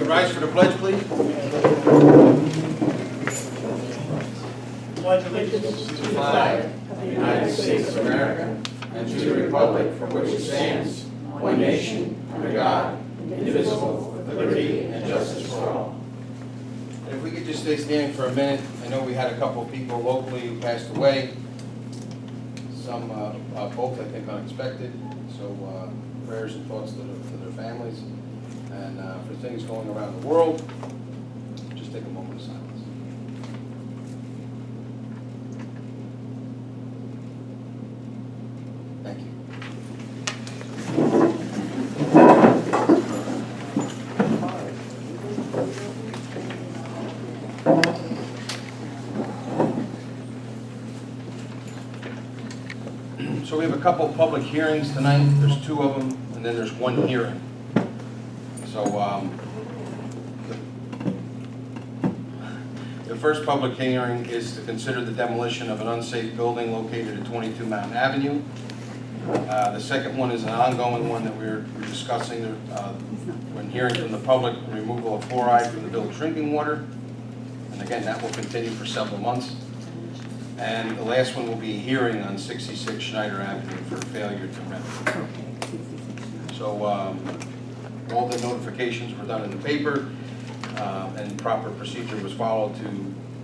Rise for the pledge, please. Pledge allegiance to the Flag of the United States of America and to the republic for which it stands, one nation, under God, indivisible, with liberty and justice for all. And if we could just stay standing for a minute. I know we had a couple of people locally who passed away. Some, both I think unexpected. So prayers and thoughts to their families. And for things going around the world, just take a moment of silence. Thank you. So we have a couple of public hearings tonight. There's two of them, and then there's one hearing. So the first public hearing is to consider the demolition of an unsafe building located at 22 Mountain Avenue. The second one is an ongoing one that we're discussing when hearing from the public, removal of fluoride from the village drinking water. And again, that will continue for several months. And the last one will be a hearing on 66 Schneider Avenue for failure to remedy. So all the notifications were done in the paper, and proper procedure was followed to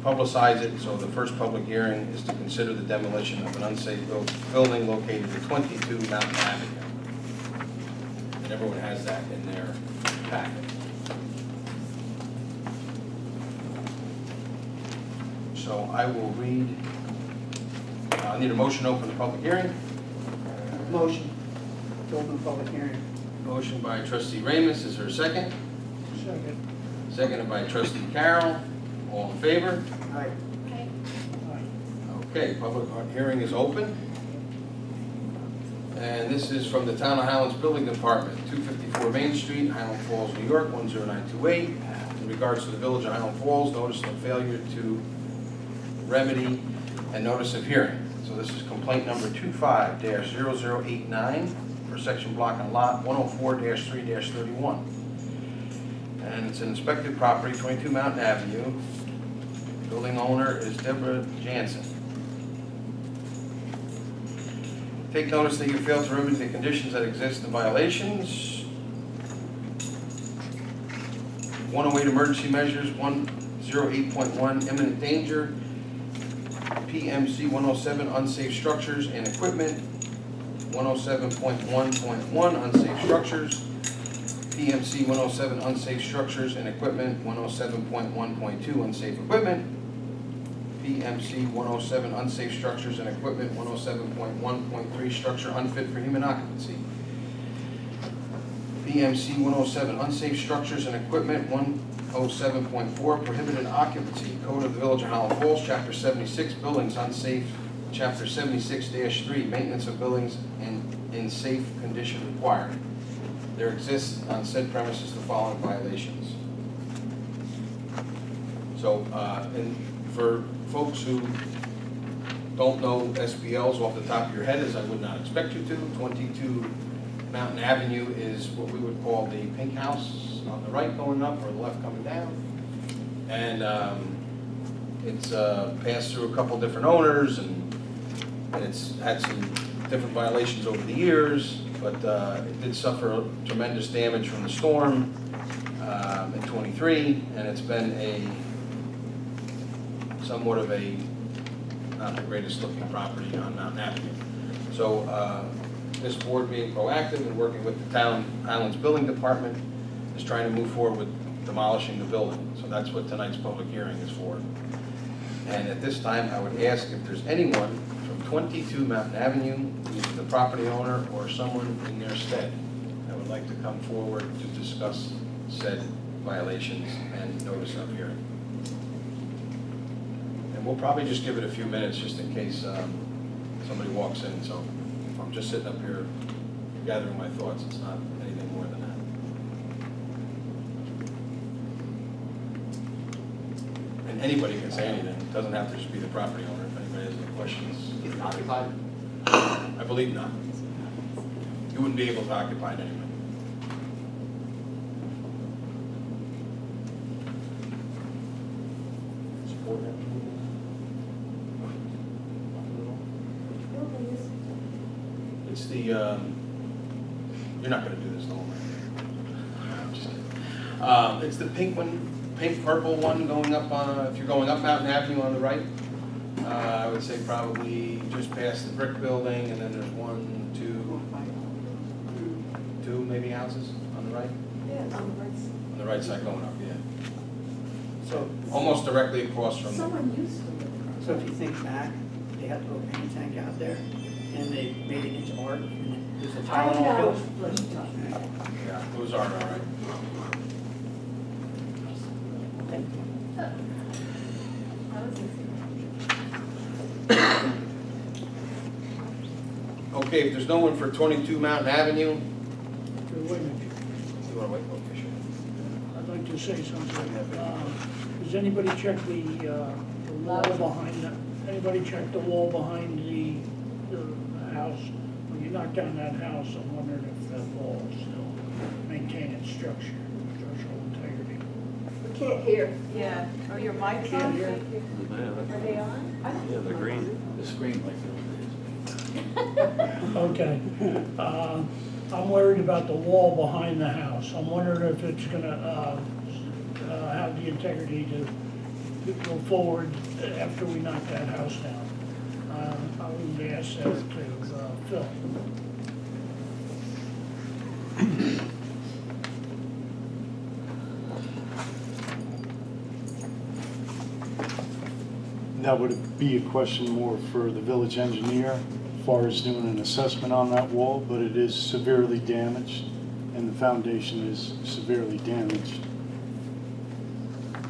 publicize it. So the first public hearing is to consider the demolition of an unsafe building located at 22 Mountain Avenue. And everyone has that in their packet. So I will read. I need a motion to open the public hearing. Motion to open public hearing. Motion by trustee Ramus. Is there a second? Second. Seconded by trustee Carroll. All in favor? Aye. Okay, public hearing is open. And this is from the Town of Highlands Building Department, 254 Main Street, Highland Falls, New York, 10928. In regards to the Village of Highland Falls, notice of failure to remedy and notice of hearing. So this is complaint number 25-0089 for section block and lot 104-3-31. And it's an inspected property, 22 Mountain Avenue. Building owner is Deborah Jansen. Take notice that you failed to remedy the conditions that exist in violations. 108 emergency measures, 108.1 imminent danger, PMC 107 unsafe structures and equipment, 107.1.1 unsafe structures, PMC 107 unsafe structures and equipment, 107.1.2 unsafe equipment, PMC 107 unsafe structures and equipment, 107.1.3 structure unfit for human occupancy, PMC 107 unsafe structures and equipment, 107.4 prohibited occupancy, Code of the Village of Highland Falls, Chapter 76, buildings unsafe, Chapter 76-3, maintenance of buildings in safe condition required. There exists on said premises the following violations. So, and for folks who don't know SBLs off the top of your head, as I would not expect you to, 22 Mountain Avenue is what we would call the pink house on the right going up or the left coming down. And it's passed through a couple different owners, and it's had some different violations over the years, but it did suffer tremendous damage from the storm in 23, and it's been somewhat of a not the greatest looking property on Mountain Avenue. So this board, being proactive and working with the Town Highlands Building Department, is trying to move forward with demolishing the building. So that's what tonight's public hearing is for. And at this time, I would ask if there's anyone from 22 Mountain Avenue, either the property owner or someone in their stead, that would like to come forward to discuss said violations and notice of hearing. And we'll probably just give it a few minutes just in case somebody walks in. So I'm just sitting up here gathering my thoughts. It's not anything more than that. And anybody can say anything. It doesn't have to just be the property owner. If anybody has any questions. Is it occupied? I believe not. You wouldn't be able to occupy it anyway. It's the, you're not gonna do this, no. It's the pink one, pink purple one going up on, if you're going up Mountain Avenue on the right. I would say probably just past the brick building, and then there's one, two maybe houses on the right? Yeah, on the right. On the right side going up, yeah. So almost directly across from the, Someone used to live across. So if you think back, they had a little paint tank out there, and they made it into art, and there's a I Tylenol know. pills. yeah, those are all right. Okay, if there's no one for 22 Mountain Avenue, Wait a minute, you wanna wait, okay, sure. I'd like to say something. Does anybody check the wall behind anybody check the wall behind the house? When you knock down that house, I'm wondering if that wall is still maintaining structural integrity. We can't hear. Yeah, are your mics Can't on? hear. Are they on? Yeah, they're green. The screen like Okay. I'm worried about the wall behind the house. I'm wondering if it's gonna have the integrity to go forward after we knock that house down. I would ask that to Phil. That would be a question more for the village engineer, as far as doing an assessment on that wall, but it is severely damaged, and the foundation is severely damaged.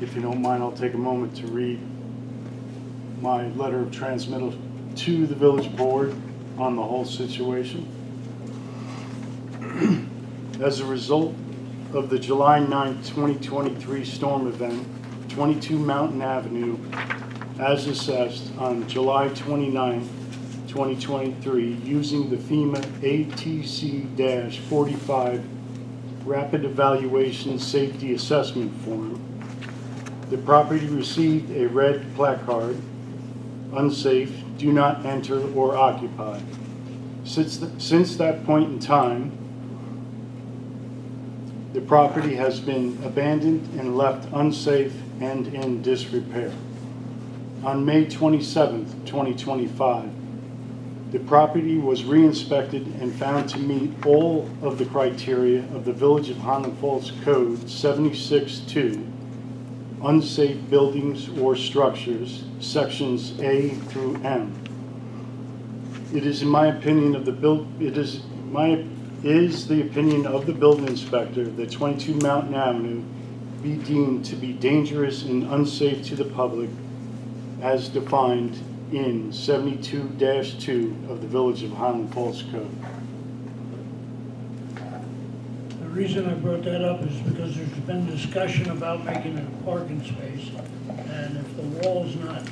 If you don't mind, I'll take a moment to read my letter of transmittal to the village board on the whole situation. As a result of the July 9, 2023 storm event, 22 Mountain Avenue, as assessed on July 29, 2023, using the FEMA ATC-45 Rapid Evaluation Safety Assessment Form. The property received a red placard, unsafe, do not enter or occupy. Since that point in time, the property has been abandoned and left unsafe and in disrepair. On May 27, 2025, the property was re-inspected and found to meet all of the criteria of the Village of Highland Falls Code 76-2, unsafe buildings or structures, sections A through M. It is in my opinion of the opinion of the building inspector that 22 Mountain Avenue be deemed to be dangerous and unsafe to the public as defined in 72-2 of the Village of Highland Falls Code. The reason I brought that up is because there's been discussion about making it a parking space, and if the wall's not,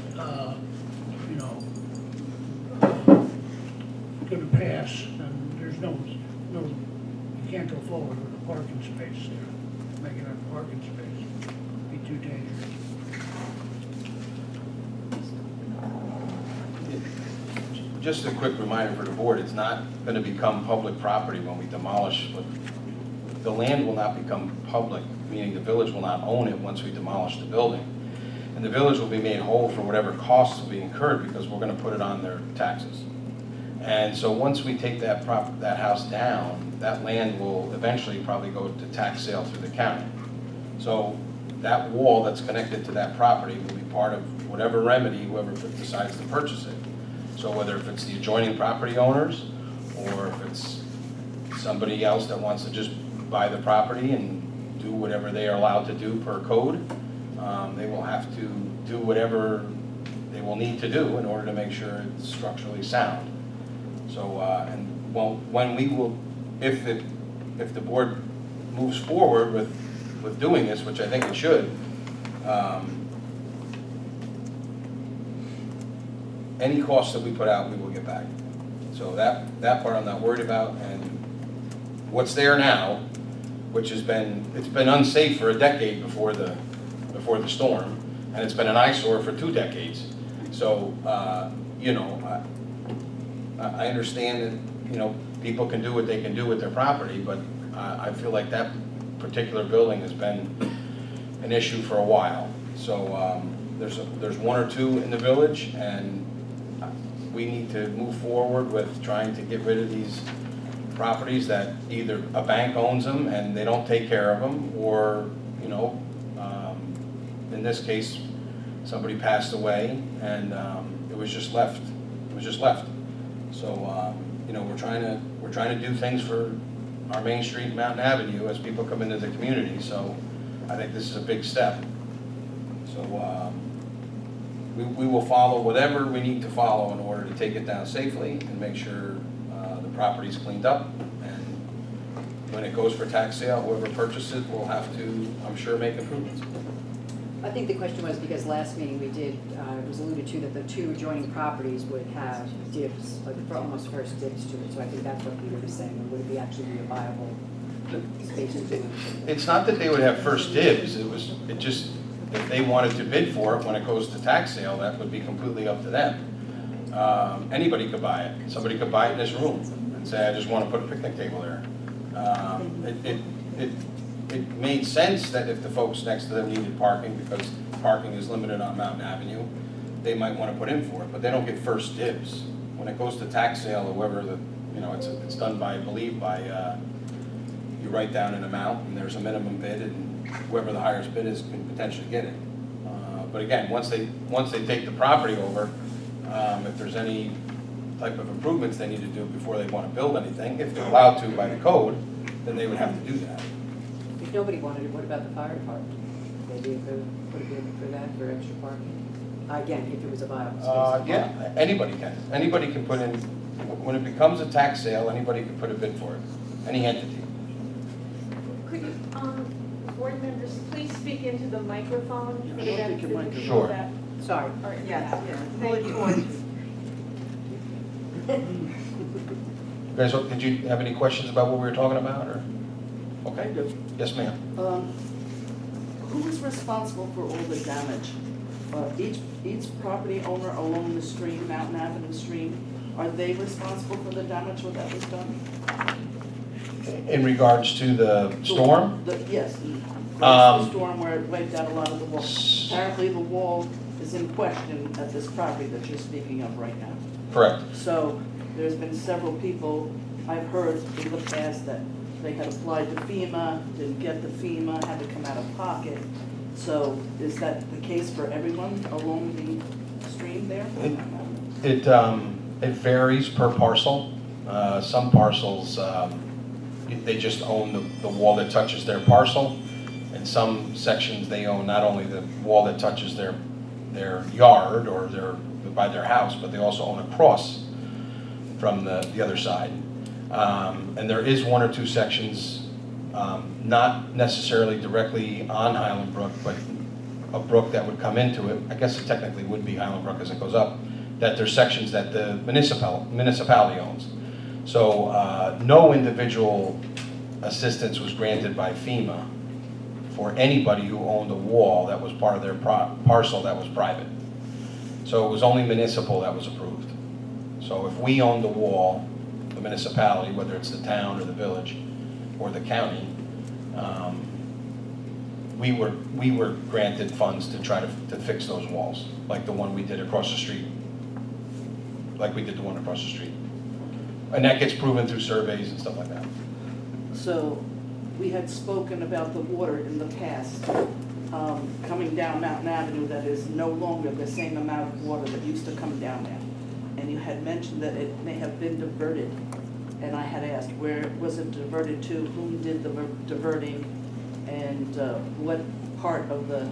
gonna pass, then there's no, you can't go forward with a parking space there. Making it a parking space would be too dangerous. Just a quick reminder for the board, it's not gonna become public property when we demolish, but the land will not become public, meaning the village will not own it once we demolish the building. And the village will be made whole for whatever costs will be incurred because we're gonna put it on their taxes. And so once we take that house down, that land will eventually probably go to tax sale through the county. So that wall that's connected to that property will be part of whatever remedy whoever decides to purchase it. So whether if it's the adjoining property owners, or if it's somebody else that wants to just buy the property and do whatever they are allowed to do per code, they will have to do whatever they will need to do in order to make sure it's structurally sound. So, and when we will, if the board moves forward with doing this, which I think it should, any costs that we put out, we will get back. So that part I'm not worried about, and what's there now, which it's been unsafe for a decade before the storm, and it's been an eyesore for 2 decades. So, you know, I understand that, you know, people can do what they can do with their property, but I feel like that particular building has been an issue for a while. So there's 1 or 2 in the village, and we need to move forward with trying to get rid of these properties that either a bank owns them and they don't take care of them, or, you know, in this case, somebody passed away and it was just left. It was just left. So, you know, we're trying to do things for our Main Street and Mountain Avenue as people come into the community. So I think this is a big step. So we will follow whatever we need to follow in order to take it down safely and make sure the property's cleaned up. And when it goes for tax sale, whoever purchases it will have to, I'm sure, make improvements. I think the question was because last meeting we did, it was alluded to that the 2 adjoining properties would have dibs, like for almost first dibs to it. So I think that's what Peter was saying, or would it be actually be a viable space to do it? It's not that they would have first dibs, it just, if they wanted to bid for it when it goes to tax sale, that would be completely up to them. Anybody could buy it. Somebody could buy it in this room and say, I just want to put a picnic table there. It made sense that if the folks next to them needed parking, because parking is limited on Mountain Avenue, they might want to put in for it, but they don't get first dibs. When it goes to tax sale, or whoever the, you know, it's done by, I believe, by, you write down an amount, and there's a minimum bid, and whoever the highest bid is can potentially get it. But again, once they take the property over, if there's any type of improvements they need to do before they want to build anything, if they're allowed to by the code, then they would have to do that. If nobody wanted it, what about the fire department? Maybe if they put a bid for that, for extra parking? Again, if it was a viable space. Yeah, anybody can. Anybody can put in, when it becomes a tax sale, anybody can put a bid for it, any entity. Could you, board members, please speak into the microphone for the benefit of the people Sure. that Sorry. are. Yes, yes, Thank you. You guys, did you have any questions about what we were talking about, or? Okay, yes, ma'am. Who is responsible for all the damage? Each property owner along the stream, Mountain Avenue stream, are they responsible for the damage that was done? In regards to the storm? Yes, Um, the storm where it wiped out a lot of the wall. Apparently the wall is in question at this property that you're speaking of right now. Correct. So there's been several people, I've heard in the past that they had applied to FEMA, didn't get the FEMA, had to come out of pocket. So is that the case for everyone along the stream there? It varies per parcel. Some parcels, they just own the wall that touches their parcel. In some sections, they own not only the wall that touches their yard or by their house, but they also own across from the other side. And there is 1 or 2 sections, not necessarily directly on Highland Brook, but a brook that would come into it. I guess it technically would be Highland Brook as it goes up, that there's sections that the municipality owns. So no individual assistance was granted by FEMA for anybody who owned a wall that was part of their parcel that was private. So it was only municipal that was approved. So if we owned the wall, the municipality, whether it's the town or the village or the county, we were granted funds to try to fix those walls, like the one we did across the street, like we did the one across the street. And that gets proven through surveys and stuff like that. So we had spoken about the water in the past, coming down Mountain Avenue, that is no longer the same amount of water that used to come down there. And you had mentioned that it may have been diverted. And I had asked, where was it diverted to, whom did the diverting, and what part of the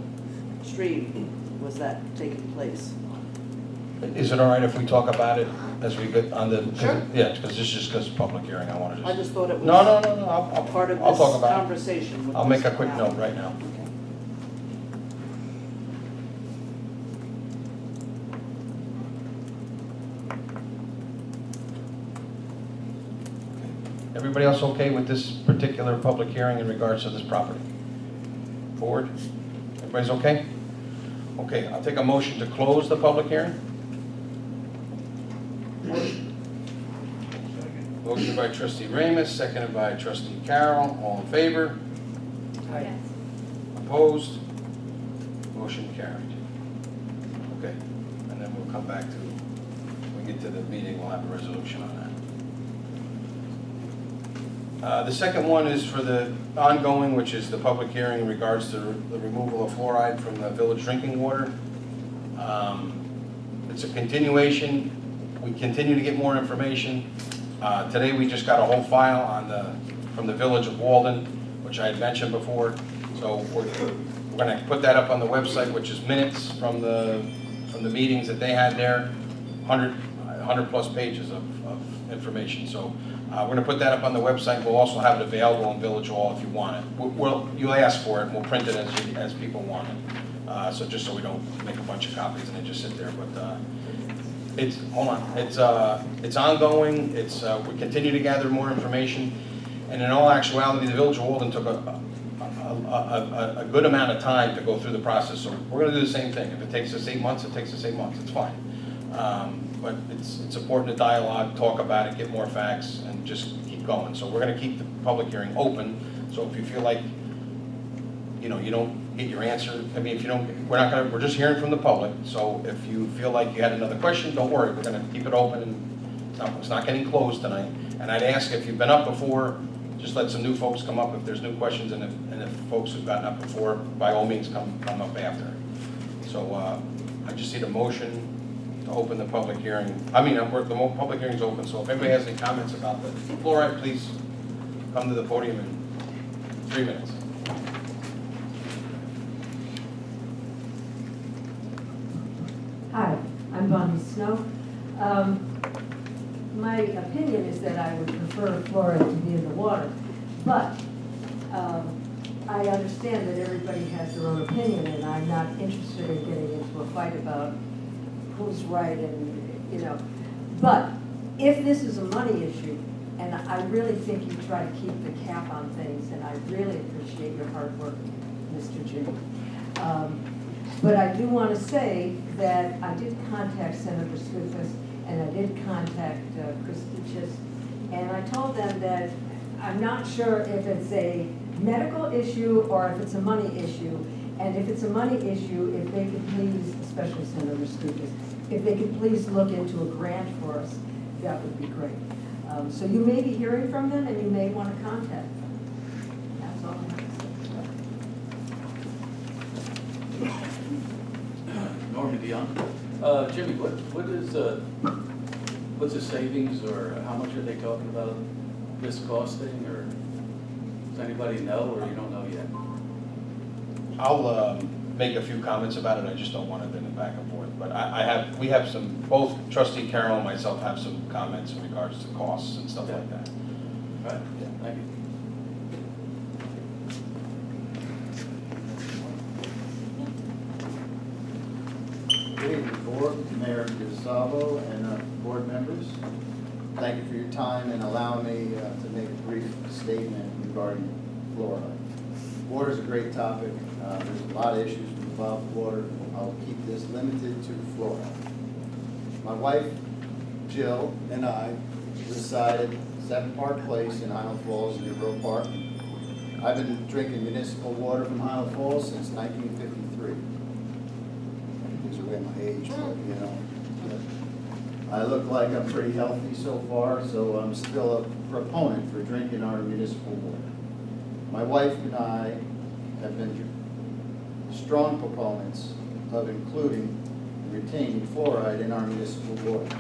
stream was that taking place? Is it all right if we talk about it as we get on the? Sure. Yeah, because this is just public hearing, I want to I just thought it was No, I'll part of I'll this talk about it. conversation. with I'll make a Mr. quick Allen. note right now. Okay. Everybody else okay with this particular public hearing in regards to this property? Forward? Everybody's okay? Okay, I'll take a motion to close the public hearing. Motion by trustee Ramus, seconded by trustee Carroll. All in favor? Yes. Opposed? Motion carried. Okay, and then we'll come back to, when we get to the meeting, we'll have a resolution on that. The second one is for the ongoing, which is the public hearing in regards to the removal of fluoride from the village drinking water. It's a continuation. We continue to get more information. Today, we just got a whole file from the village of Walden, which I had mentioned before. So we're going to put that up on the website, which is minutes from the meetings that they had there, 100 plus pages of information. So we're going to put that up on the website. We'll also have it available in Village Hall if you want it. You'll ask for it, and we'll print it as people want it. So just so we don't make a bunch of copies and they just sit there. But it's ongoing. We continue to gather more information. And in all actuality, the Village of Walden took a good amount of time to go through the process. So we're going to do the same thing. If it takes us 8 months, it takes us 8 months. It's fine. But it's important to dialogue, talk about it, get more facts, and just keep going. So we're going to keep the public hearing open. So if you feel like, you don't get your answer, I mean, if you don't, we're just hearing from the public. So if you feel like you had another question, don't worry. We're going to keep it open, and it's not getting closed tonight. And I'd ask if you've been up before, just let some new folks come up if there's new questions, and if folks who've gotten up before, by all means, come up after. So I just need a motion to open the public hearing. The public hearing's open, so if anybody has any comments about the fluoride, please come to the podium in 3 minutes. Hi, I'm Bonnie Snow. My opinion is that I would prefer fluoride to be in the water, but I understand that everybody has their own opinion, and I'm not interested in getting into a fight about who's right but if this is a money issue, and I really think you try to keep the cap on things, and I really appreciate your hard work, Mr. Jim. But I do want to say that I did contact Senator Skoufis, and I did contact Chris Kuchis, and I told them that I'm not sure if it's a medical issue or if it's a money issue. And if it's a money issue, if they could please, especially Senator Skoufis, if they could please look into a grant for us, that would be great. So you may be hearing from them, and you may want to contact them. That's all I have to say. Norman Dion. Jimmy, what's the savings, or how much are they talking about this costing, or does anybody know, or you don't know yet? I'll make a few comments about it. I just don't want to bend it back and forth. But we have both trustee Carroll and myself have some comments in regards to costs and stuff like that. All right, Yeah. thank you. Good evening, Board, Mayor DiSalvo, and board members. Thank you for your time and allowing me to make a brief statement regarding fluoride. Water is a great topic. There's a lot of issues involved with water. I'll keep this limited to fluoride. My wife, Jill, and I reside at 7 Park Place in Highland Falls, near Grove Park. I've been drinking municipal water from Highland Falls since 1953. These are my age, but, I look like I'm pretty healthy so far, so I'm still a proponent for drinking our municipal water. My wife and I have been strong proponents of including and retaining fluoride in our municipal water,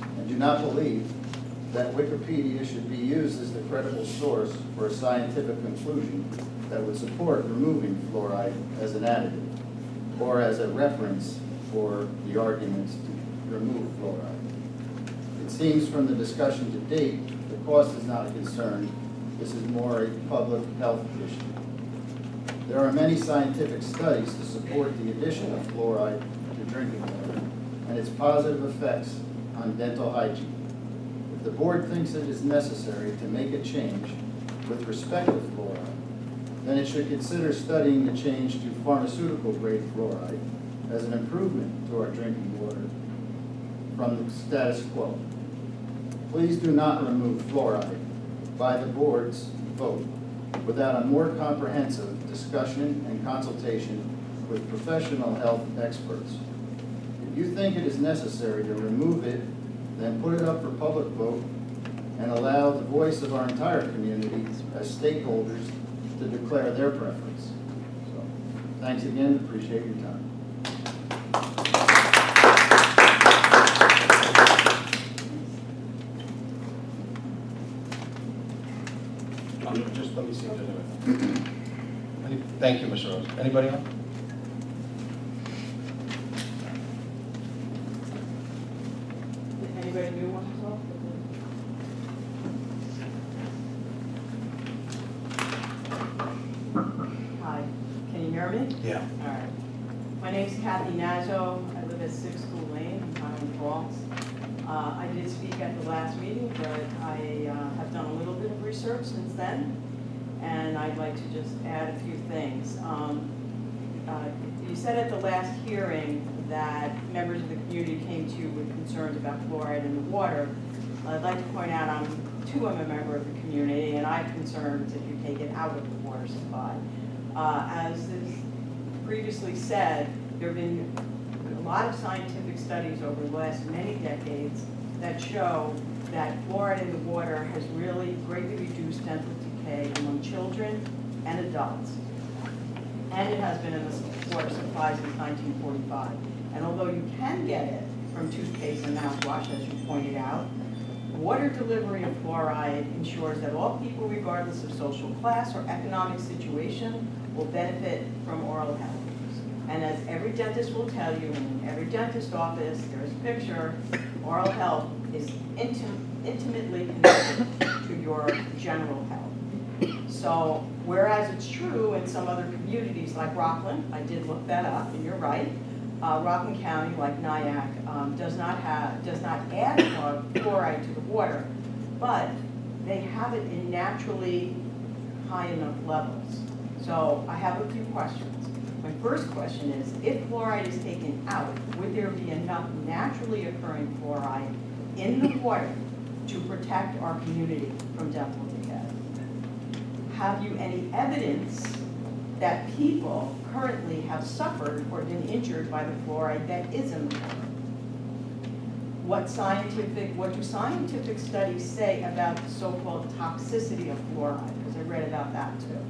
and do not believe that Wikipedia should be used as the credible source for a scientific conclusion that would support removing fluoride as an additive, or as a reference for the arguments to remove fluoride. It seems from the discussion to date, the cost is not a concern. This is more a public health issue. There are many scientific studies to support the addition of fluoride to drinking water and its positive effects on dental hygiene. If the board thinks it is necessary to make a change with respect to fluoride, then it should consider studying the change to pharmaceutical grade fluoride as an improvement to our drinking water from the status quo. Please do not remove fluoride by the board's vote without a more comprehensive discussion and consultation with professional health experts. If you think it is necessary to remove it, then put it up for public vote and allow the voice of our entire community as stakeholders to declare their preference. So, thanks again, appreciate your time. Just let me see if there's thank you, Mr. Rose. Anybody else? Anybody new want to talk? Hi, can you hear me? Yeah. All right. My name's Kathy Nazo. I live at 6 School Lane in Highland Falls. I did speak at the last meeting, but I have done a little bit of research since then, and I'd like to just add a few things. You said at the last hearing that members of the community came to you with concerns about fluoride in the water. I'd like to point out I'm a member of the community, and I have concerns if you take it out of the water supply. As is previously said, there have been a lot of scientific studies over the last many decades that show that fluoride in the water has really greatly reduced dental decay among children and adults. And it has been in the water supply since 1945. And although you can get it from toothpaste and mouthwash, as you pointed out, water delivery of fluoride ensures that all people, regardless of social class or economic situation, will benefit from oral health. And as every dentist will tell you, in every dentist office, there's a picture, oral health is intimately connected to your general health. So, whereas it's true in some other communities like Rockland, I did look that up, and you're right, Rockland County, like Nyack, does not add fluoride to the water, but they have it in naturally high enough levels. So I have a few questions. My first question is, if fluoride is taken out, would there be enough naturally occurring fluoride in the water to protect our community from dental decay? Have you any evidence that people currently have suffered or been injured by the fluoride that is in the water? What do scientific studies say about the so-called toxicity of fluoride? Because I read about that too.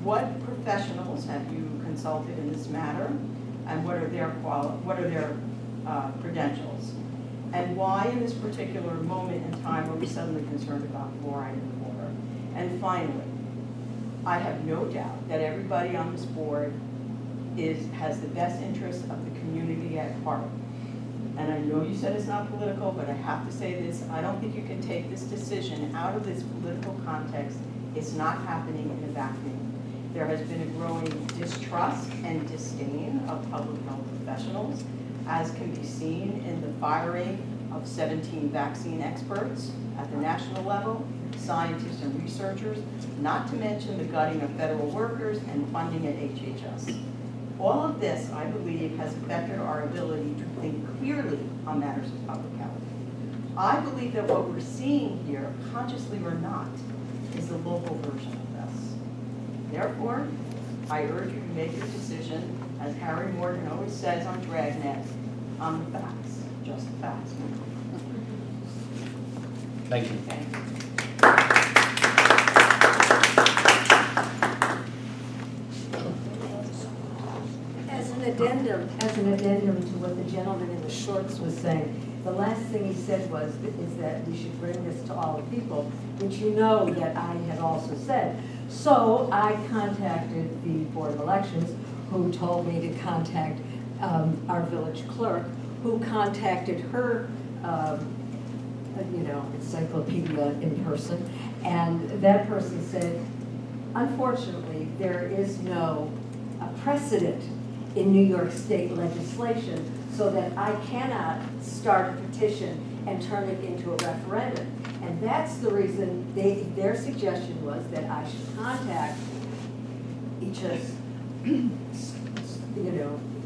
What professionals have you consulted in this matter, and what are their credentials? And why in this particular moment in time are we suddenly concerned about fluoride in the water? And finally, I have no doubt that everybody on this board has the best interests of the community at heart. And I know you said it's not political, but I have to say this, I don't think you can take this decision out of this political context. It's not happening in a vacuum. There has been a growing distrust and disdain of public health professionals, as can be seen in the firing of 17 vaccine experts at the national level, scientists and researchers, not to mention the gutting of federal workers and funding at HHS. All of this, I believe, has affected our ability to think clearly on matters of public health. I believe that what we're seeing here, consciously or not, is the local version of this. Therefore, I urge you to make your decision, as Harry Morgan always says on Dragnet, on the facts, just the facts. Thank you. Thank you. As an addendum to what the gentleman in the shorts was saying, the last thing he said is that we should bring this to all the people, which you know that I had also said. So I contacted the Board of Elections, who told me to contact our village clerk, who contacted her, encyclopedia in person, and that person said, unfortunately, there is no precedent in New York State legislation, so that I cannot start a petition and turn it into a referendum. And that's the reason their suggestion was that I should contact each of,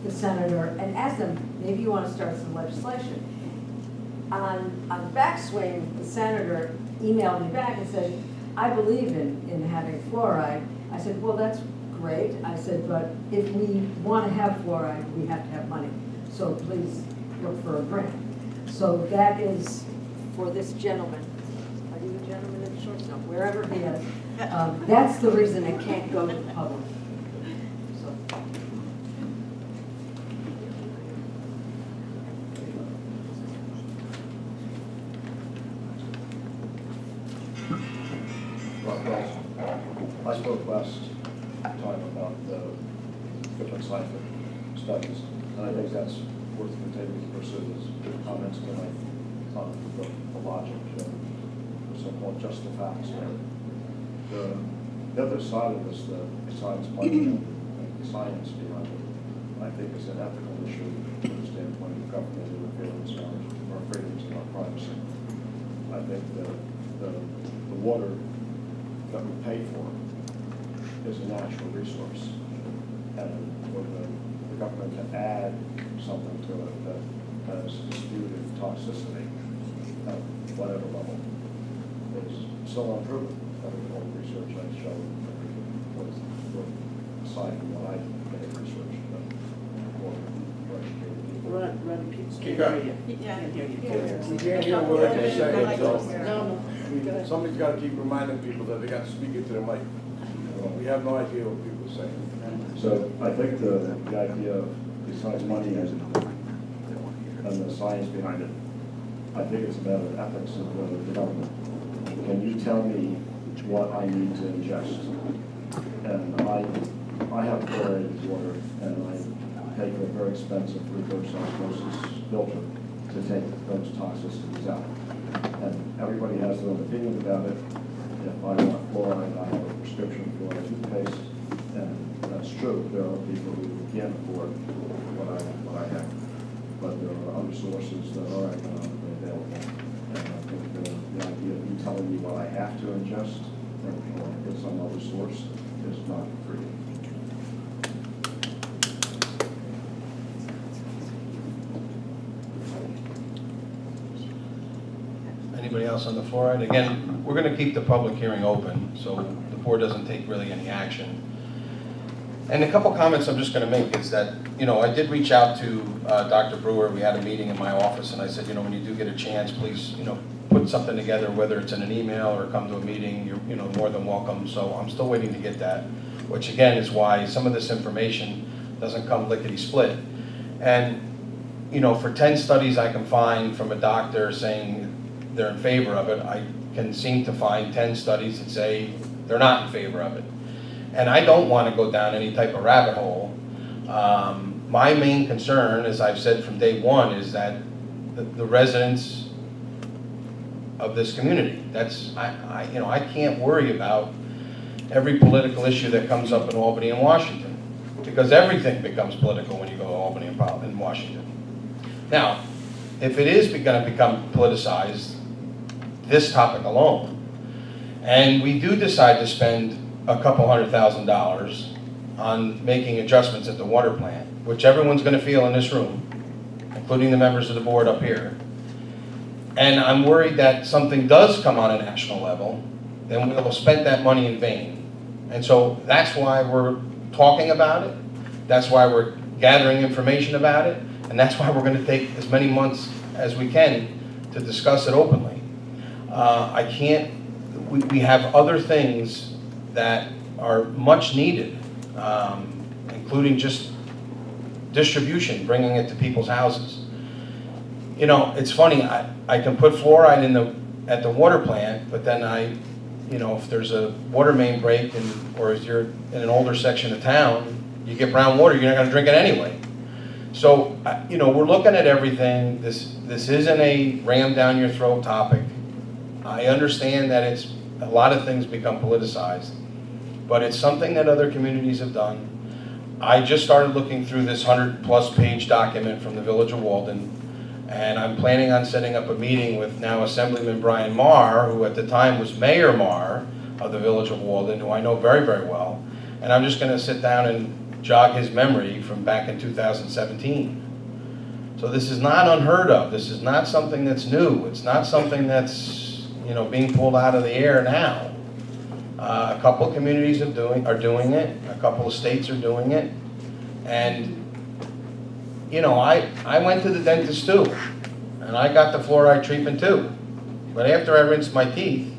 the senator and ask them, maybe you want to start some legislation. On the backswing, the senator emailed me back and said, I believe in having fluoride. I said, well, that's great. I said, but if we want to have fluoride, we have to have money. So please look for a grant. So that is for this gentleman. Are you a gentleman in shorts? No, wherever he is. That's the reason it can't go to the public. So. I spoke last time about the different scientific studies, and I think that's worth continuing to pursue. There's good comments tonight on the logic and so-called just the facts. The other side of this, the science money and the science behind it, I think is an ethical issue from the standpoint of government interference in our freedoms and our privacy. I think the water that we pay for is a natural resource. And when the government can add something to it that has disputed toxicity at whatever level is still unproven. All the research I showed was aside from what I did research, but more educated people. Run, people Keep can't going. hear you. Yeah. Can't hear you. We can't hear what they're saying, so. No, no. Somebody's gotta keep reminding people that they got to speak into the mic. We have no idea what people are saying. So I think the idea of, besides money and the science behind it, I think it's a matter of ethics of the government. Can you tell me what I need to ingest? And I have fluoridated water, and I take a very expensive reverse osmosis filter to take those toxicities out. And everybody has their own opinion about it. If I want fluoride, I have a prescription for a toothpaste, and that's true. There are people who can't afford what I have, but there are other sources that are economically available. And I think the idea of you telling me what I have to ingest or get some other source is not free. Anybody else on the fluoride? Again, we're going to keep the public hearing open, so the board doesn't take really any action. And a couple comments I'm just going to make is that, I did reach out to Dr. Brewer. We had a meeting in my office, and I said, when you do get a chance, please, put something together, whether it's in an email or come to a meeting, you're, more than welcome. So I'm still waiting to get that, which again is why some of this information doesn't come lickety-split. And, for 10 studies I can find from a doctor saying they're in favor of it, I can seem to find 10 studies that say they're not in favor of it. And I don't want to go down any type of rabbit hole. My main concern, as I've said from day one, is that the residents of this community. I can't worry about every political issue that comes up in Albany and Washington, because everything becomes political when you go to Albany and Washington. Now, if it is going to become politicized, this topic alone, and we do decide to spend a couple $100,000 on making adjustments at the water plant, which everyone's going to feel in this room, including the members of the board up here, and I'm worried that something does come on a national level, then we'll have spent that money in vain. And so that's why we're talking about it, that's why we're gathering information about it, and that's why we're going to take as many months as we can to discuss it openly. We have other things that are much needed, including just distribution, bringing it to people's houses. It's funny, I can put fluoride at the water plant, but then if there's a water main break or if you're in an older section of town, you get brown water, you're not going to drink it anyway. So, we're looking at everything. This isn't a ram down your throat topic. I understand that a lot of things become politicized, but it's something that other communities have done. I just started looking through this 100+ page document from the Village of Walden, and I'm planning on setting up a meeting with now Assemblyman Brian Marr, who at the time was Mayor Marr of the Village of Walden, who I know very, very well. And I'm just going to sit down and jog his memory from back in 2017. So this is not unheard of. This is not something that's new. It's not something that's, you know, being pulled out of the air now. A couple of communities are doing it. A couple of states are doing it. And, you know, I went to the dentist too. And I got the fluoride treatment too. But after I rinsed my teeth,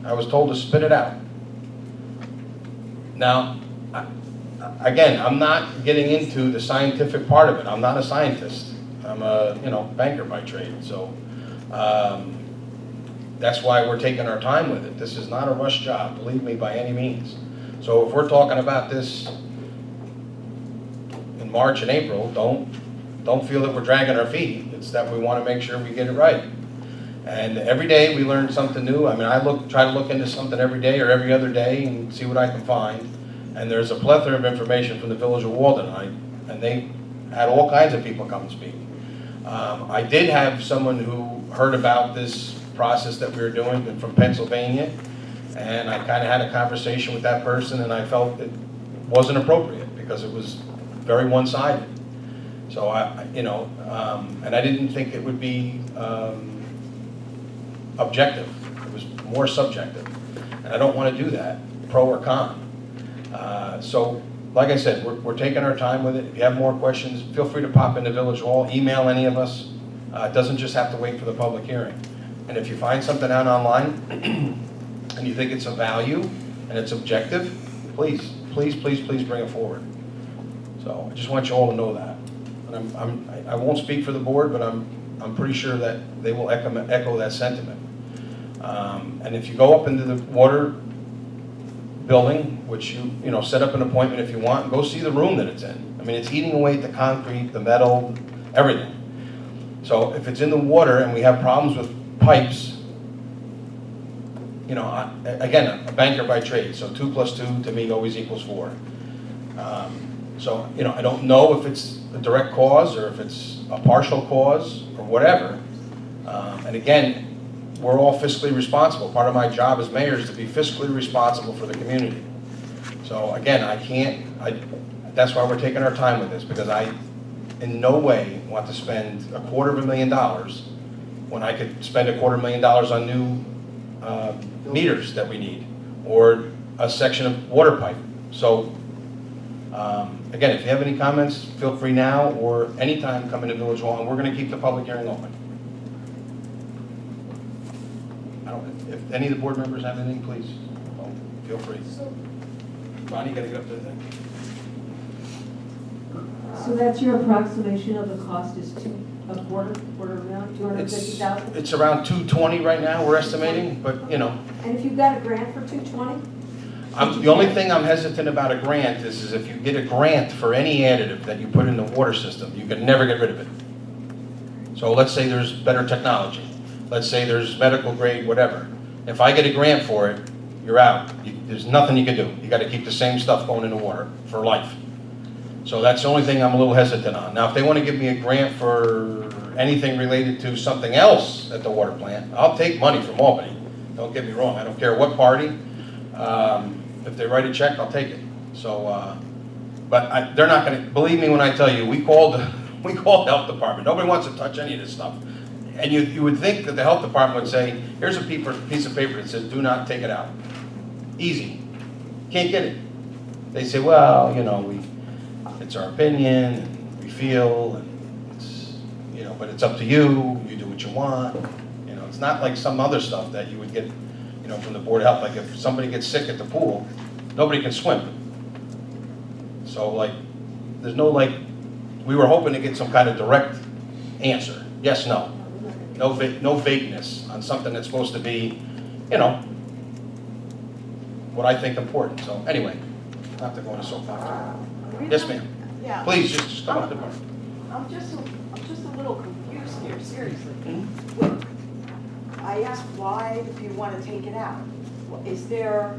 I was told to spit it out. Now, again, I'm not getting into the scientific part of it. I'm not a scientist. I'm a, you know, banker by trade. So that's why we're taking our time with it. This is not a rush job, believe me, by any means. So if we're talking about this in March and April, don't feel that we're dragging our feet. It's that we want to make sure we get it right. And every day we learn something new. I mean, try to look into something every day or every other day and see what I can find. And there's a plethora of information from the Village of Walden, and they had all kinds of people come and speak. I did have someone who heard about this process that we were doing from Pennsylvania, and I kind of had a conversation with that person, and I felt it wasn't appropriate because it was very one-sided. So and I didn't think it would be objective. It was more subjective, and I don't want to do that, pro or con. So, like I said, we're taking our time with it. If you have more questions, feel free to pop into Village Hall, email any of us. It doesn't just have to wait for the public hearing. And if you find something out online and you think it's of value and it's objective, please bring it forward. So I just want you all to know that. And I won't speak for the board, but I'm pretty sure that they will echo that sentiment. And if you go up into the water building, which you know, set up an appointment if you want, and go see the room that it's in. I mean, it's eating away at the concrete, the metal, everything. So if it's in the water and we have problems with pipes, you know, again, a banker by trade, so 2 + 2 to me always equals 4. So, you know, I don't know if it's a direct cause or if it's a partial cause or whatever. And again, we're all fiscally responsible. Part of my job as mayor is to be fiscally responsible for the community. So again, that's why we're taking our time with this, because I in no way want to spend $250,000 when I could spend $250,000 on new meters that we need, or a section of water pipe. So again, if you have any comments, feel free now or anytime come into Village Hall, and we're going to keep the public hearing open. If any of the board members have anything, please, feel free. Bonnie, you got to get up to the thing. So that's your approximation of the cost is a quarter amount, 250,000? It's around 220 right now, we're estimating, but you know. And if you got a grant for 220? The only thing I'm hesitant about a grant is if you get a grant for any additive that you put in the water system, you can never get rid of it. So let's say there's better technology. Let's say there's medical grade, whatever. If I get a grant for it, you're out. There's nothing you can do. You got to keep the same stuff going in the water for life. So that's the only thing I'm a little hesitant on. Now, if they want to give me a grant for anything related to something else at the water plant, I'll take money from Albany. Don't get me wrong. I don't care what party. If they write a check, I'll take it. So, but they're not going to, believe me when I tell you, we called the health department. Nobody wants to touch any of this stuff. And you would think that the health department would say, here's a piece of paper that says, do not take it out. Easy. Can't get it. They say, well, you know, it's our opinion, and we feel, and it's, you know, but it's up to you. You do what you want. You know, it's not like some other stuff that you would get, you know, from the Board of Health. Like if somebody gets sick at the pool, nobody can swim. So like, there's no like, we were hoping to get some kind of direct answer. Yes, no. No vagueness on something that's supposed to be, you know, what I think important. So anyway, not to go on a soapbox. Yes, ma'am. Yeah. Please, just come up to the front. I'm just a little confused here, seriously. Mm-hmm. I asked why do you want to take it out? Is there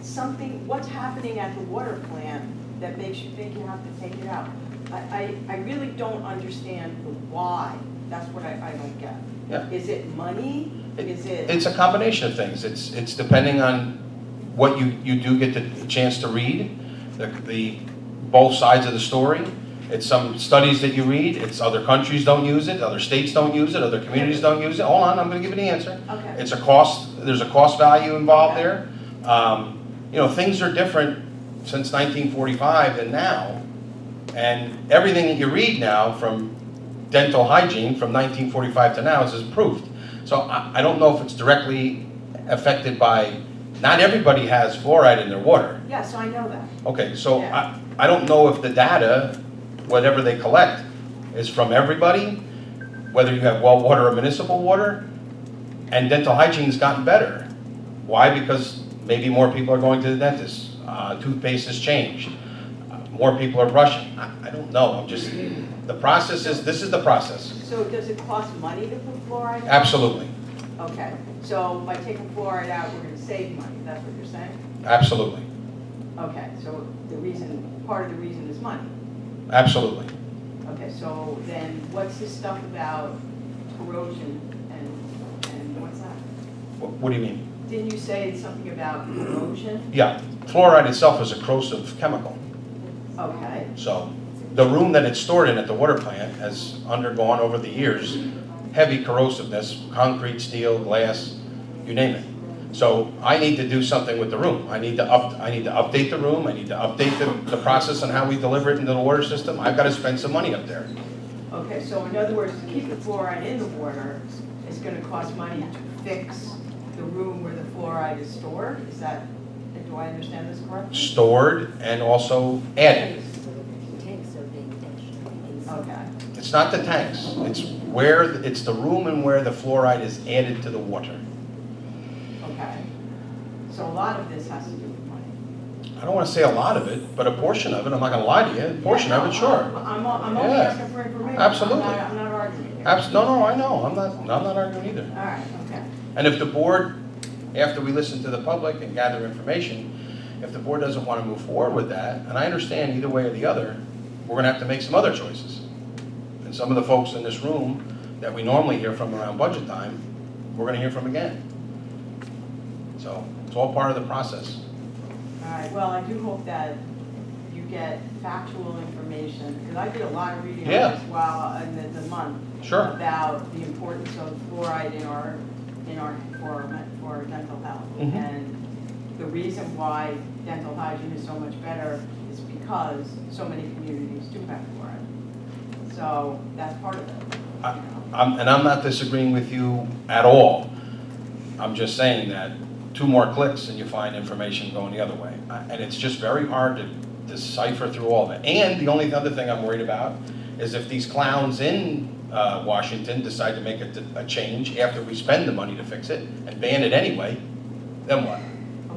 something, what's happening at the water plant that makes you think you have to take it out? I really don't understand the why. That's what I don't get. Yeah. Is it money? Is it? It's a combination of things. It's depending on what you do get the chance to read. The both sides of the story. It's some studies that you read, it's other countries don't use it, other states don't use it, other communities don't use it. Hold on, I'm gonna give you the answer. Okay. It's a cost, there's a cost value involved there. You know, things are different since 1945 than now. And everything that you read now from dental hygiene from 1945 to now is improved. So I don't know if it's directly affected by, not everybody has fluoride in their water. Yes, I know that. Okay, so Yeah. I don't know if the data, whatever they collect, is from everybody, whether you have well water or municipal water, and dental hygiene's gotten better. Why? Because maybe more people are going to the dentist, toothpaste has changed, more people are brushing. I don't know, I'm just, the process is, this is the process. So does it cost money to put fluoride? Absolutely, Okay, so by taking fluoride out, we're gonna save money, that's what you're saying? absolutely, Okay, so the reason, part of the reason is money. absolutely. Okay, so then what's this stuff about corrosion and what's that? What do you mean? Didn't you say something about corrosion? Yeah, fluoride itself is a corrosive chemical. Okay, So the room that it's stored in at the water plant has undergone over the years heavy corrosiveness, concrete, steel, glass, you name it. So I need to do something with the room. I need to update the room, I need to update the process on how we deliver it into the water system. I've got to spend some money up there. okay, so in other words, to keep the fluoride in the water, it's gonna cost money to fix the room where the fluoride is stored? Is that, do I understand this correctly? Stored and also added. Okay, It's not the tanks, it's the room and where the fluoride is added to the water. okay. So a lot of this has to do with money. I don't want to say a lot of it, but a portion of it, I'm not going to lie to you, a portion of it, sure. I'm only Yeah. asking for information. Absolutely. I'm not arguing here. No, I know, I'm not arguing either. All right, okay. And if the board, after we listen to the public and gather information, if the board doesn't want to move forward with that, and I understand either way or the other, we're going to have to make some other choices. And some of the folks in this room that we normally hear from around budget time, we're going to hear from again. So it's all part of the process. All right, well, I do hope that you get factual information, because I did a lot of reading on Yeah. this while, in the month. Sure. About the importance of fluoride for dental health. Mhm. And the reason why dental hygiene is so much better is because so many communities do have fluoride. So that's part of it, you know. I'm not disagreeing with you at all. I'm just saying that 2 more clicks and you find information going the other way. And it's just very hard to decipher through all of it. And the only other thing I'm worried about is if these clowns in Washington decide to make a change after we spend the money to fix it and ban it anyway, then what?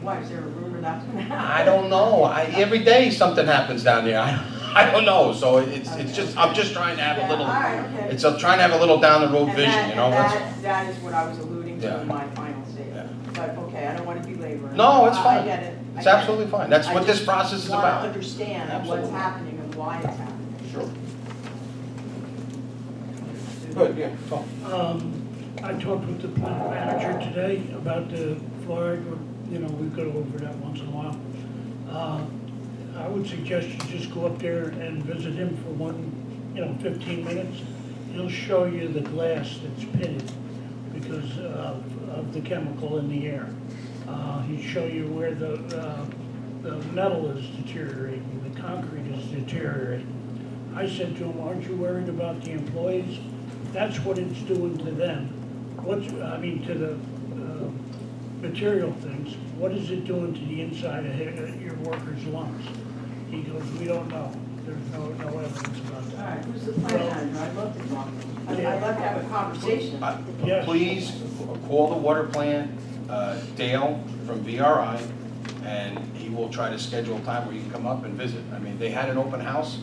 Why, is there a rumor that's gonna happen? I don't know. Every day something happens down there. I don't know. So it's just, I'm just trying to have a Yeah, little, all right, okay. it's trying to have a little down the road And vision, that- you know? and That's- that is what I was alluding to Yeah. in my final statement. But, okay, I don't want to belabor it. No, it's I fine. get it. I It's get it. absolutely fine. That's what this process is I about. just want to understand what's Absolutely. happening and why it's happening. Sure. Good, yeah. Tom. I talked with the plant manager today about the fluoride, we go over that once in a while. I would suggest you just go up there and visit him for 15 minutes. He'll show you the glass that's pitted because of the chemical in the air. He'll show you where the metal is deteriorating, the concrete is deteriorating. I said to him, aren't you worried about the employees? That's what it's doing to them. To the material things. What is it doing to the inside of your workers' lungs? He goes, we don't know. There's no evidence about All that. right, who's the plant manager? I'd love to talk to him. I'd love to have a conversation. Yes. Please call the water plant, Dale from VRI, and he will try to schedule a time where you can come up and visit. I mean, they had an open house,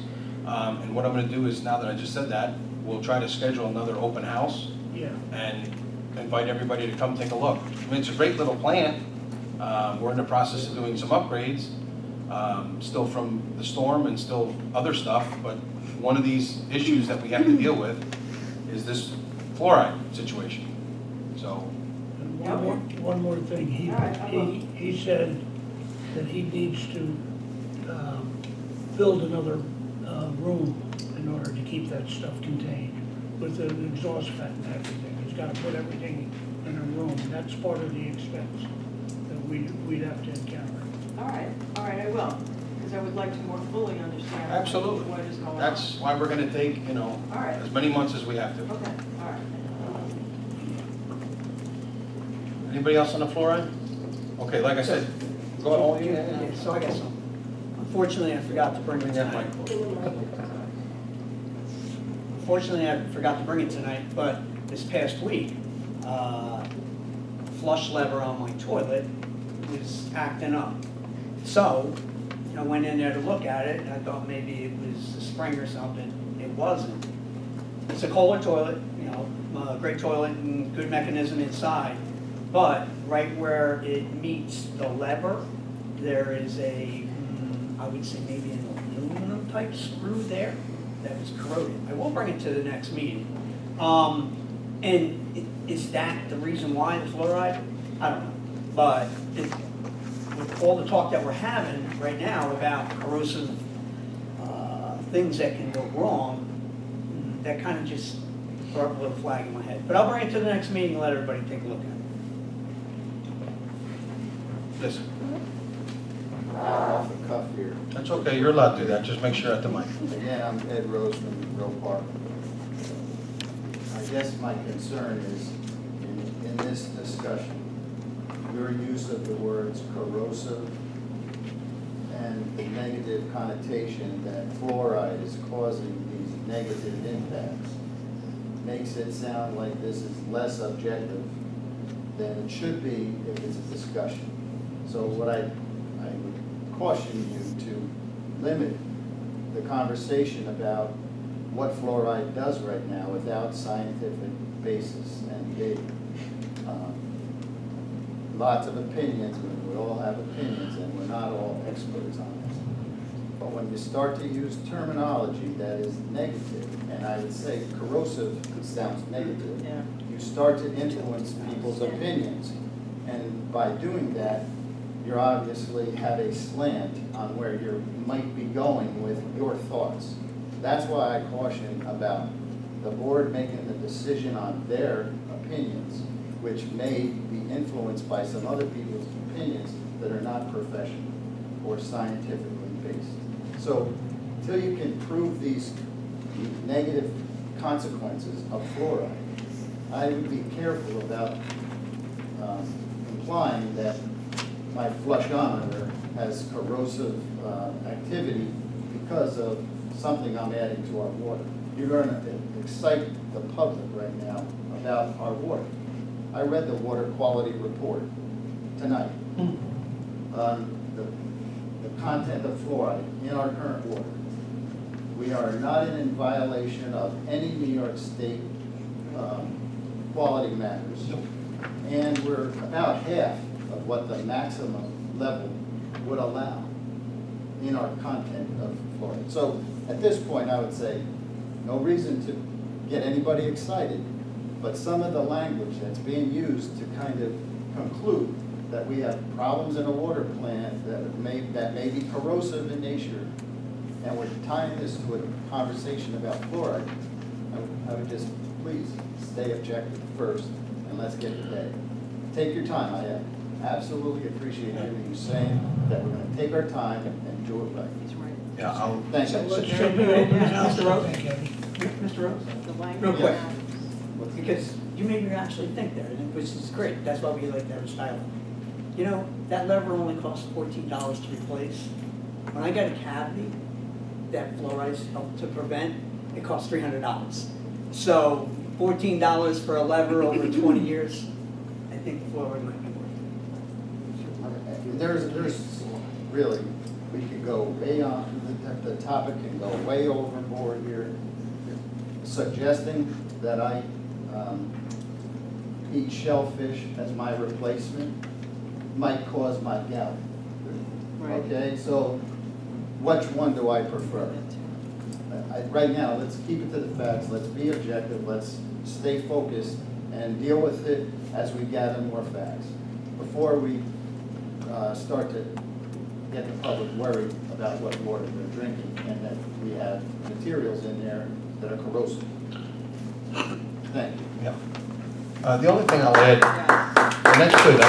and what I'm gonna do is, now that I just said that, we'll try to schedule another open house Yeah. and invite everybody to come take a look. I mean, it's a great little plant. We're in the process of doing some upgrades, still from the storm and still other stuff, but one of these issues that we have to deal with is this fluoride situation. So, And one more thing. All right, I will. He said that he needs to build another room in order to keep that stuff contained with an exhaust fan and everything. He's got to put everything in a room. That's part of the expense that we'd have to encounter. All right, I will, because I would like to more fully understand. Absolutely. What is going on. That's why we're gonna take, All right. as many months as we have to. Okay, all right. Anybody else on the fluoride? Okay, like I said, go on. Yeah, so I got some. Unfortunately, I forgot to bring it tonight. Unfortunately, I forgot to bring it tonight, but this past week, flush lever on my toilet was acting up. So, I went in there to look at it, and I thought maybe it was a spring or something. It wasn't. It's a Kohler toilet, a great toilet and good mechanism inside. But right where it meets the lever, there is a, I would say maybe an aluminum type screw there that was corroded. I will bring it to the next meeting. And is that the reason why the fluoride? I don't know. But with all the talk that we're having right now about corrosive things that can go wrong, that kind of just brought up a little flag in my head. But I'll bring it to the next meeting and let everybody take a look at it. Listen, Off the cuff here. that's okay, you're allowed to do that, just make sure at the mic. Again, I'm Ed Rose from Grove Park. I guess my concern is, in this discussion, your use of the words corrosive and the negative connotation that fluoride is causing these negative impacts makes it sound like this is less objective than it should be if it's a discussion. So what I would caution you to limit the conversation about what fluoride does right now without scientific basis and data. Lots of opinions, we all have opinions, and we're not all experts on this. But when you start to use terminology that is negative, and I would say corrosive sounds negative, Yeah. you start to influence people's opinions. And by doing that, you obviously have a slant on where you might be going with your thoughts. That's why I caution about the board making the decision on their opinions, which may be influenced by some other people's opinions that are not professional or scientifically based. So until you can prove these negative consequences of fluoride, I would be careful about implying that my flushometer has corrosive activity because of something I'm adding to our water. You're going to excite the public right now about our water. I read the water quality report tonight on the content of fluoride in our current water. We are not in violation of any New York State quality matters. And we're about half of what the maximum level would allow in our content of fluoride. So at this point, I would say, no reason to get anybody excited, but some of the language that's being used to kind of conclude that we have problems in a water plant that may be corrosive in nature, and we're tying this to a conversation about fluoride, I would just, please, stay objective first, and let's get to bed. Take your time. I absolutely appreciate everything you're saying, that we're going to take our time and do it right. That's right. Yeah, I'll, Thank you. Should we open the house? Mr. Rose? Okay. Mr. Rose? The language Real quick. matters. Because you made me actually think there, which is great. That's why we like to have a dialogue. You know, that lever only costs $14 to replace. When I got a cavity that fluoride's helped to prevent, it costs $300. So $14 for a lever over 20 years, I think fluoride might be worth it. There's really, we could go way on, the topic can go way overboard here. Suggesting that I eat shellfish as my replacement might cause my gout. Right. Okay, so which one do I prefer? Right now, let's keep it to the facts, let's be objective, let's stay focused and deal with it as we gather more facts. Before we start to get the public worried about about what water they're drinking, and that we have materials in there that are corrosive. Thank you. Yeah. The only thing I'll add, and that's good,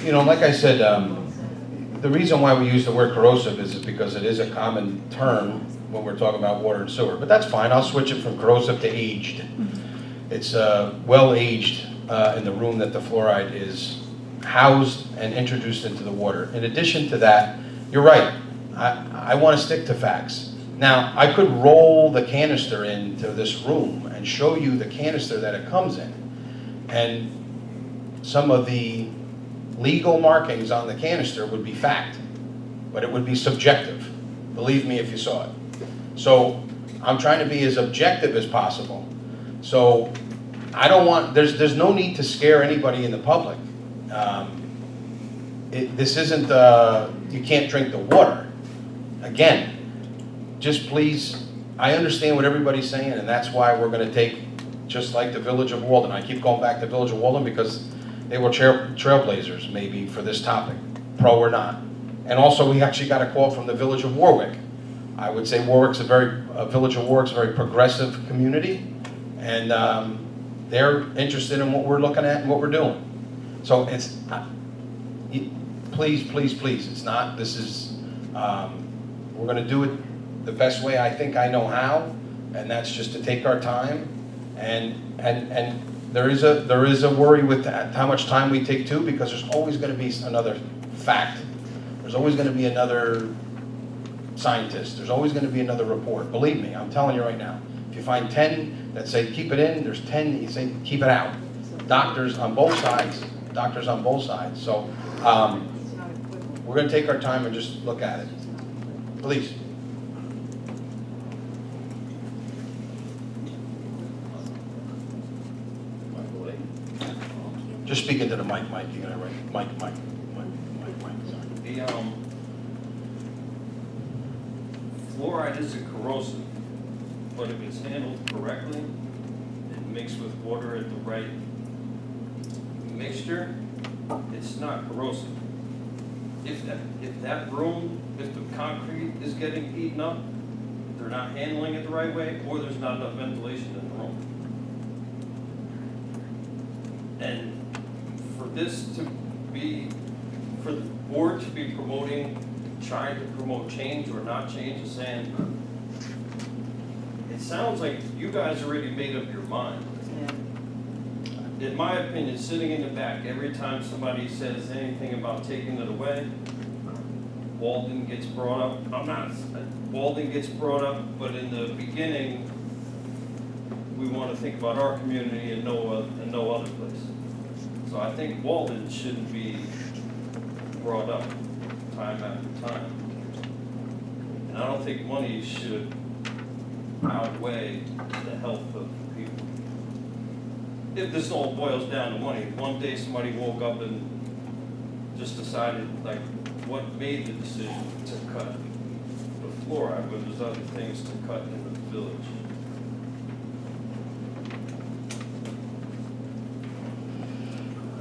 you know, like I said, the reason why we use the word corrosive is because it is a common term when we're talking about water and sewer, but that's fine, I'll switch it from corrosive to aged. It's well aged in the room that the fluoride is housed and introduced into the water. In addition to that, you're right, I want to stick to facts. Now, I could roll the canister into this room and show you the canister that it comes in, and some of the legal markings on the canister would be fact, but it would be subjective. Believe me if you saw it. So I'm trying to be as objective as possible. So I don't want, there's no need to scare anybody in the public. This isn't, you can't drink the water. Again, just please, I understand what everybody's saying, and that's why we're gonna take, just like the Village of Walden. I keep going back to Village of Walden because they were trailblazers maybe for this topic, pro or not. And also we actually got a call from the Village of Warwick. I would say Village of Warwick's a very progressive community, and they're interested in what we're looking at and what we're doing. So it's, please, please, please, it's not, this is, we're gonna do it the best way I think I know how, and that's just to take our time, and there is a worry with how much time we take too, because there's always gonna be another fact. There's always gonna be another scientist. There's always gonna be another report. Believe me, I'm telling you right now. If you find 10 that say keep it in, there's 10 that you say keep it out. Doctors on both sides, So we're gonna take our time and just look at it. Please. Just speak into the mic, Mike. You got it right. Mike. Sorry. The fluoride isn't corrosive, but if it's handled correctly and mixed with water at the right mixture, it's not corrosive. If that room, if the concrete is getting eaten up, they're not handling it the right way, or there's not enough ventilation in the room. And for this to be, for the board to be trying to promote change or not change, is saying, it sounds like you guys already made up your mind. In my opinion, sitting in the back, every time somebody says anything about taking it away, Walden gets brought up. Walden gets brought up, but in the beginning, we want to think about our community and no other place. So I think Walden shouldn't be brought up time after time. And I don't think money should outweigh the health of people. If this all boils down to money, one day somebody woke up and just decided, like, what made the decision to cut the fluoride when there's other things to cut in the village?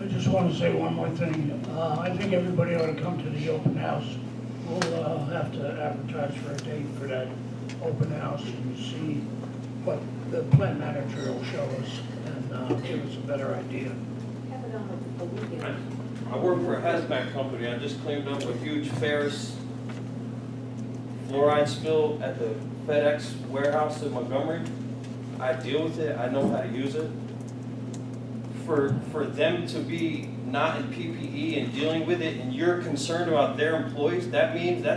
I just want to say one more thing. I think everybody ought to come to the open house. We'll have to advertise for a date for that open house and see what the plant manager will show us and give us a better idea. Have it on a weekend. I work for a hazmat company. I just cleaned up a huge ferrous fluoride spill at the FedEx warehouse in Montgomery. I deal with it. I know how to use it. For them to be not in PPE and dealing with it, and you're concerned about their employees, that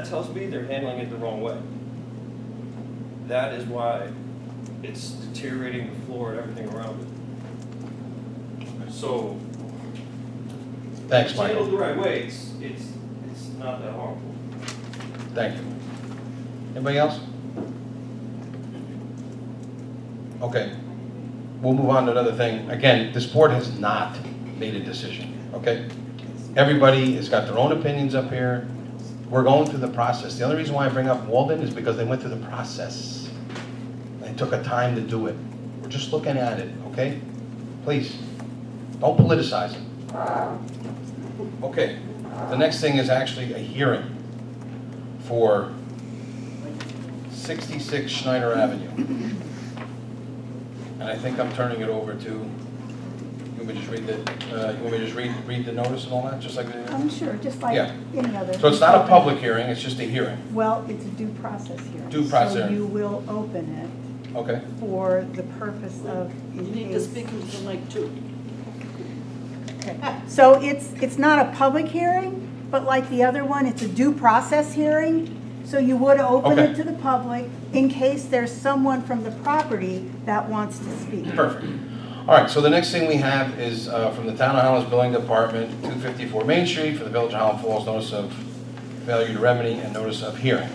tells me they're handling it the wrong way. That is why it's deteriorating the floor and everything around it. So, Thanks, if it's handled Michael. the right way, it's not that harmful. Thank you. Anybody else? Okay. We'll move on to another thing. Again, this board has not made a decision, okay? Everybody has got their own opinions up here. We're going through the process. The only reason why I bring up Walden is because they went through the process. They took a time to do it. We're just looking at it, okay? Please, don't politicize it. Okay, The next thing is actually a hearing for 66 Schneider Avenue. And I think I'm turning it over to, you want me to just read read the notice and all that, just like we did? Sure, just like Yeah. any other. So it's not a public hearing, it's just a hearing. Well, it's a due process hearing. Due process So hearing. you will open it Okay. for the purpose of. You need to speak into the mic too. Okay. So it's not a public hearing, but like the other one, it's a due process hearing. So you would open Okay. it to the public in case there's someone from the property that wants to speak. Perfect. All right, so the next thing we have is from the Town of Hollis Building Department, 254 Main Street, for the Village of Highland Falls, notice of failure to remedy and notice of hearing.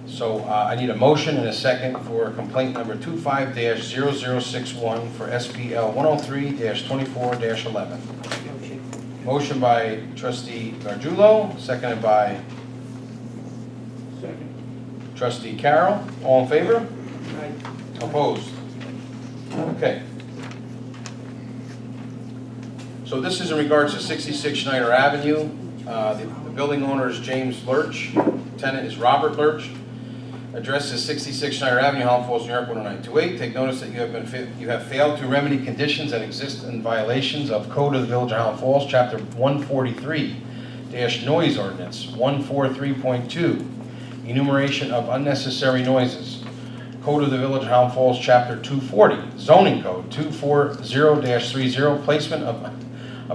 So I need a motion and a second for complaint number 25-0061 for SPL 103-24-11. Motion by trustee Gargiulo, seconded by Second. trustee Carroll. All in favor? Opposed? Okay. So this is in regards to 66 Schneider Avenue. The building owner is James Lurch. Tenant is Robert Lurch. Address is 66 Schneider Avenue, Holland Falls, New York, 10928. Take notice that you have failed to remedy conditions that exist in violations of Code of the Village of Holland Falls, Chapter 143-Noise Ordinance, 143.2, enumeration of unnecessary noises. Code of the Village of Holland Falls, Chapter 240, Zoning Code 240-30, placement of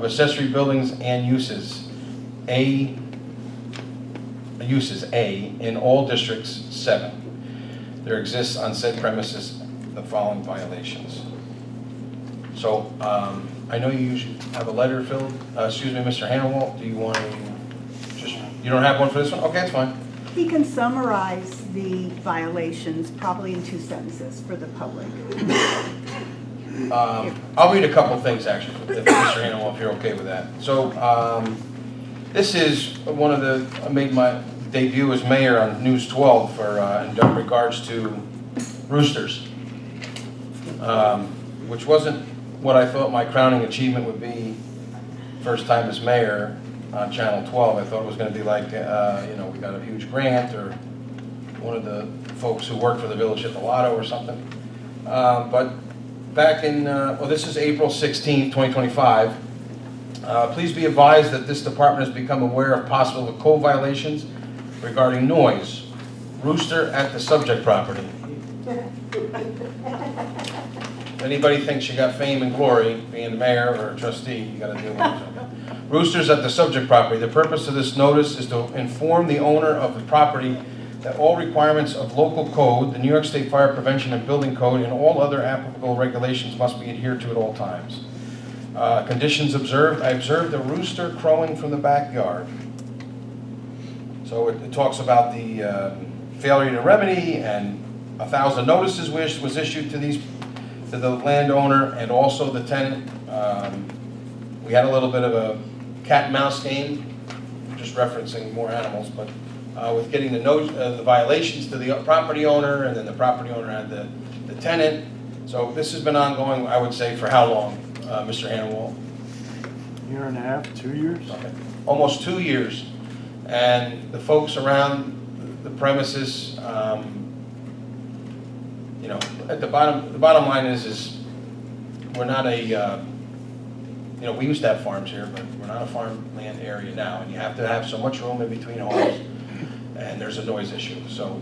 accessory buildings and uses. Uses A in all districts 7. There exists on said premises the following violations. So I know you usually have a letter filled. Excuse me, Mr. Hannawalt, do you want to just, you don't have one for this one? Okay, that's fine. He can summarize the violations probably in 2 sentences for the public. I'll read a couple things actually, if Mr. Hannawalt, if you're okay with that. So this is one of the, I made my debut as mayor on News 12 for in regards to roosters, which wasn't what I thought my crowning achievement would be. First time as mayor on Channel 12, I thought it was going to be like, we got a huge grant, or one of the folks who worked for the village hit the lotto or something. But back in, this is April 16, 2025. Please be advised that this department has become aware of possible code violations regarding noise. Rooster at the subject property. If anybody thinks you got fame and glory being the mayor or a trustee, you got to deal with it. Roosters at the subject property. The purpose of this notice is to inform the owner of the property that all requirements of local code, the New York State Fire Prevention and Building Code, and all other applicable regulations must be adhered to at all times. Conditions observed. I observed a rooster crowing from the backyard. So it talks about the failure to remedy, and 1,000 notices was issued to the landowner and also the tenant. We had a little bit of a cat and mouse game, just referencing more animals, but with getting the violations to the property owner, and then the property owner had the tenant. So this has been ongoing, I would say, for how long, Mr. Hannawalt? Year and a half, 2 years? Okay. Almost 2 years. And the folks around the premises, at the bottom line is we're not a, we used to have farms here, but we're not a farmland area now, and you have to have so much room in between homes, and there's a noise issue. So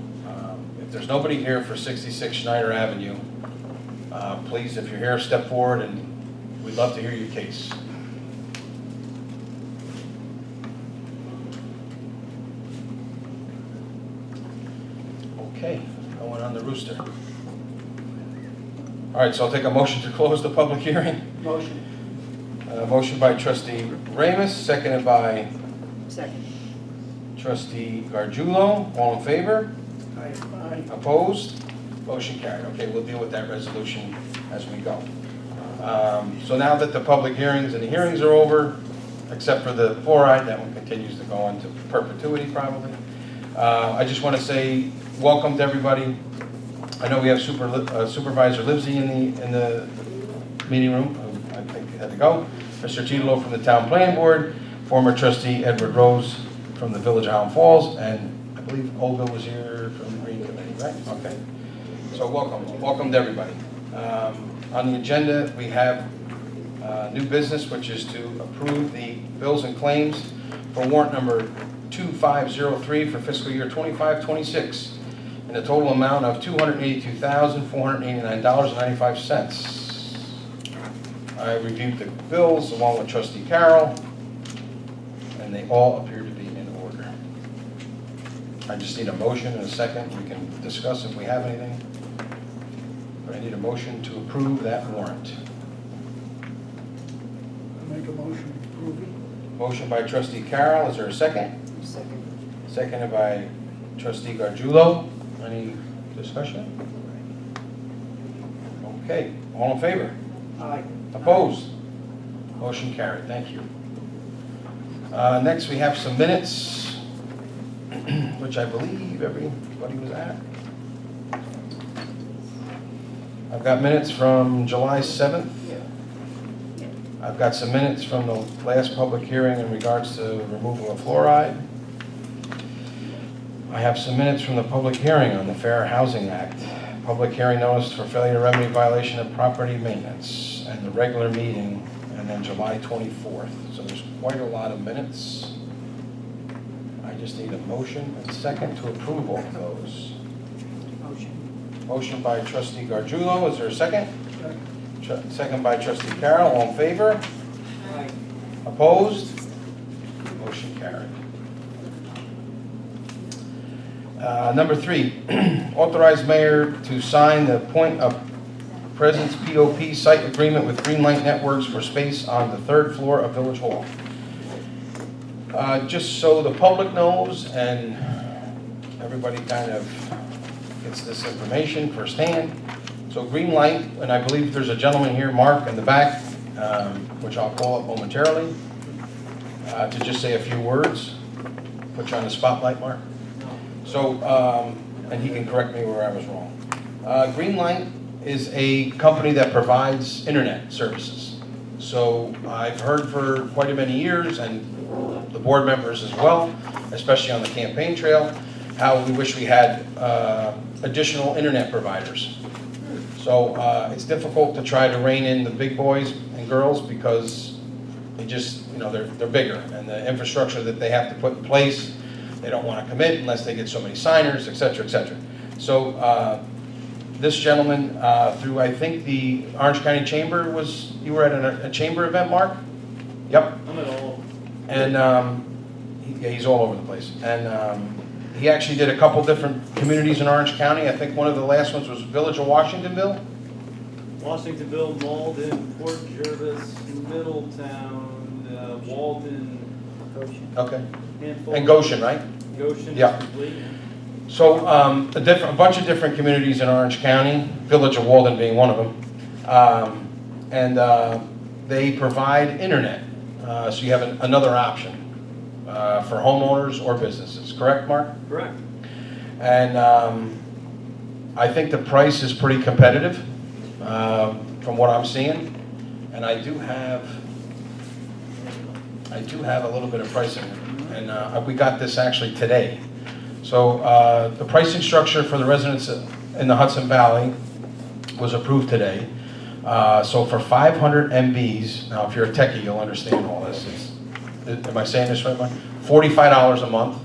if there's nobody here for 66 Schneider Avenue, please, if you're here, step forward, and we'd love to hear your case. Okay, going on the rooster. All right, so I'll take a motion to close the public hearing. Motion. Motion by trustee Ramus, seconded by Second. trustee Gargiulo. All in favor? Aye. Opposed? Motion carried. Okay, we'll deal with that resolution as we go. So now that the public hearings and the hearings are over, except for the fluoride, that one continues to go into perpetuity probably. I just want to say welcome to everybody. I know we have Supervisor Livesey in the meeting room. I think he had to go. Mr. Titolo from the Town Planning Board. former trustee Edward Rose from the Village of Highland Falls, and I believe Olga was here from the Green Committee, right? Okay. So welcome to everybody. On the agenda, we have new business, which is to approve the bills and claims for warrant number 2503 for fiscal year 25-26 in a total amount of $282,489.95. I reviewed the bills along with trustee Carroll, and they all appear to be in order. I just need a motion and a second. We can discuss if we have anything. But I need a motion to approve that warrant. Make a motion to approve it. Motion by trustee Carroll, is there a second? Second. Seconded by trustee Gargiulo. Any discussion? Okay, all in favor? Aye. Opposed? Motion carried, thank you. Next, we have some minutes, which I believe everybody was at. I've got minutes from July 7th. I've got some minutes from the last public hearing in regards to removal of fluoride. I have some minutes from the public hearing on the Fair Housing Act, public hearing notice for failure to remedy violation of property maintenance, and the regular meeting, and then July 24th. So there's quite a lot of minutes. I just need a motion and second to approve all of those. Motion. Motion by trustee Gargiulo, is there a second? Second by trustee Carroll, all in favor? Aye. Opposed? Motion carried. Number 3, authorize mayor to sign the point of presence POP site agreement with Greenlight Networks for space on the 3rd floor of Village Hall. Just so the public knows and everybody kind of gets this information firsthand. So Greenlight, and I believe there's a gentleman here, Mark, in the back, which I'll call up momentarily, to just say a few words. Put you on the spotlight, Mark. So, and he can correct me where I was wrong. Greenlight is a company that provides internet services. So I've heard for quite a many years, and the board members as well, especially on the campaign trail, how we wish we had additional internet providers. So it's difficult to try to rein in the big boys and girls because they just, they're bigger, and the infrastructure that they have to put in place, they don't want to commit unless they get so many signers, et cetera, et cetera. So this gentleman, through I think the Orange County Chamber you were at a chamber event, Mark? Yep. I'm at all. And he's all over the place. And he actually did a couple different communities in Orange County. I think one of the last ones was Village of Washingtonville. Washingtonville, Malden, Port Jervis, Middletown, Walden. Okay. Handful. And Goshen, right? Goshen Yeah. is complete. So a bunch of different communities in Orange County, Village of Walden being one of them. And they provide internet. So you have another option for homeowners or businesses. Correct, Mark? Correct. And I think the price is pretty competitive from what I'm seeing. And I do have a little bit of pricing. And we got this actually today. So the pricing structure for the residents in the Hudson Valley was approved today. So for 500 MBs, now if you're a techie, you'll understand all this. Am I saying this right, Mike? $45 a month.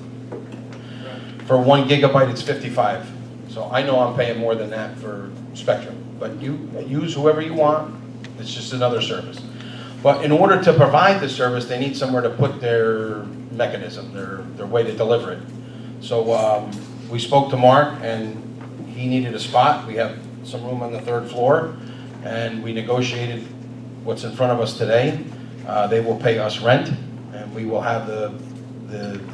For 1 gigabyte, it's $55. So I know I'm paying more than that for Spectrum. But you use whoever you want. It's just another service. But in order to provide the service, they need somewhere to put their mechanism, their way to deliver it. So we spoke to Mark, and he needed a spot. We have some room on the 3rd floor, and we negotiated what's in front of us today. They will pay us rent, and we will have the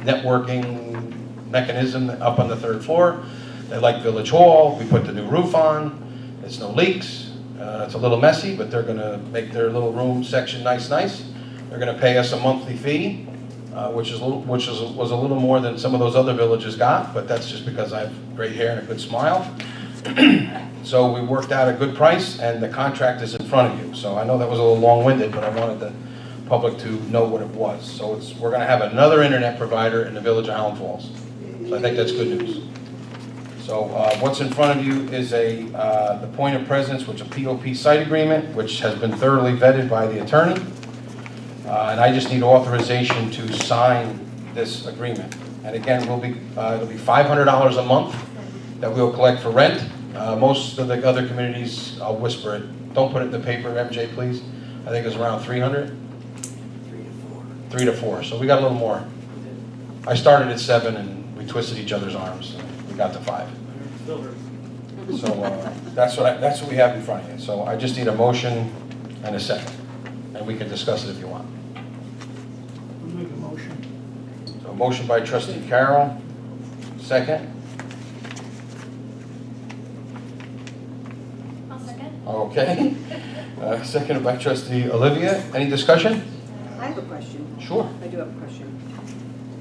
networking mechanism up on the 3rd floor. They like Village Hall. We put the new roof on. There's no leaks. It's a little messy, but they're going to make their little room section nice. They're going to pay us a monthly fee, which was a little more than some of those other villages got, but that's just because I have great hair and a good smile. So we worked out a good price, and the contract is in front of you. So I know that was a little long-winded, but I wanted to public to know what it was. So we're going to have another internet provider in the village of Highland Falls. So I think that's good news. So what's in front of you is the point of presence, which is a POP site agreement, which has been thoroughly vetted by the attorney. And I just need authorization to sign this agreement. And again, it'll be $500 a month that we'll collect for rent. Most of the other communities, I'll whisper it, don't put it in the paper, MJ, please. I think it's around 300? 3 to 4. So we got a little more. I started at 7 and we twisted each other's arms. And we got to 5. So that's what we have in front of you. So I just need a motion and a second. And we can discuss it if you want. I'll make a motion. So a motion by trustee Carroll, second. I'll second. Okay. Seconded by trustee Olivia. Any discussion? I have a question. Sure. I do have a question.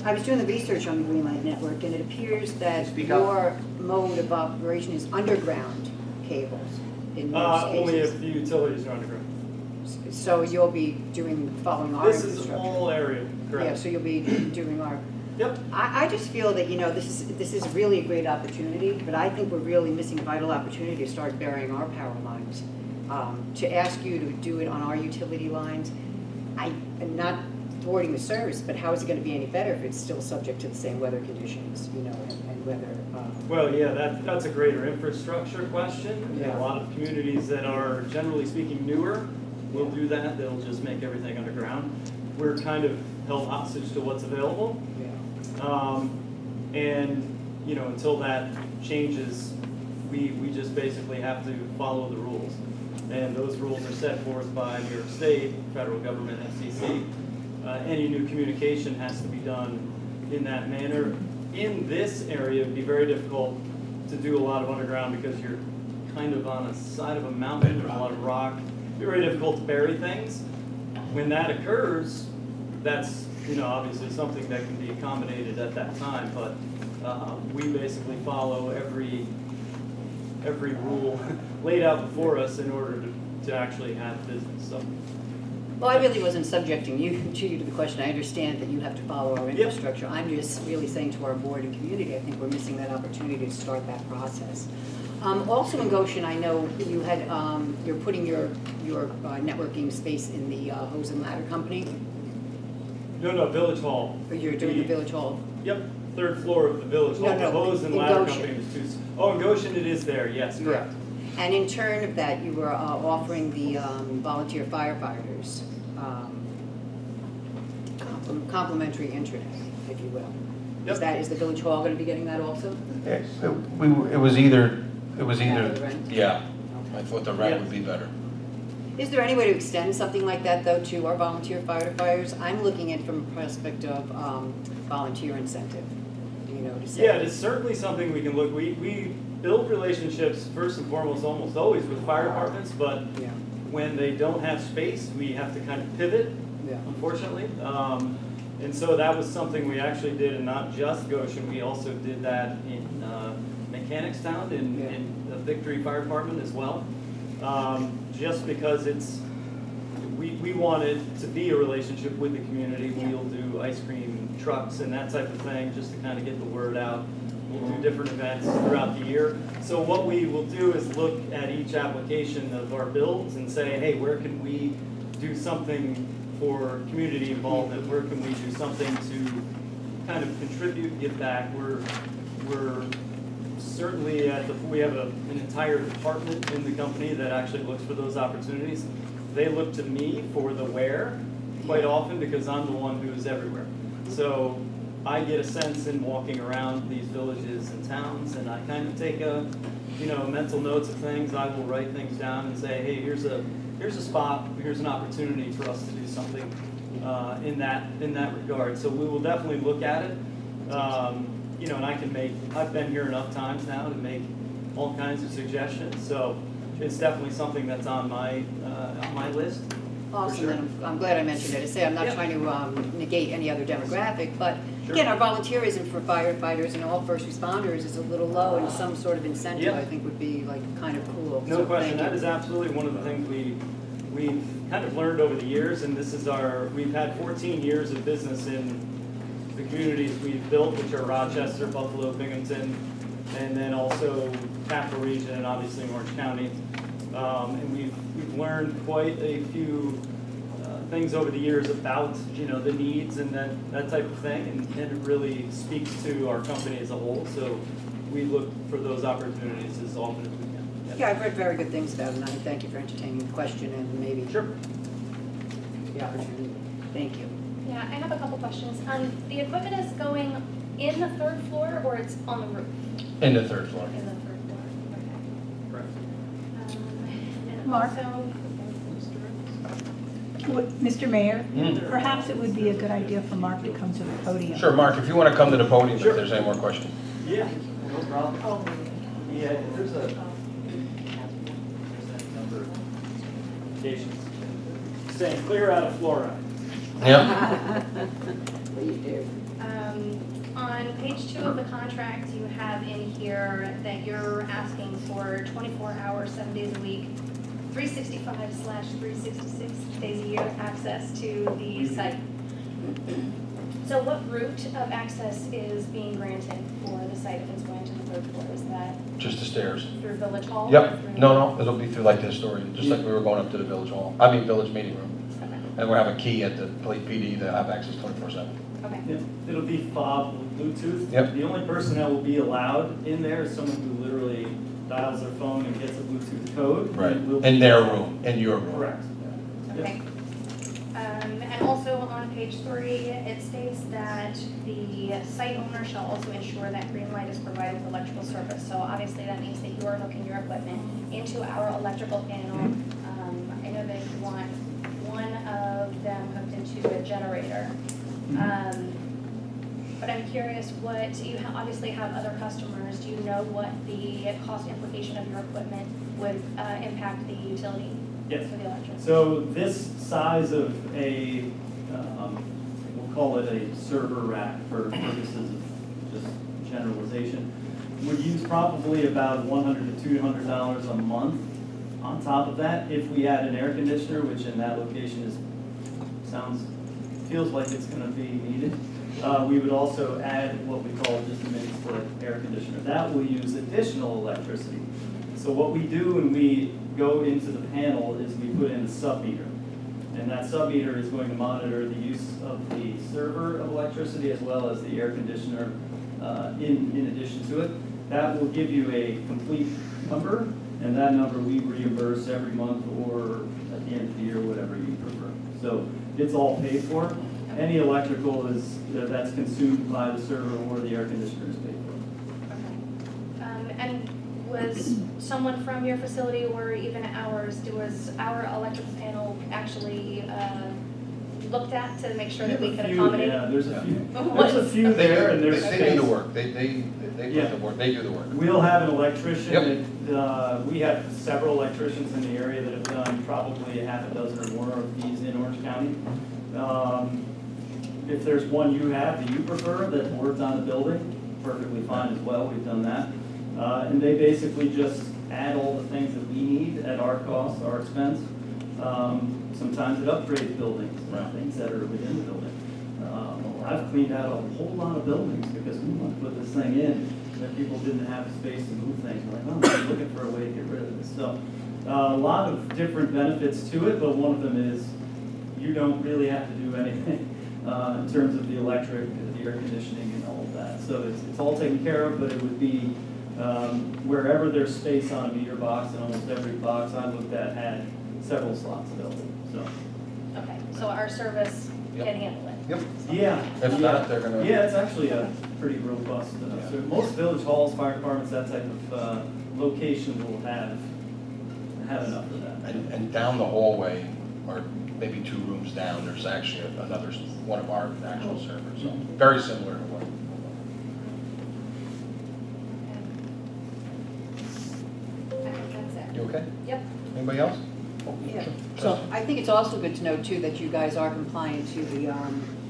I was doing the research on the Greenlight Network, and it appears that Speak up. your mode of operation is underground cables in most Only a cases. few utilities are underground. So you'll be following our This infrastructure. is all area, Yeah, correct? so you'll be doing our. Yep. I just feel that, this is really a great opportunity, but I think we're really missing a vital opportunity to start burying our power lines. To ask you to do it on our utility lines, I'm not thwarting the service, but how is it going to be any better if it's still subject to the same weather conditions, and weather? Well, yeah, that's a greater infrastructure question. Yeah. A lot of communities that are generally speaking newer will do that. They'll just make everything underground. We're kind of held hostage to what's available. And, until that changes, we just basically have to follow the rules. And those rules are set forth by New York State, federal government, FCC. Any new communication has to be done in that manner. In this area, it'd be very difficult to do a lot of underground because you're kind of on a side of a mountain, there's a lot of rock. It'd be very difficult to bury things. When that occurs, that's obviously something that can be accommodated at that time, but we basically follow every rule laid out before us in order to actually have business. So. Well, I really wasn't subjecting you to the question. I understand that you have to follow our infrastructure. I'm just really saying to our board and community, I think we're missing that opportunity to start that process. Also in Goshen, I know you had, you're putting your networking space in the hose and ladder company. No, Village Hall. Or you're doing the Village Hall? Yep, third floor of the Village Hall. No, The hose and in ladder Goshen. company was in Goshen it is there, yes, correct. And in turn of that, you were offering the volunteer firefighters complimentary internet, if you will. Is the Village Hall going to be getting that also? It was either, rent? yeah. I thought the rent would be better. Is there any way to extend something like that, though, to our volunteer firefighters? I'm looking at it from a prospect of volunteer incentive, to say. Yeah, it's certainly something we can look, we build relationships first and foremost almost always with fire departments, but when they don't have space, we have to kind of pivot, unfortunately. And so that was something we actually did, and not just Goshen, we also did that in Mechanicstown, in the Victory Fire Department as well. Just because we wanted to be a relationship with the community. We'll do ice cream trucks and that type of thing, just to kind of get the word out. We'll do different events throughout the year. So what we will do is look at each application of our builds and say, hey, where can we do something for community involvement? Where can we do something to kind of contribute, give back? We're certainly we have an entire department in the company that actually looks for those opportunities. They look to me for the where quite often because I'm the one who is everywhere. So I get a sense in walking around these villages and towns, and I kind of take mental notes of things. I will write things down and say, hey, here's a spot, here's an opportunity for us to do something in that regard. So we will definitely look at it. And I've been here enough times now to make all kinds of suggestions. So it's definitely something that's on my list. Awesome, sure. and I'm glad I mentioned it. I say I'm not trying to negate any other demographic, but again, our volunteerism for firefighters and all first responders is a little low, and some sort of incentive I think would be like kind of cool. No So question, thank that you. is absolutely one of the things we've kind of learned over the years, and this is we've had 14 years of business in the communities we've built, which are Rochester, Buffalo, Binghamton, and then also Capital Region and obviously Orange County. And we've learned quite a few things over the years about, the needs and that type of thing, and it really speaks to our company as a whole. So we look for those opportunities as often as we can. Yeah, I've read very good things about it, and I thank you for entertaining the question and maybe Sure. the opportunity. Thank you. Yeah, I have a couple questions. The equipment is going in the third floor or it's on the roof? In the third floor. In the third floor, okay. Correct. And Mark? also, Mr. Mayor, Mm. perhaps it would be a good idea for Mark to come to the podium. Sure, Mark, if you want to come to the podium, if Sure. there's any more questions. Yeah, no problem. Yeah, there's a number of applications saying clear out of fluoride. Yeah. Please do. on page 2 of the contract, you have in here that you're asking for 24 hours, 7 days a week, 365/366 days a year access to the site. So what route of access is being granted for the site if it's going to the third floor? Is that Just the stairs. through Village Hall? or Yep, through- no, it'll be through like the historian, just like we were going up to the village hall, village meeting room. Okay. And we'll have a key at the PD to have access 24/7. Okay. Yeah, it'll be fob Bluetooth. Yep. The only person that will be allowed in there is someone who literally dials their phone and gets a Bluetooth code. Right, and will in be- their room, in your room. Correct. Yeah. Okay. And also on page 3, it states that the site owner shall also ensure that Greenlight is provided with electrical service. So obviously that means that you are hooking your equipment into our electrical panel. I know that you want one of them hooked into a generator. But I'm curious you obviously have other customers. Do you know what the cost implication of your equipment would impact the utility? Yes. For the electric? So this size of we'll call it a server rack for purposes of just generalization, would use probably about $100 to $200 a month. On top of that, if we add an air conditioner, which in that location feels like it's going to be needed, we would also add what we call just a mini split air conditioner. That will use additional electricity. So what we do when we go into the panel is we put in a sub-meter. And that sub-meter is going to monitor the use of the server of electricity as well as the air conditioner in addition to it. That will give you a complete number, and that number we reimburse every month or at the end of the year, whatever you prefer. So it's all paid for. Any electrical that's consumed by the server or the air conditioner is paid for. Okay. And was someone from your facility or even ours, was our electrical panel actually looked at to make sure that we could accommodate? Yeah, there's a few. What There's a is- few there, and there's They do space. the work, they Yeah. put the work, they do the work. We'll have an electrician. Yep. We have several electricians in the area that have done probably a half a dozen or more of these in Orange County. If there's one you have that you prefer that works on the building, perfectly fine as well, we've done that. And they basically just add all the things that we need at our cost, our expense. Sometimes it upgrades buildings, things that are within the building. I've cleaned out a whole lot of buildings because we want to put this thing in, and people didn't have space to move things. We're like, oh, I'm looking for a way to get rid of this. So a lot of different benefits to it, but one of them is you don't really have to do anything in terms of the electric, the air conditioning, and all of that. So it's all taken care of, but it would be wherever there's space on a meter box, and almost every box I looked at had several slots available. So Okay, so our service Yep. can handle it? Yep. yeah, If not, they're gonna. yeah, it's actually a pretty robust. So most village halls, fire departments, that type of location will have enough of that. And down the hallway, or maybe 2 rooms down, there's actually another, one of our actual servers, so very similar to what. I think that's it. You okay? Yep. Anybody else? Yeah, so I think it's also good to know too that you guys are compliant to the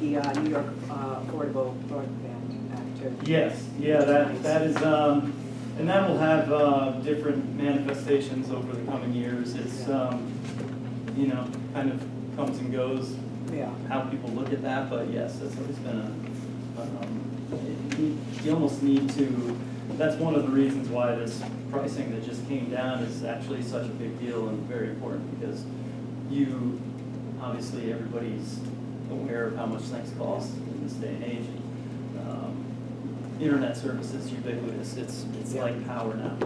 New York Affordable Broadband Act too. Yes, yeah, that is, and that will have different manifestations over the coming years. It's, you know, kind of comes and goes, Yeah. how people look at that, but yes, that's always been you almost need to, that's one of the reasons why this pricing that just came down is actually such a big deal and very important, because you, obviously, everybody's aware of how much things cost in this day and age. Internet service is ubiquitous, it's like power now.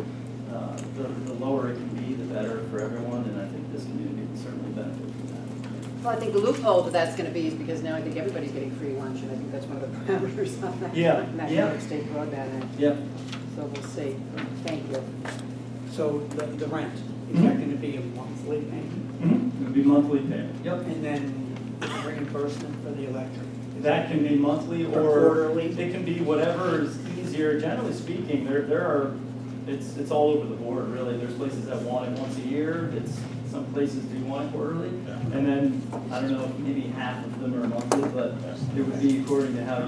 The lower it can be, the better for everyone, and I think this community can certainly benefit from that. Well, I think the loophole to that's gonna be is because now I think everybody's getting free lunch, and I think that's one of the parameters on that. Yeah, That yeah. New York State Broadband Act. Yeah. So we'll see. Thank you. So the rent, is that gonna be a monthly payment? It would be monthly payment. Yep. And then reimbursement for the electric? That can be monthly Or or quarterly? it can be whatever is easier. Generally speaking, there are, it's all over the board, really. There's places that want it once a year. Some places do want it quarterly. And then, I don't know, maybe half of them are monthly, but it would be according to how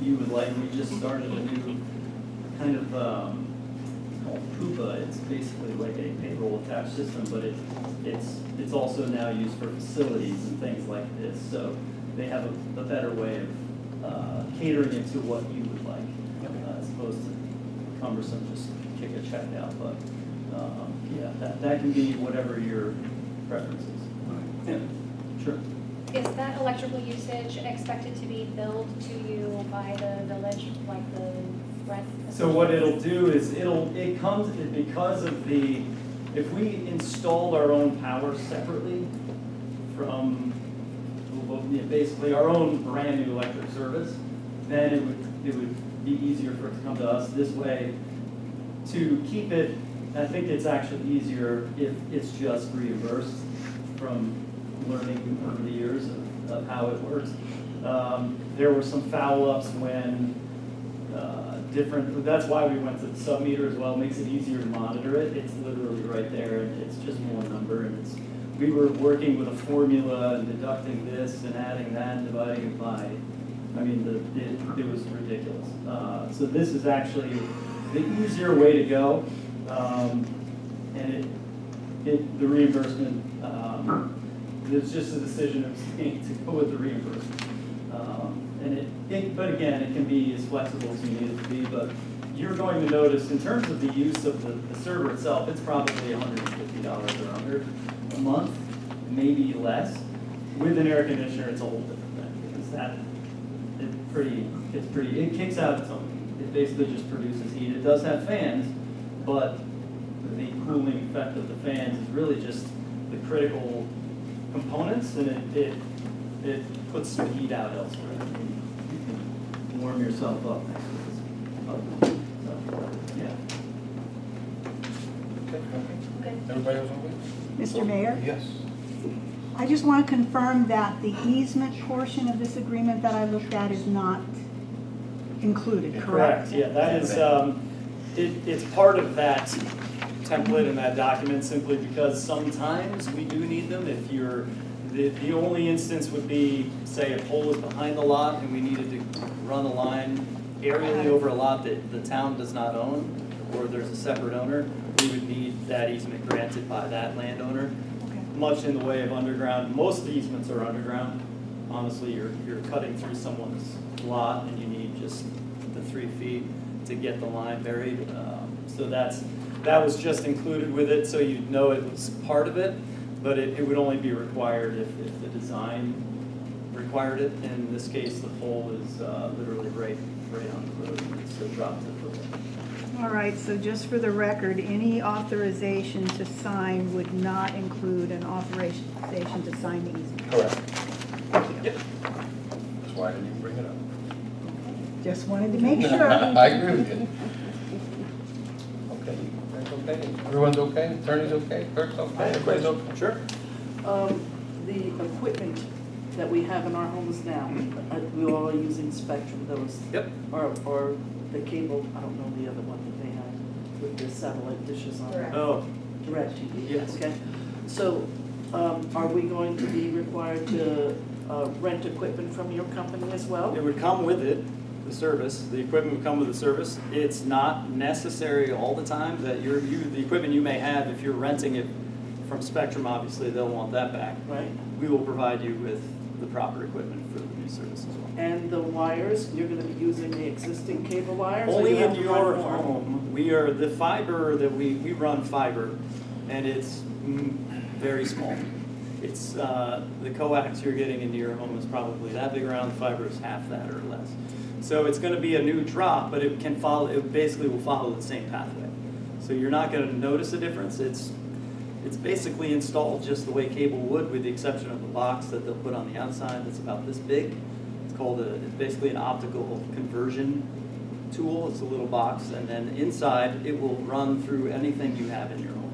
you would like. We just started a new kind of, it's called Coupa. It's basically like a payroll attached system, but it's also now used for facilities and things like this. So they have a better way of catering it to what you would like, as opposed to cumbersome, just kick a check out. But yeah, that can be whatever your preference is. Yeah, sure. Is that electrical usage expected to be billed to you by the village, like the rent? So what it'll do is it comes, because of if we installed our own power separately from, basically our own brand new electric service, then it would be easier for it to come to us this way. To keep it, I think it's actually easier if it's just reimbursed from learning over the years of how it works. There were some foul ups when that's why we went to the sub-meter as well. It makes it easier to monitor it. It's literally right there, and it's just one number, and we were working with a formula and deducting this and adding that and dividing it by, I mean, it was ridiculous. So this is actually the easier way to go, and the reimbursement, it's just a decision of to go with the reimbursement. But again, it can be as flexible as you need it to be, but you're going to notice in terms of the use of the server itself, it's probably $150 or under a month, maybe less. With an air conditioner, it's a whole different thing, because it kicks out its own heat. It basically just produces heat. It does have fans, but the cooling effect of the fans is really just the critical components, and it puts some heat out elsewhere. You can warm yourself up next to this. So, yeah. Okay. Everybody else okay? Mr. Mayor? Yes. I just want to confirm that the easement portion of this agreement that I looked at is not included, correct? Correct, yeah, that is, it's part of that template and that document simply because sometimes we do need them. If the only instance would be, say, a pole is behind the lot and we needed to run a line aerially over a lot that the town does not own, or there's a separate owner, we would need that easement granted by that landowner. Much in the way of underground, most that are underground. Honestly, you're cutting through someone's lot and you need just the 3 feet to get the line buried. So that was just included with it, so you'd know it was part of it, but it would only be required if the design required it. And in this case, the pole is literally right on the road, and it's dropped to the foot. All right, so just for the record, any authorization to sign would not include an authorization to sign the easement. Correct. Thank you. That's why I didn't even bring it up. Just wanted to make sure. I agree with you. Okay, that's okay? Everyone's okay? Attorney's okay? Clerk's okay? Everybody's okay? Sure. The equipment that we have in our homes now, we all are using Spectrum, those. Yep. Or the cable, I don't know the other one that they have with the satellite dishes on it. Oh, DirecTV. Yes. Okay. So, are we going to be required to rent equipment from your company as well? it would come with it, the service. The equipment would come with the service. It's not necessary all the time that the equipment you may have, if you're renting it from Spectrum, obviously, they'll want that back. Right. We will provide you with the proper equipment for the new service as well. And the wires, you're gonna be using the existing cable wires? or Only you have in to run your more? home. We are, the fiber that we run fiber, and it's very small. It's, the coax you're getting into your home is probably that big around, the fiber is half that or less. So it's gonna be a new drop, but it can follow, it basically will follow the same pathway. So you're not gonna notice a difference. It's basically installed just the way cable would, with the exception of the box that they'll put on the outside that's about this big. It's basically an optical conversion tool. It's a little box, and then inside it will run through anything you have in your home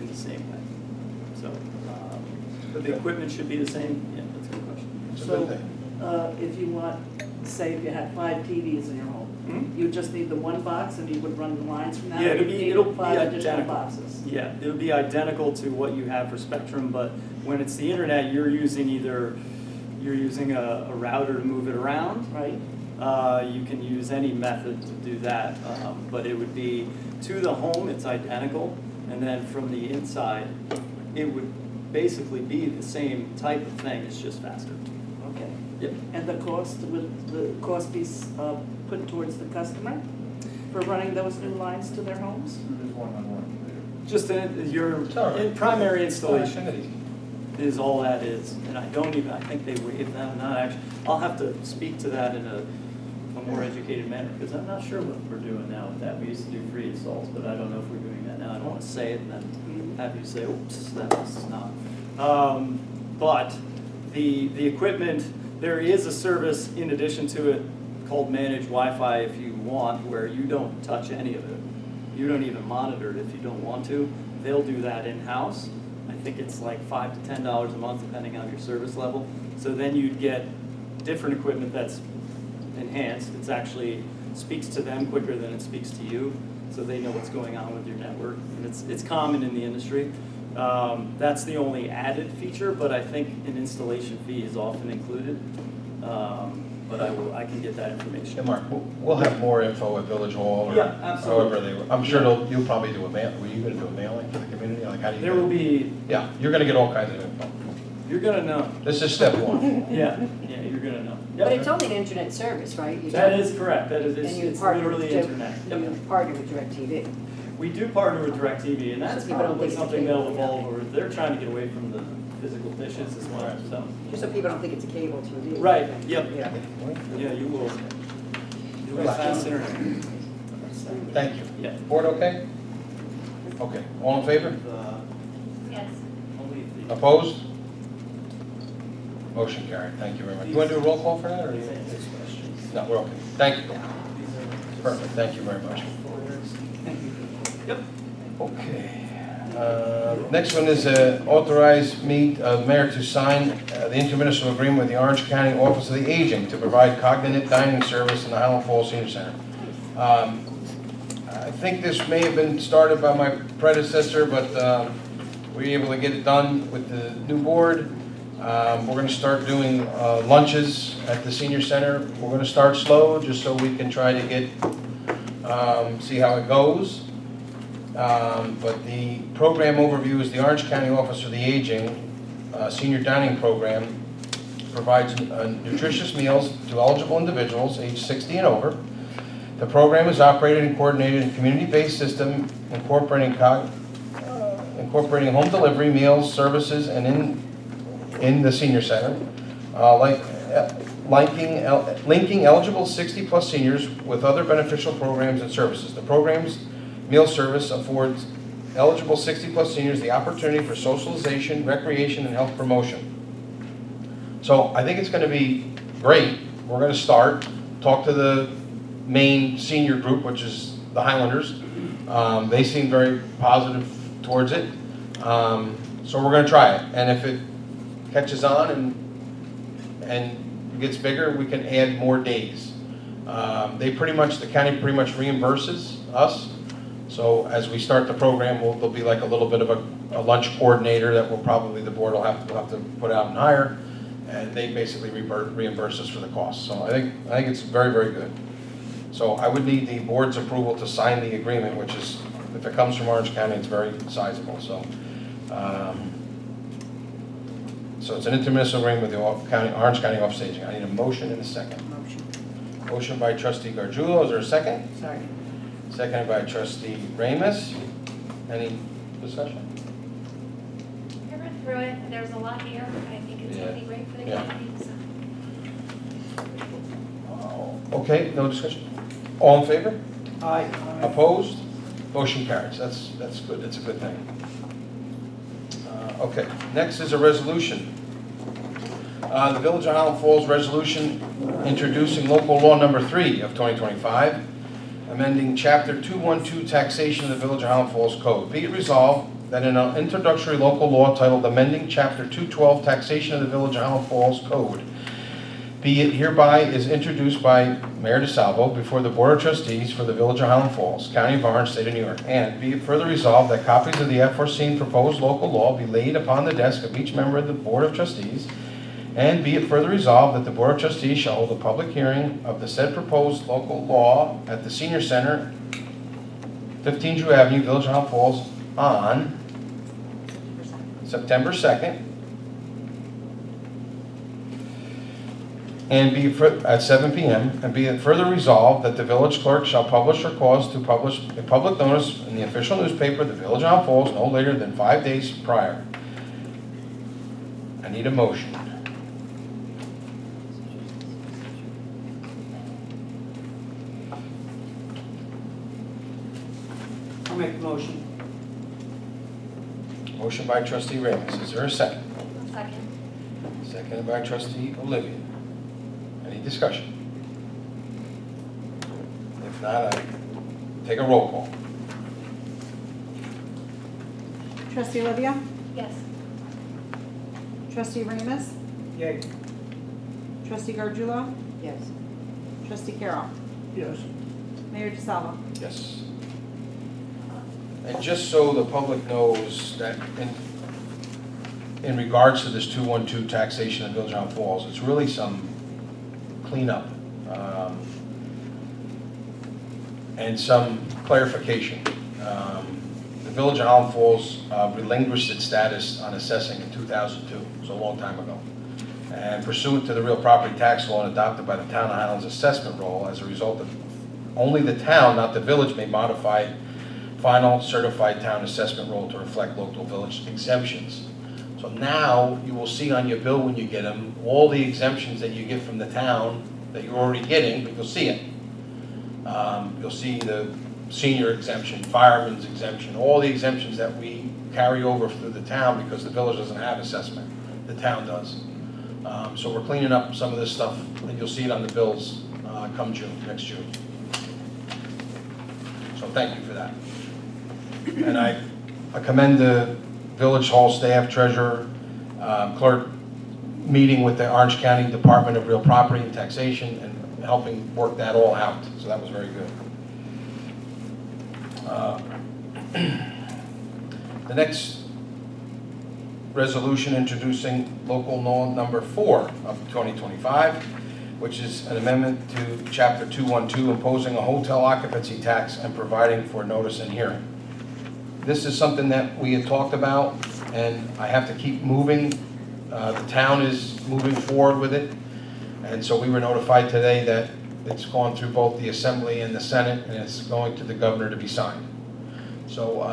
in the same way. So, but the equipment should be the same. Yeah, that's a good question. It's a good thing. If you want, say if you had 5 TVs in your home, you just need the one box and you would run the lines from that? Yeah, or you need it'll be 5 additional identical. boxes? Yeah, it'll be identical to what you have for Spectrum, but when it's the internet, you're using a router to move it around. Right. You can use any method to do that, but it would be to the home, it's identical, and then from the inside, it would basically be the same type of thing, it's just faster. Okay. Yep. And the cost, would the cost be put towards the customer for running those new lines to their homes? Just your primary installation is all that is, and I think they waive that, not actually. I'll have to speak to that in a more educated manner, because I'm not sure what we're doing now with that. We used to do free installs, but I don't know if we're doing that now. I don't want to say it and then have you say, oops, that was not. But the equipment, there is a service in addition to it called Managed Wi-Fi if you want, where you don't touch any of it. You don't even monitor it if you don't want to. They'll do that in-house. I think it's like $5 to $10 a month depending on your service level. So then you'd get different equipment that's enhanced. It's actually speaks to them quicker than it speaks to you, so they know what's going on with your network. And it's common in the industry. That's the only added feature, but I think an installation fee is often included. But I can get that information. Yeah, Mark, we'll have more info at Village Hall or Yeah, absolutely. however I'm sure you'll probably do a mail. Were you going to do a mailing for the community? Like, how do you? There will be. Yeah, you're going to get all kinds of info. You're going to know. This is step one. Yeah, you're going to know. But it's only an internet service, right? That is correct. That is, And you it's partner literally with internet. You partner with DirecTV. We do partner with DirecTV, and that's So people don't probably think it's a something cable, they'll evolve over. They're trying to get away from the physical dishes as well, so. Just so people don't think it's a cable TV. Right, yep. Yeah. Yeah, you will. You'll have fast internet. Thank you. Yeah. Board okay? Okay, all in favor? Yes. Opposed? Motion carried, thank you very much. You want to do a roll call for that, or? No, we're okay. Thank you. Perfect, thank you very much. Yep. Okay. Next one is authorize mayor to sign the intermunicipal agreement with the Orange County Office of the Aging to provide cognitive dining service in the Highland Falls Senior Center. I think this may have been started by my predecessor, but we were able to get it done with the new board. We're going to start doing lunches at the senior center. We're going to start slow, just so we can try to get see how it goes. But the program overview is the Orange County Office for the Aging Senior Dining Program provides nutritious meals to eligible individuals aged 60 and over. The program is operated and coordinated in a community-based system incorporating home delivery, meals, services, and in the senior center, linking eligible 60-plus seniors with other beneficial programs and services. The program's meal service affords eligible 60-plus seniors the opportunity for socialization, recreation, and health promotion. So I think it's going to be great. We're going to start, talk to the main senior group, which is the Highlanders. They seem very positive towards it. So we're going to try it. And if it catches on and gets bigger, we can add more days. The county pretty much reimburses us. So as we start the program, there'll be like a little bit of a lunch coordinator that the board will have to put out and hire, and they basically reimburse us for the cost. So I think it's very, very good. So I would need the board's approval to sign the agreement, which is, if it comes from Orange County, it's very sizable. So So it's an intermunicipal agreement with the Orange County Office of Aging. I need a motion and a second. Motion by trustee Gargiulo, is there a second? Second. Seconded by trustee Ramus. Any discussion? I read through it, there's a lot here, I think it's Yeah. gonna be great for the Yeah. community, so. Okay, no discussion? All in favor? Aye. Opposed? Motion carries. That's good. That's a good thing. Okay, next is a resolution. The Village of Highland Falls resolution introducing local law number 3 of 2025, amending chapter 212 taxation of the Village of Highland Falls Code. Be it resolved that in an introductory local law titled amending chapter 212 taxation of the Village of Highland Falls Code, be it hereby is introduced by Mayor DeSalvo before the Board of Trustees for the Village of Highland Falls, County of Orange, State of New York. And be it further resolved that copies of the aforesaid proposed local law be laid upon the desk of each member of the Board of Trustees. And be it further resolved that the Board of Trustees shall hold a public hearing of the said proposed local law at the Senior Center, 15 Drew Avenue, Village of Highland Falls, on September 2nd, and be at 7 p.m., and be it further resolved that the village clerk shall publish or cause to publish a public notice in the official newspaper of the Village of Highland Falls no later than 5 days prior. I need a motion. I'll make the motion. Motion by trustee Ramus. Is there a second? Second. Seconded by trustee Olivia. Any discussion? If not, I take a roll call. Trustee Olivia? Yes. Trustee Ramus? Yay. Trustee Gargiulo? Yes. Trustee Carroll? Yes. Mayor DeSalvo? Yes. And just so the public knows that in regards to this 212 taxation of Village of Highland Falls, it's really some cleanup and some clarification. The Village of Highland Falls relinquished its status on assessing in 2002, so a long time ago. And pursuant to the real property tax law and adopted by the Town of Highlands assessment roll, as a result of only the town, not the village, may modify final certified town assessment roll to reflect local village exemptions. So now you will see on your bill when you get them, all the exemptions that you get from the town that you're already getting, but you'll see it. You'll see the senior exemption, fireman's exemption, all the exemptions that we carry over through the town because the village doesn't have assessment. The town does. So we're cleaning up some of this stuff, and you'll see it on the bills come June, next June. So thank you for that. And I commend the Village Hall staff, treasurer, clerk, meeting with the Orange County Department of Real Property and Taxation and helping work that all out. So that was very good. The next resolution introducing local law number 4 of 2025, which is an amendment to chapter 212 imposing a hotel occupancy tax and providing for notice and hearing. This is something that we had talked about, and I have to keep moving. The town is moving forward with it, and so we were notified today that it's gone through both the Assembly and the Senate, and it's going to the governor to be signed. So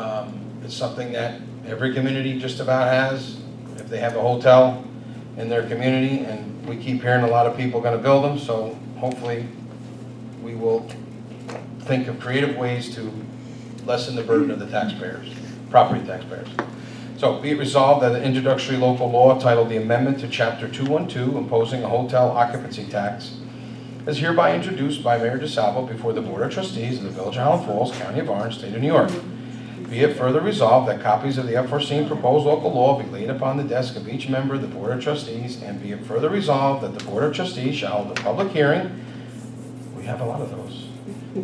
it's something that every community just about has, if they have a hotel in their community, and we keep hearing a lot of people are going to build them, so hopefully we will think of creative ways to lessen the burden of the taxpayers, property taxpayers. So be it resolved that an introductory local law titled the Amendment to Chapter 212 imposing a hotel occupancy tax is hereby introduced by Mayor DeSalvo before the Board of Trustees of the Village of Highland Falls, County of Orange, State of New York. Be it further resolved that copies of the aforesaid proposed local law be laid upon the desk of each member of the Board of Trustees, and be it further resolved that the Board of Trustees shall hold a public hearing. We have a lot of those.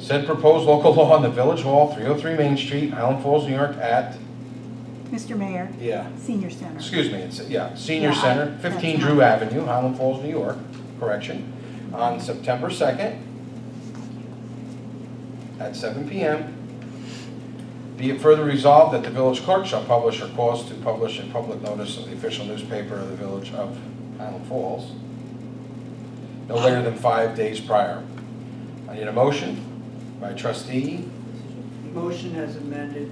Said proposed local law on the Village Hall, 303 Main Street, Highland Falls, New York at, Mr. Mayor? yeah, Senior Center. excuse me, it's, yeah, Senior Yeah, Center, 15 Drew Avenue, Highland Falls, New York, correction, on September 2nd at 7 p.m. Be it further resolved that the village clerk shall publish or cause to publish a public notice of the official newspaper of the village of Highland Falls no later than 5 days prior. I need a motion by trustee, Motion as amended.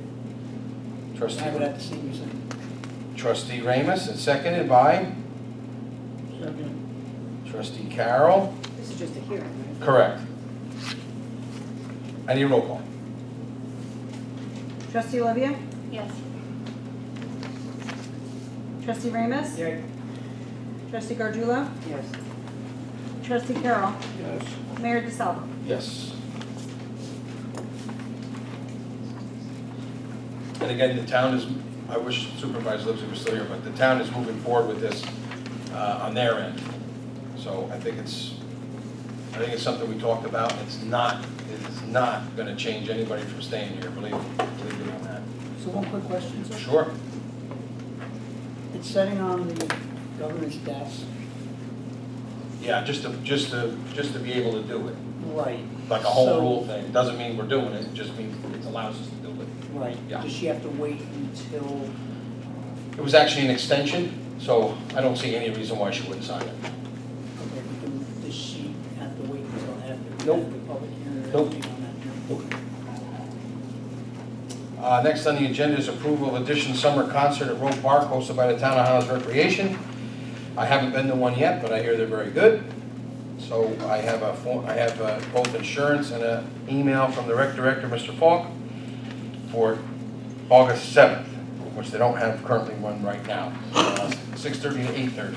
trustee, Have it at the senior center. trustee Ramus, and seconded by Second. trustee Carroll. This is just a hearing, right? Correct. I need a roll call. Trustee Olivia? Yes. Trustee Ramus? Yeah. Trustee Gardullo? Yes. Trustee Carroll? Yes. Mayor DeSalvo? Yes. And again, the town is, I wish Supervisor Lipsy was still here, but the town is moving forward with this on their end. So I think it's something we talked about. It is not going to change anybody from staying here, believe me on that. So one quick question, sir. Sure. It's setting on the governor's desk. Yeah, just to be able to do it. Right. Like a home So- rule thing. Doesn't mean we're doing it, it just means it allows us to do it. Right. Yeah. Does she have to wait until, It was actually an extension, so I don't see any reason why she wouldn't sign it. does she have to wait until after Nope. the public hearing? or Nope. anything on that? Next on the agenda is approval of Edition Summer Concert at Roe Park hosted by the Town of Highlands Recreation. I haven't been to one yet, but I hear they're very good. So I have both insurance and an email from the rec director, Mr. Falk, for August 7th, which they don't have currently one right now, 6:30 to 8:30.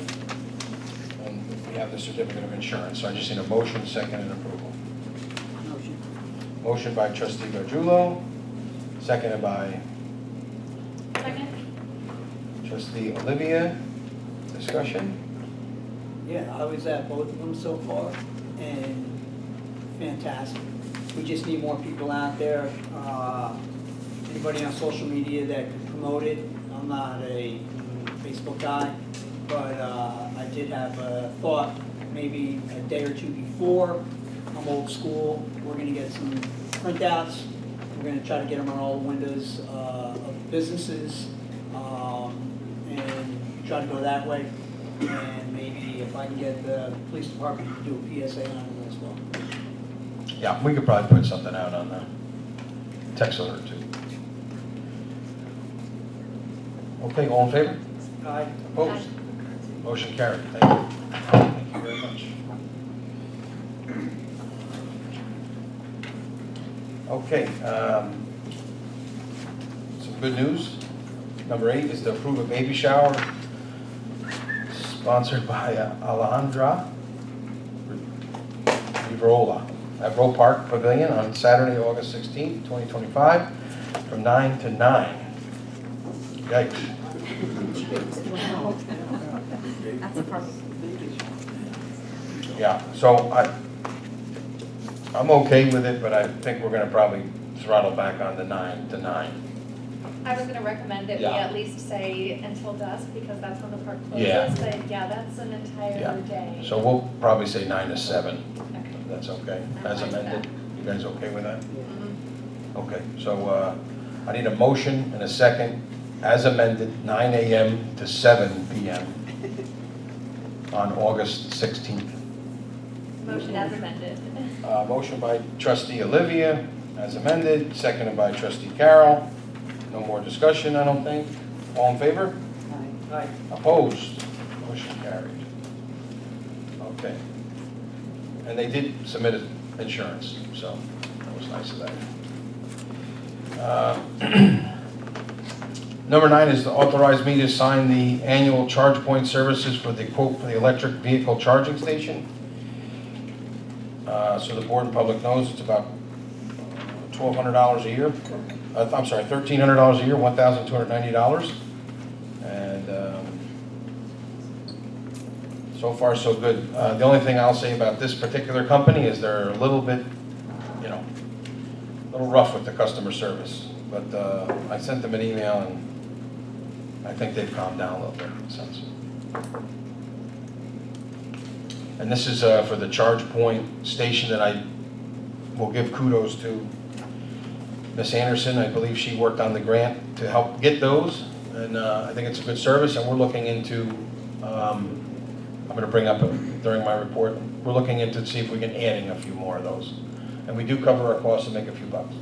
And we have the certificate of insurance, so I just need a motion, second, and approval. Motion. Motion by trustee Gargiulo, seconded by Second? trustee Olivia. Discussion? Yeah, I was at both of them so far, and fantastic. We just need more people out there. Anybody on social media that could promote it. I'm not a Facebook guy, but I did have a thought maybe a day or two before. I'm old school. We're gonna get some printouts. We're gonna try to get them on all the windows of businesses, and try to go that way. And maybe if I can get the police department to do a PSA on it as well. Yeah, we could probably put something out on the text alert too. Okay, all in favor? Aye. Opposed? Motion carried. Thank you. Thank you very much. Okay, some good news. Number 8 is to approve a baby shower sponsored by Alejandra Riverola at Roe Park Pavilion on Saturday, August 16th, 2025, from 9 to 9. Yikes. That's a problem. Yeah, so I'm okay with it, but I think we're gonna probably throttle back on the 9 to 9. I was gonna recommend that we Yeah. at least say until dusk, because that's when the park closes, Yeah. but yeah, that's an entire Yeah. day. So we'll probably say 9 to 7. Okay. That's okay, I'm as fine with amended. You guys okay with that? Mhm. Okay, so I need a motion and a second, as amended, 9 a.m. to 7 p.m. on August 16th. Motion as amended. Motion by trustee Olivia, as amended, seconded by trustee Carroll. No more discussion, I don't think. All in favor? Aye. Opposed? Motion carried. Okay. And they did submit insurance, so that was nice of that. Number 9 is to authorize me to sign the annual charge point services for the quote for the electric vehicle charging station. So the board and public knows it's about $1,200 a year. I'm sorry, $1,300 a year, $1,290. And so far, so good. The only thing I'll say about this particular company is they're a little bit, a little rough with the customer service. But I sent them an email, and I think they've calmed down a little bit since. And this is for the charge point station that I will give kudos to Miss Anderson, I believe she worked on the grant to help get those, and I think it's a good service, and we're looking into, I'm going to bring up during my report, we're looking into see if we can add in a few more of those. And we do cover our costs and make a few bucks.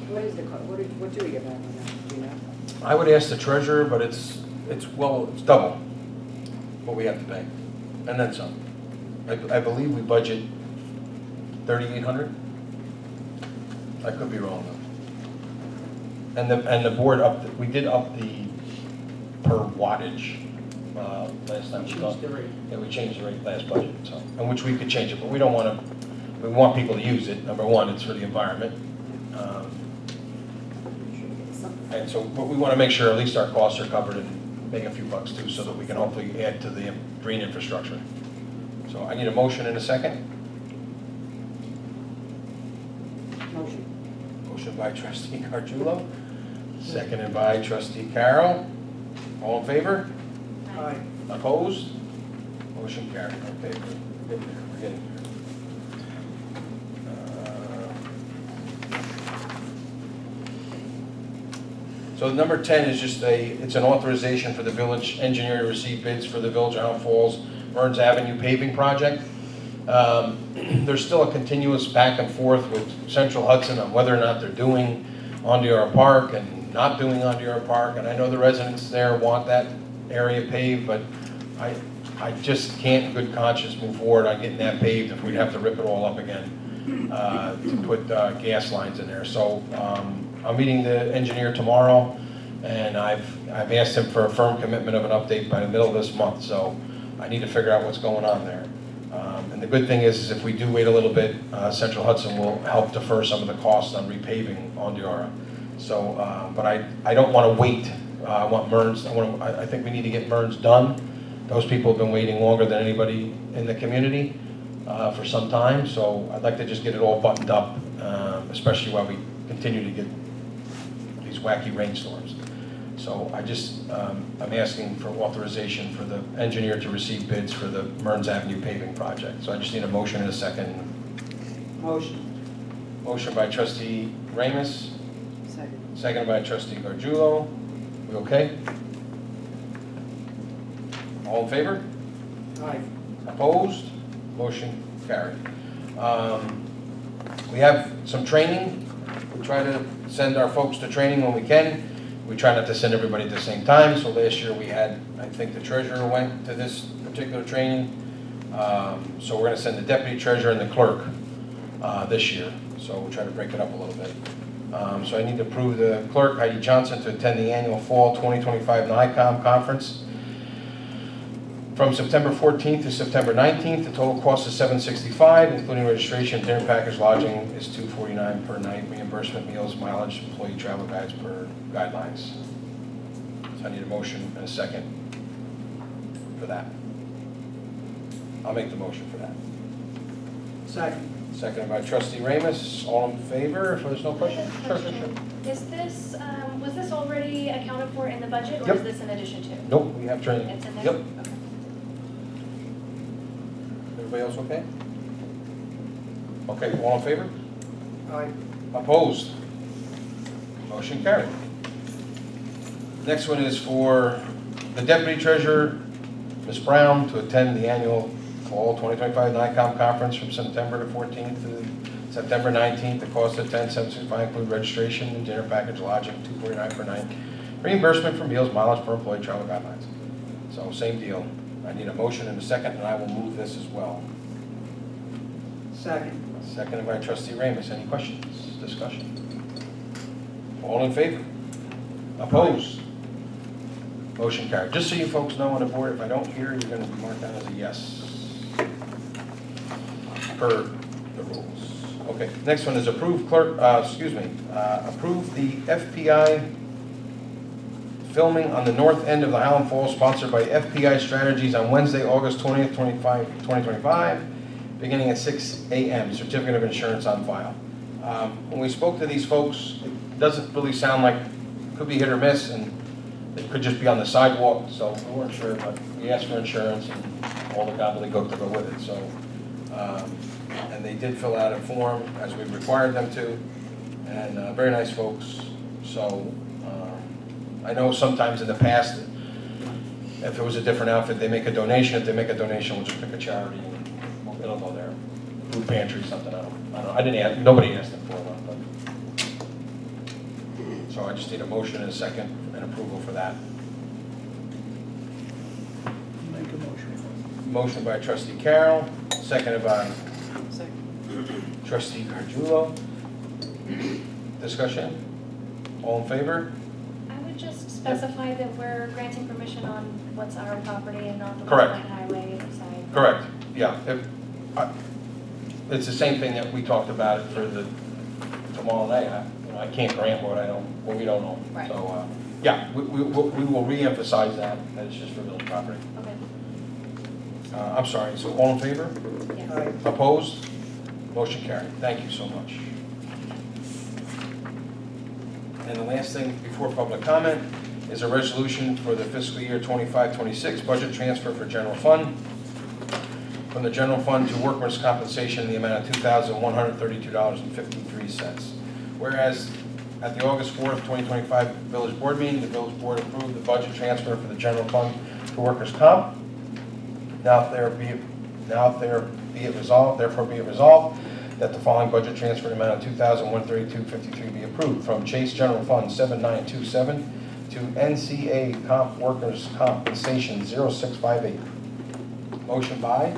What is the, what do we get back on that, do you know? I would ask the treasurer, but it's double what we have to pay, and then some. I believe we budget 3,800. I could be wrong though. And the board we did up the per wattage last time. Changed the rate. Yeah, we changed the rate last budget, so, and which we could change it, but we don't want to, we want people to use it. Number one, it's for the environment. And so, but we want to make sure at least our costs are covered and make a few bucks too, so that we can hopefully add to the green infrastructure. So I need a motion in a second. Motion. Motion by trustee Gargiulo, seconded by trustee Carroll. All in favor? Aye. Opposed? Motion carried. Okay, we're getting there, we're getting there. So number 10 is just it's an authorization for the village engineer to receive bids for the Village of Highland Falls Burns Avenue paving project. There's still a continuous back and forth with Central Hudson on whether or not they're doing Ondiara Park and not doing Ondiara Park. And I know the residents there want that area paved, but I just can't in good conscience move forward on getting that paved if we'd have to rip it all up again to put gas lines in there. So I'm meeting the engineer tomorrow, and I've asked him for a firm commitment of an update by the middle of this month. So I need to figure out what's going on there. And the good thing is if we do wait a little bit, Central Hudson will help defer some of the costs on repaving Ondiara. So, but I don't want to wait. I want Mearns. I think we need to get Mearns done. Those people have been waiting longer than anybody in the community for some time. So I'd like to just get it all buttoned up, especially while we continue to get these wacky rainstorms. So I just, I'm asking for authorization for the engineer to receive bids for the Mearns Avenue paving project. So I just need a motion and a second. Motion. Motion by trustee Ramus, Second. seconded by trustee Gargiulo. We okay? All in favor? Aye. Opposed? Motion carried. We have some training. We try to send our folks to training when we can. We try not to send everybody at the same time. So last year we had, I think the treasurer went to this particular training. So we're going to send the deputy treasurer and the clerk this year. So we'll try to break it up a little bit. So I need to approve the clerk, Heidi Johnson, to attend the annual Fall 2025 NICOM conference from September 14th to September 19th. The total cost is $765, including registration, dinner package, lodging is $249 per night, reimbursement, meals, mileage, employee travel guides per guidelines. So I need a motion and a second for that. I'll make the motion for that. Second. Seconded by trustee Ramus. All in favor, if there's no question? Sure. Is this, was this already accounted for in the budget, or Yep. is this in addition to? Nope, we have training. It's in there? Yep. Okay. Everybody else okay? Okay, all in favor? Aye. Opposed? Motion carried. Next one is for the deputy treasurer, Ms. Brown, to attend the annual Fall 2025 NICOM conference from September the 14th to September 19th. The cost of attend $765 include registration and dinner package, lodging $249 per night, reimbursement for meals, mileage per employee, travel guidelines. So same deal. I need a motion and a second, and I will move this as well. Second. Seconded by trustee Ramus. Any questions, discussion? All in favor? Opposed? Motion carried. Just so you folks know on the board, if I don't hear, you're going to be marked down as a yes. Per the rules. Okay, next one is approve approve the FPI filming on the north end of the Highland Falls, sponsored by FPI Strategies on Wednesday, August 20th, 2025, beginning at 6 a.m. Certificate of insurance on file. When we spoke to these folks, it doesn't really sound like, it could be hit or miss, and it could just be on the sidewalk, so we weren't sure, but we asked for insurance and all the gobbledygook to go with it. So, and they did fill out a form as we required them to, and very nice folks. So I know sometimes in the past, if it was a different outfit, they make a donation. If they make a donation, we'll just pick a charity and it'll go there. Food pantry, something, I don't know. I didn't ask, nobody asked them for one, but. So I just need a motion and a second and approval for that. Make a motion. Motion by trustee Carroll, seconded by trustee Gargiulo. Discussion? All in favor? I would just specify that we're granting permission on what's our property and not the Correct. Westline Highway side. Correct, yeah. It's the same thing that we talked about for the tomorrow night. I can't grant what we don't own. Right. So, yeah, we will re-emphasize that it's just for village property. Okay. I'm sorry, so all in favor? Yes. Opposed? Motion carried. Thank you so much. And the last thing before public comment is a resolution for the fiscal year 25-26 budget transfer for general fund. From the general fund to workers' compensation in the amount of $2,132.53. Whereas at the August 4th, 2025 village board meeting, the village board approved the budget transfer for the general fund to workers' comp. Therefore be it resolved that the following budget transfer in the amount of $2,132.53 be approved from Chase General Fund 7927 to NCA Comp Workers Compensation 0658. Motion by?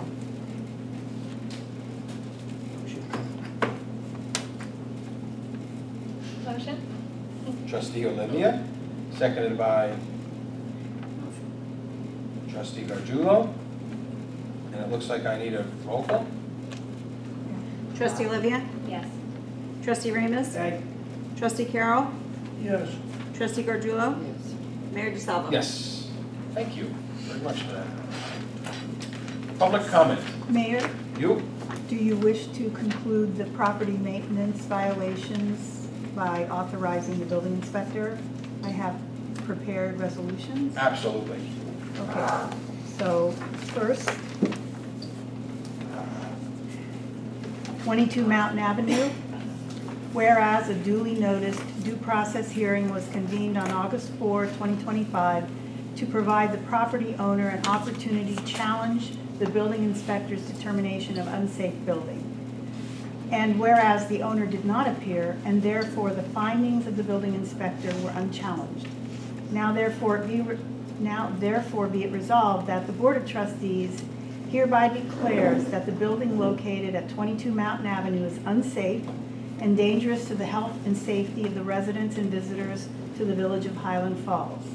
Motion? Trustee Olivia, seconded by trustee Gargiulo. And it looks like I need a roll call. Trustee Olivia? Yes. Trustee Ramus? Aye. Trustee Carroll? Yes. Trustee Gargiulo? Yes. Mayor DeSalvo? Yes. Thank you very much for that. Public comment. Mayor, You? do you wish to conclude the property maintenance violations by authorizing the building inspector? I have prepared resolutions. Absolutely. Okay, so first, 22 Mountain Avenue. Whereas a duly noticed due process hearing was convened on August 4, 2025 to provide the property owner an opportunity to challenge the building inspector's determination of unsafe building. And whereas the owner did not appear and therefore the findings of the building inspector were unchallenged. Now therefore be it resolved that the Board of Trustees hereby declares that the building located at 22 Mountain Avenue is unsafe and dangerous to the health and safety of the residents and visitors to the village of Highland Falls.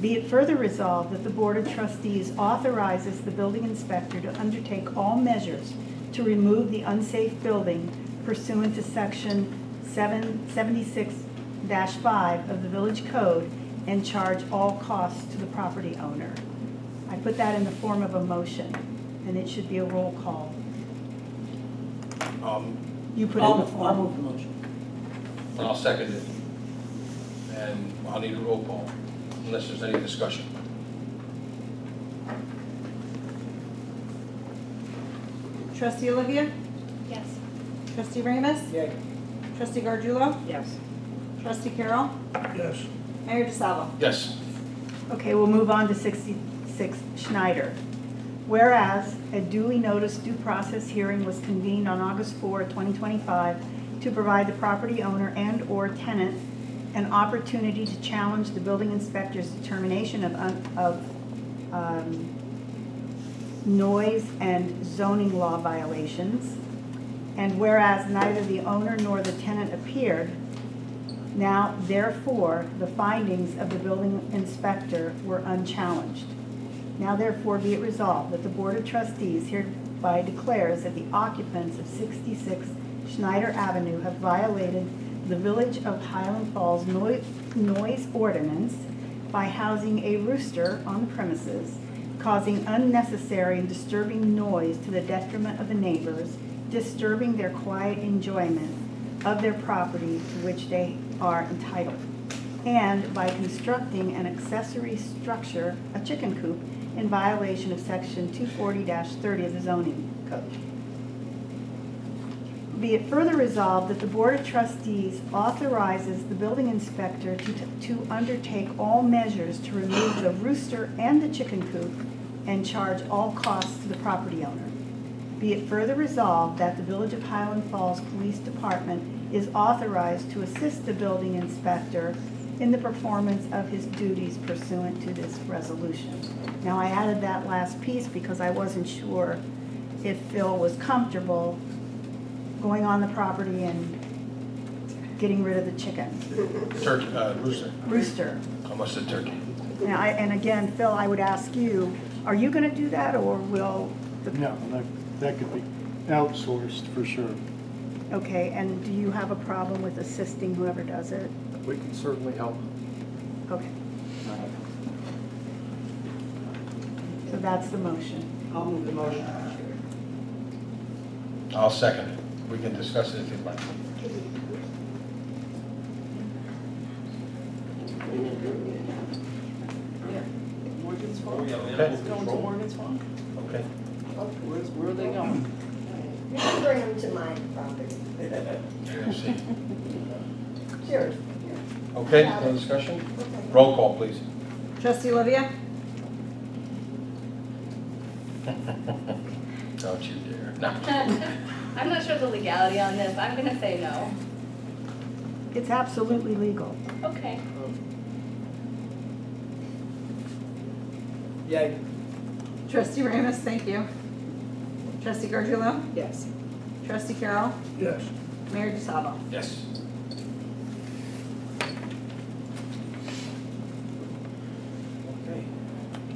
Be it further resolved that the Board of Trustees authorizes the building inspector to undertake all measures to remove the unsafe building pursuant to section 776-5 of the village code and charge all costs to the property owner. I put that in the form of a motion, and it should be a roll call. You put it in the form. I'll move the motion. And I'll second it. And I'll need a roll call, unless there's any discussion. Trustee Olivia? Yes. Trustee Ramus? Yay. Trustee Gargiulo? Yes. Trustee Carroll? Yes. Mayor DeSalvo? Yes. Okay, we'll move on to 66 Schneider. Whereas a duly noticed due process hearing was convened on August 4, 2025 to provide the property owner and/or tenant an opportunity to challenge the building inspector's determination of noise and zoning law violations. And whereas neither the owner nor the tenant appeared, now therefore the findings of the building inspector were unchallenged. Now therefore be it resolved that the Board of Trustees hereby declares that the occupants of 66 Schneider Avenue have violated the Village of Highland Falls noise ordinance by housing a rooster on the premises, causing unnecessary and disturbing noise to the detriment of the neighbors, disturbing their quiet enjoyment of their property to which they are entitled, and by constructing an accessory structure, a chicken coop, in violation of section 240-30 of the zoning code. Be it further resolved that the Board of Trustees authorizes the building inspector to undertake all measures to remove the rooster and the chicken coop and charge all costs to the property owner. Be it further resolved that the Village of Highland Falls Police Department is authorized to assist the building inspector in the performance of his duties pursuant to this resolution. Now, I added that last piece because I wasn't sure if Phil was comfortable going on the property and getting rid of the chicken. Turkey, rooster. Rooster. Almost a turkey. Now, and again, Phil, I would ask you, are you gonna do that, or will the? No, that could be outsourced for sure. Okay, and do you have a problem with assisting whoever does it? We can certainly help. Okay. So that's the motion. I'll move the motion. I'll second it. We can discuss it if you'd like. Morgan's Farm? Oh, yeah, Okay. It's going to Morgan's Farm? Okay. Where are they going? You can bring them to my property. JFC. Cheers. Okay, no discussion? Roll call, please. Trustee Olivia? Don't you dare. No. I'm not sure the legality on this. I'm gonna say no. It's absolutely legal. Okay. Yay. Trustee Ramos, thank you. Trustee Gardullo? Yes. Trustee Carroll? Yes. Mayor DeSalvo? Yes. Okay.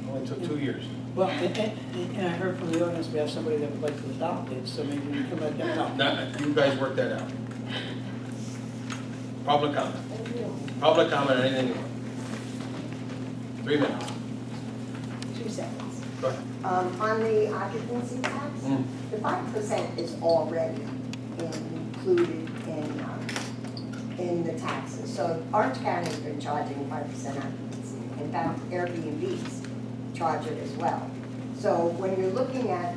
Only took 2 years. Well, and I heard from the audience, we have somebody that would like to adopt it, so maybe we can let them know. Now, you guys work that out. Public comment. Public comment on anything you want. 3 minutes. 2 seconds. Go ahead. On the occupancy tax, Mm. the 5% is already included in the taxes. So Orange County's been charging 5% occupancy. In fact, Airbnbs charge it as well. So when you're looking at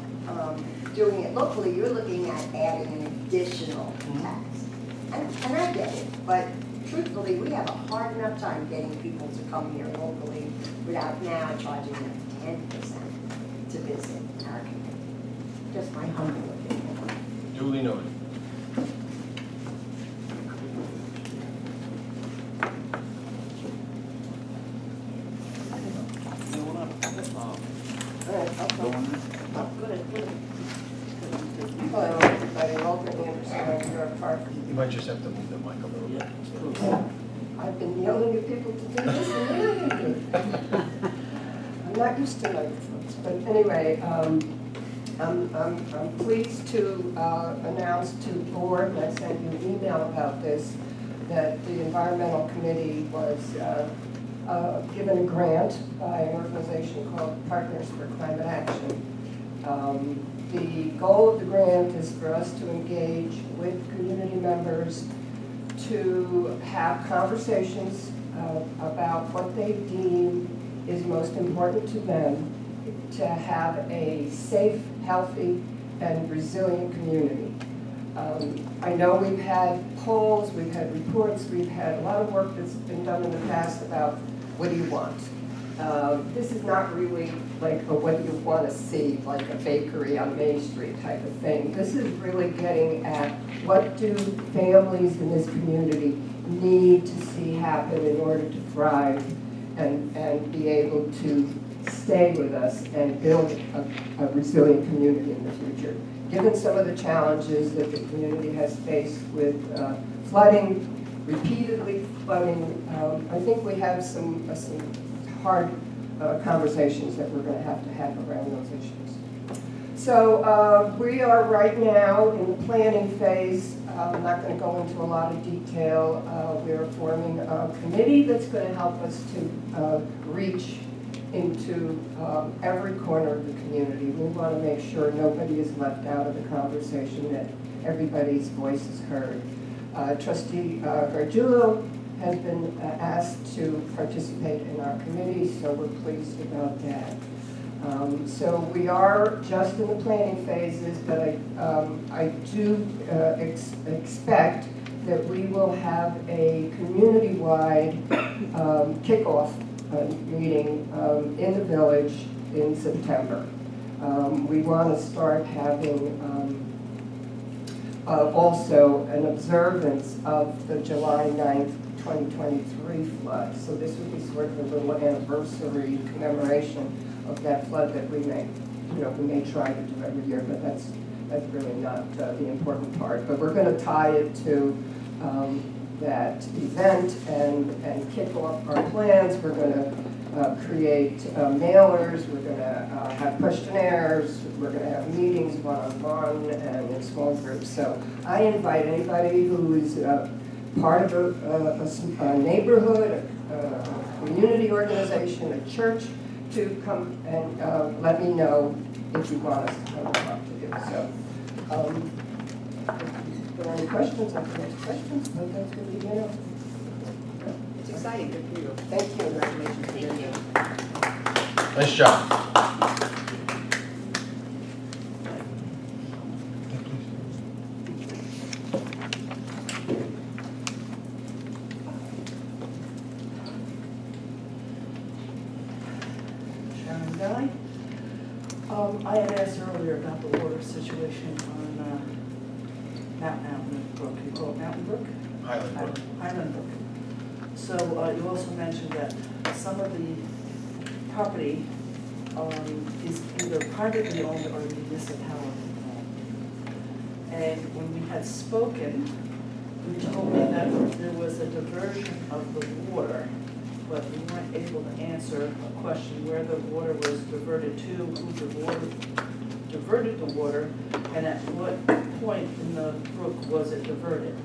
doing it locally, you're looking at adding an additional tax. And I get it, but truthfully, we have a hard enough time getting people to come here locally without now charging them 10% to visit our community. Just my humble opinion. Duly noted. Hello, everybody, Walter Anderson, New York Park. You might just have to move the mic a little bit. I've been yelling at people to do this and they're not doing it. I'm not used to microphones, but anyway, I'm pleased to announce to the board, and I sent you an email about this, that the environmental committee was given a grant by an organization called Partners for Climate Action. The goal of the grant is for us to engage with community members to have conversations about what they deem is most important to them, to have a safe, healthy, and resilient community. I know we've had polls, we've had reports, we've had a lot of work that's been done in the past about what do you want. This is not really like a what do you want to see, like a bakery on Main Street type of thing. This is really getting at what do families in this community need to see happen in order to thrive and be able to stay with us and build a resilient community in the future. Given some of the challenges that the community has faced with flooding, repeatedly flooding, I think we have some hard conversations that we're going to have around those issues. So we are right now in the planning phase. I'm not going to go into a lot of detail. We're forming a committee that's going to help us to reach into every corner of the community. We want to make sure nobody is left out of the conversation, that everybody's voice is heard. Trustee Gardullo has been asked to participate in our committee, so we're pleased about that. So we are just in the planning phases, but I do expect that we will have a community-wide kickoff meeting in the village in September. We want to start having also an observance of the July 9th, 2023 flood. So this would be sort of a little anniversary commemoration of that flood that we may try to do every year, but that's really not the important part. But we're going to tie it to that event and kick off our plans. We're going to create mailers. We're going to have questionnaires. We're going to have meetings one-on-one and in small groups. So I invite anybody who is part of a neighborhood, a community organization, a church, to come and let me know if you want us to come talk to you. So, if there are any questions, I can answer questions, but that's going to be, It's exciting, good for you. thank you. Congratulations. Thank you. Nice job. Sharon Guy. I had asked earlier about the water situation on Mountain Brook. You call it Mountain Brook? Highland Brook. Highland Brook. So you also mentioned that some of the property is either privately owned or municipality owned. And when we had spoken, you told me that there was a diversion of the water, but we weren't able to answer a question where the water was diverted to, who diverted the water, and at what point in the brook was it diverted.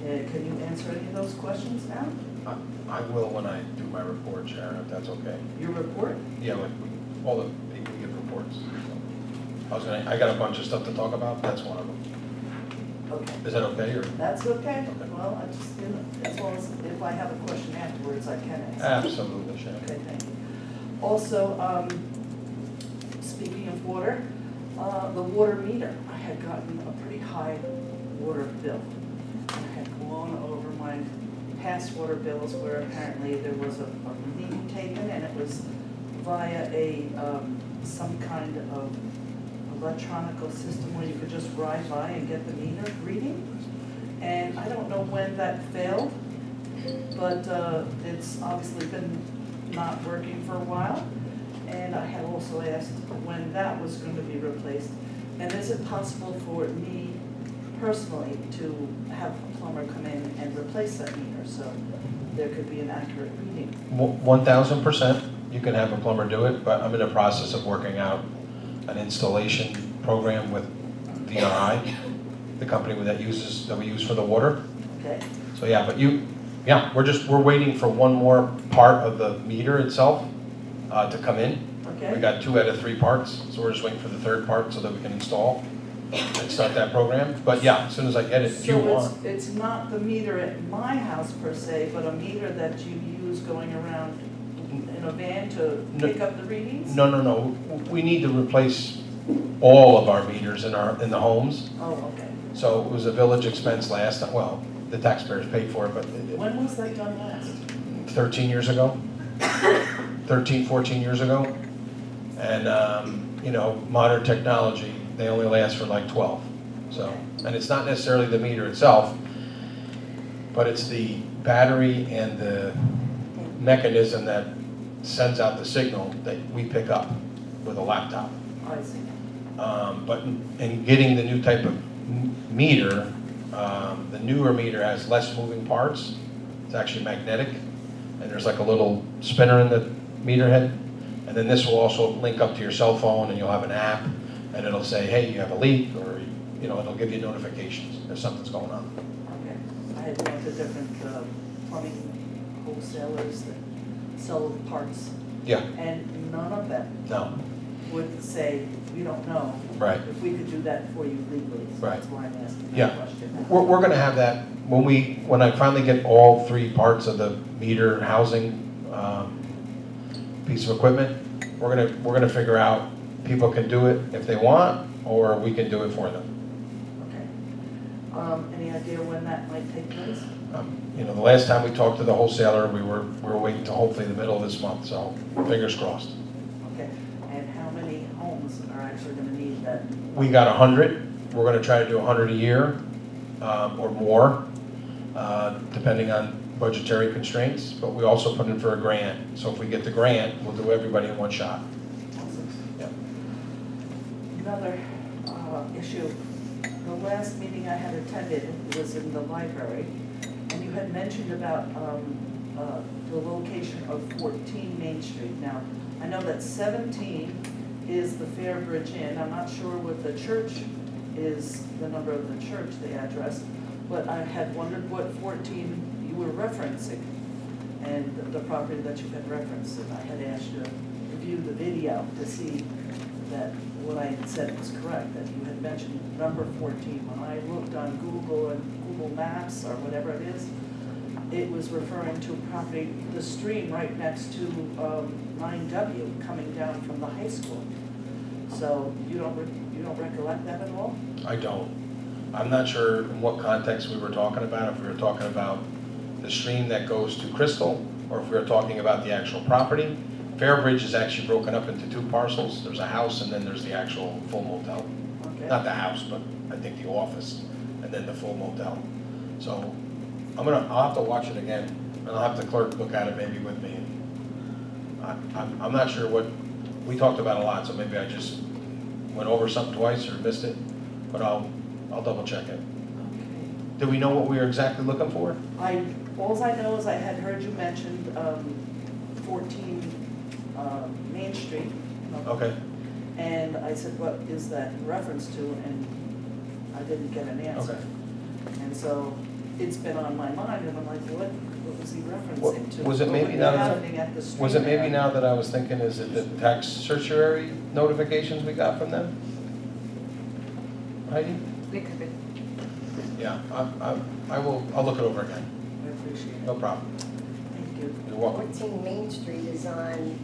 Can you answer any of those questions now? I will when I do my report, Sharon, if that's okay. Your report? Yeah, like all the people give reports. So I got a bunch of stuff to talk about. That's one of them. Okay. Is that okay, or? That's okay. Well, I just, as long as if I have a question afterwards, I can answer. Absolutely, Sharon. Okay, thank you. Also, speaking of water, the water meter, I had gotten a pretty high water bill. I had gone over my past water bills where apparently there was a reading taken, and it was via some kind of electronic system where you could just ride by and get the meter reading. And I don't know when that failed, but it's obviously been not working for a while. And I had also asked when that was going to be replaced. And is it possible for me personally to have a plumber come in and replace that meter so there could be an accurate reading? 1,000%, you can have a plumber do it, but I'm in the process of working out an installation program with DRI, the company that we use for the water. Okay. So yeah, but we're waiting for one more part of the meter itself to come in. Okay. We got 2 out of 3 parts, so we're just waiting for the 3rd part so that we can install and start that program. But yeah, as soon as I get it, if you want. So it's not the meter at my house per se, but a meter that you use going around in a van to pick up the readings? No. We need to replace all of our meters in the homes. Oh, okay. So it was a village expense last time. Well, the taxpayers paid for it, but When was that done last? 13 years ago, 13, 14 years ago. And, modern technology, they only last for like 12. So, and it's not necessarily the meter itself, but it's the battery and the mechanism that sends out the signal that we pick up with a laptop. I see. But in getting the new type of meter, the newer meter has less moving parts. It's actually magnetic, and there's like a little spinner in the meter head. And then this will also link up to your cell phone, and you'll have an app, and it'll say, hey, you have a leak, or it'll give you notifications if something's going on. Okay. I had gone to different plumbing wholesalers that sell parts. Yeah. And none of them No. would say, we don't know. Right. If we could do that for you legally. So Right. that's why I'm asking that Yeah. question. We're going to have that when I finally get all 3 parts of the meter housing piece of equipment. we're gonna figure out, people can do it if they want, or we can do it for them. Okay. Any idea when that might take place? You know, the last time we talked to the wholesaler, we were waiting till hopefully the middle of this month, so fingers crossed. Okay, and how many homes are actually gonna need that? We got 100, we're gonna try to do 100 a year, or more, depending on budgetary constraints, but we also put in for a grant. So if we get the grant, we'll do everybody in one shot. Yeah. Another issue, the last meeting I had attended was in the library, and you had mentioned about the location of 14 Main Street. Now, I know that 17 is the Fairbridge Inn. I'm not sure what the church is, the number of the church, the address, but I had wondered what 14 you were referencing, and the property that you had referenced, and I had asked you to review the video to see that what I had said was correct, that you had mentioned number 14. When I looked on Google and Google Maps or whatever it is, it was referring to property, the stream right next to 9W coming down from the high school. So you don't recollect that at all? I don't. I'm not sure in what context we were talking about, if we were talking about the stream that goes to Crystal, or if we were talking about the actual property. Fairbridge is actually broken up into 2 parcels. There's a house and then there's the actual full motel. Okay. Not the house, but I think the office, and then the full motel. So I'll have to watch it again, and I'll have the clerk look at it maybe with me. I'm not sure what, we talked about a lot, so maybe I just went over something twice or missed it, but I'll double check it. Do we know what we were exactly looking for? All I know is I had heard you mention 14 Main Street. Okay. And I said, what is that in reference to? And I didn't get an answer. Okay. And so it's been on my mind, and I'm like, what was he referencing to? Was it What maybe would be now happening at the that, street was it maybe there? now that I was thinking, is it the tax certiorari notifications we got from them? Heidi? It could be. Yeah, I'll look it over again. I appreciate it. No problem. Thank you. You're welcome. 14 Main Street is on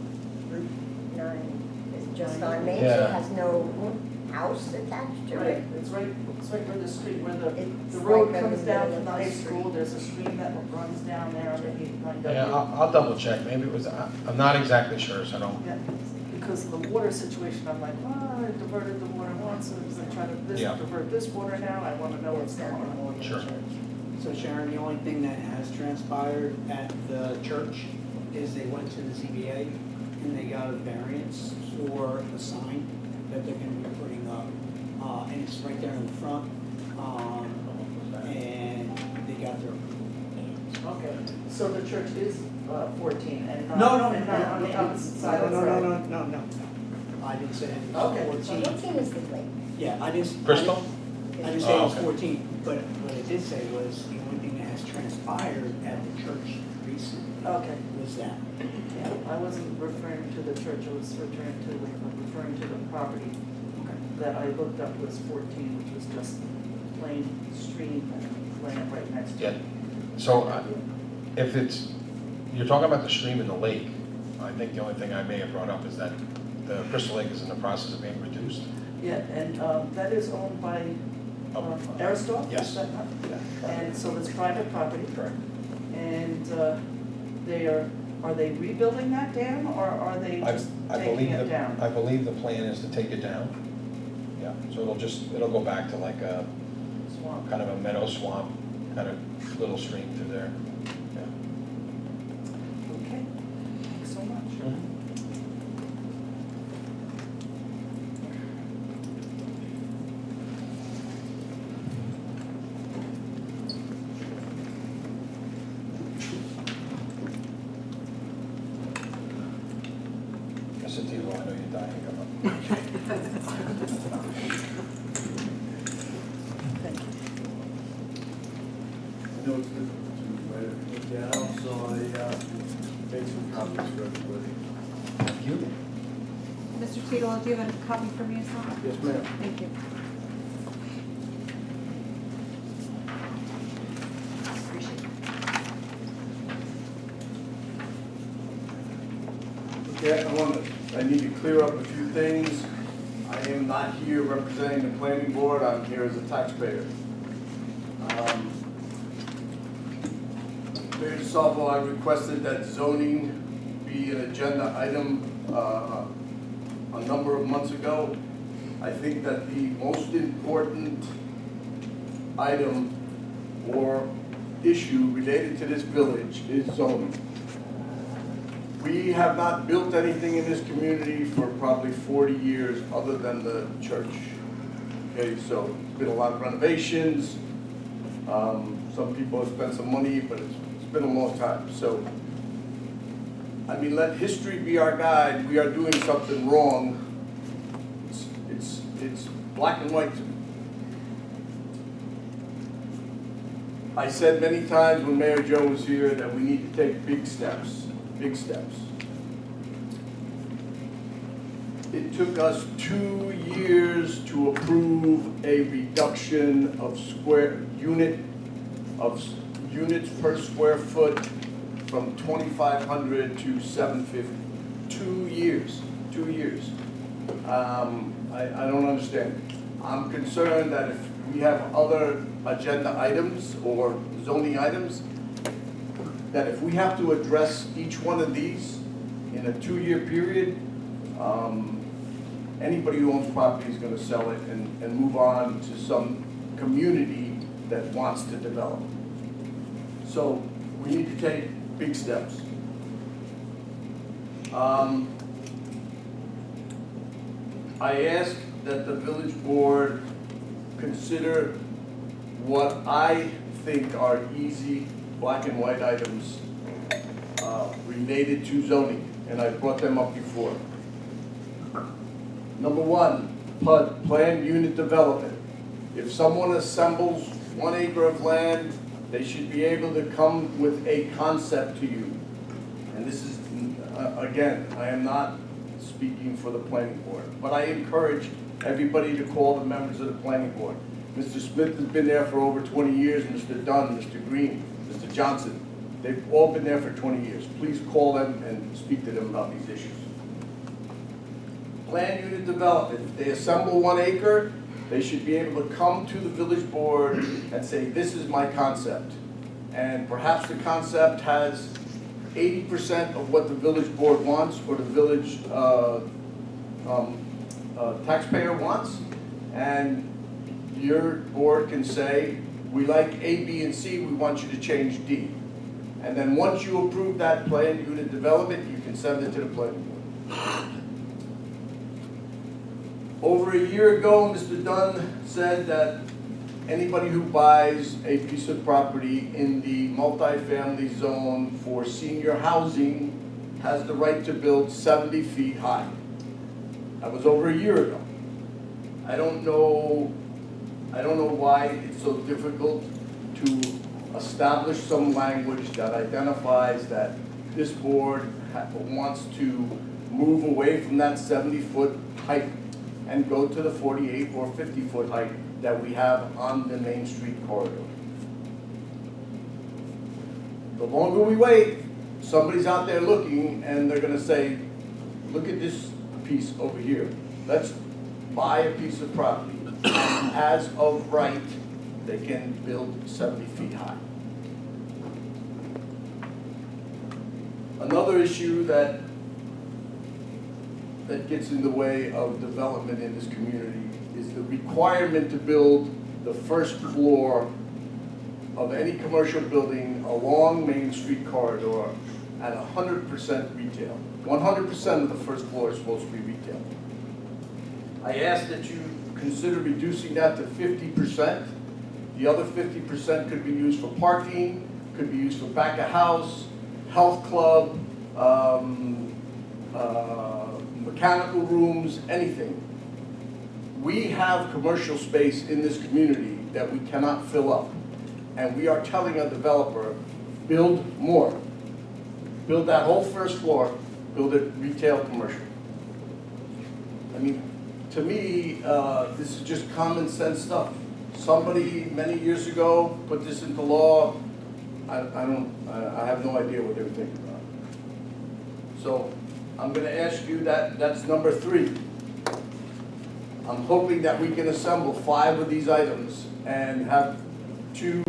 Route 9. It's just on Main Street, Yeah. has no house attached to Right, it. it's right where the street, where the It's road right on comes the down middle from the of the high street. school, there's a stream that runs down there underneath 9W. Yeah, I'll double check. Maybe it was, I'm not exactly sure, so I don't. Yeah, because of the water situation, I'm like, I diverted the water once, and I try to Yeah. divert this water now, I wanna know what's going on. Sure. So Sharon, the only thing that has transpired at the church is they went to the ZBA and they got a variance for a sign that they're gonna be putting up. And it's right there in the front. And they got their approval. Okay, so the church is 14 and not, No, and not on the opposite side of the road? No. I didn't say it Okay. was 14. 14 is the lake. Yeah, I didn't. Crystal? I didn't say it was Oh, okay. 14, but what I did say was the only thing that has transpired at the church recently Okay, was that. yeah, I wasn't referring to the church, I was referring to the property that I looked up was 14, which was just plain stream and land right next to Yeah. it. So if it's, you're talking about the stream in the lake, I think the only thing I may have brought up is that the Crystal Lake is in the process of being reduced. Yeah, and that is owned by Aristotle? Yes. Is that not? Yeah. And so it's private property, Correct. and are they rebuilding that dam, or are they just I taking believe it down? I believe the plan is to take it down. Yeah, so it'll go back to like a, Swamp. kind of a meadow swamp, kind of little stream through there. Yeah. Okay, thanks so much. Listen to you, I know you're dying. Come on. I know it's difficult to write it down, so I made some copies for everybody. Thank you. Mr. Tito, do you have a copy for me as well? Yes, ma'am. Thank you. Okay, I want to I need to clear up a few things. I am not here representing the planning board, I'm here as a taxpayer. Mayor DeSalvo, I requested that zoning be an agenda item a number of months ago. I think that the most important item or issue related to this village is zoning. We have not built anything in this community for probably 40 years other than the church. Okay, so there's been a lot of renovations. Some people have spent some money, but it's been a long time. So, I mean, let history be our guide. We are doing something wrong. It's black and white to me. I said many times when Mayor Joe was here that we need to take big steps. Big steps. It took us 2 years to approve a reduction of units per square foot from 2,500 to 750. 2 years. 2 years. I don't understand. I'm concerned that if we have other agenda items or zoning items, that if we have to address each one of these in a 2-year period, anybody who owns property is going to sell it and move on to some community that wants to develop. So we need to take big steps. I ask that the village board consider what I think are easy black and white items related to zoning, and I brought them up before. Number one, PUD, planned unit development. If someone assembles 1 acre of land, they should be able to come with a concept to you. And this is, again, I am not speaking for the planning board, but I encourage everybody to call the members of the planning board. Mr. Smith has been there for over 20 years, Mr. Dunn, Mr. Green, Mr. Johnson. They've all been there for 20 years. Please call them and speak to them about these issues. Planned unit development. If they assemble 1 acre, they should be able to come to the village board and say, this is my concept. And perhaps the concept has 80% of what the village board wants or the village taxpayer wants. And your board can say, we like A, B, and C, we want you to change D. And then once you approve that planned unit development, you can send it to the planning board. Over a year ago, Mr. Dunn said that anybody who buys a piece of property in the multifamily zone for senior housing has the right to build 70 feet high. That was over a year ago. I don't know why it's so difficult to establish some language that identifies that this board wants to move away from that 70-foot height and go to the 48 or 50-foot height that we have on the Main Street corridor. The longer we wait, somebody's out there looking and they're gonna say, look at this piece over here. Let's buy a piece of property. As of right, they can build 70 feet high. Another issue that gets in the way of development in this community is the requirement to build the first floor of any commercial building along Main Street corridor at 100% retail. 100% of the first floor is supposed to be retail. I ask that you consider reducing that to 50%. The other 50% could be used for parking, could be used for back of house, health club, mechanical rooms, anything. We have commercial space in this community that we cannot fill up. And we are telling a developer, build more. Build that whole first floor, build it retail commercial. I mean, to me, this is just common sense stuff. Somebody many years ago put this into law. I have no idea what they were thinking about. So I'm gonna ask you that's number 3. I'm hoping that we can assemble 5 of these items and have 2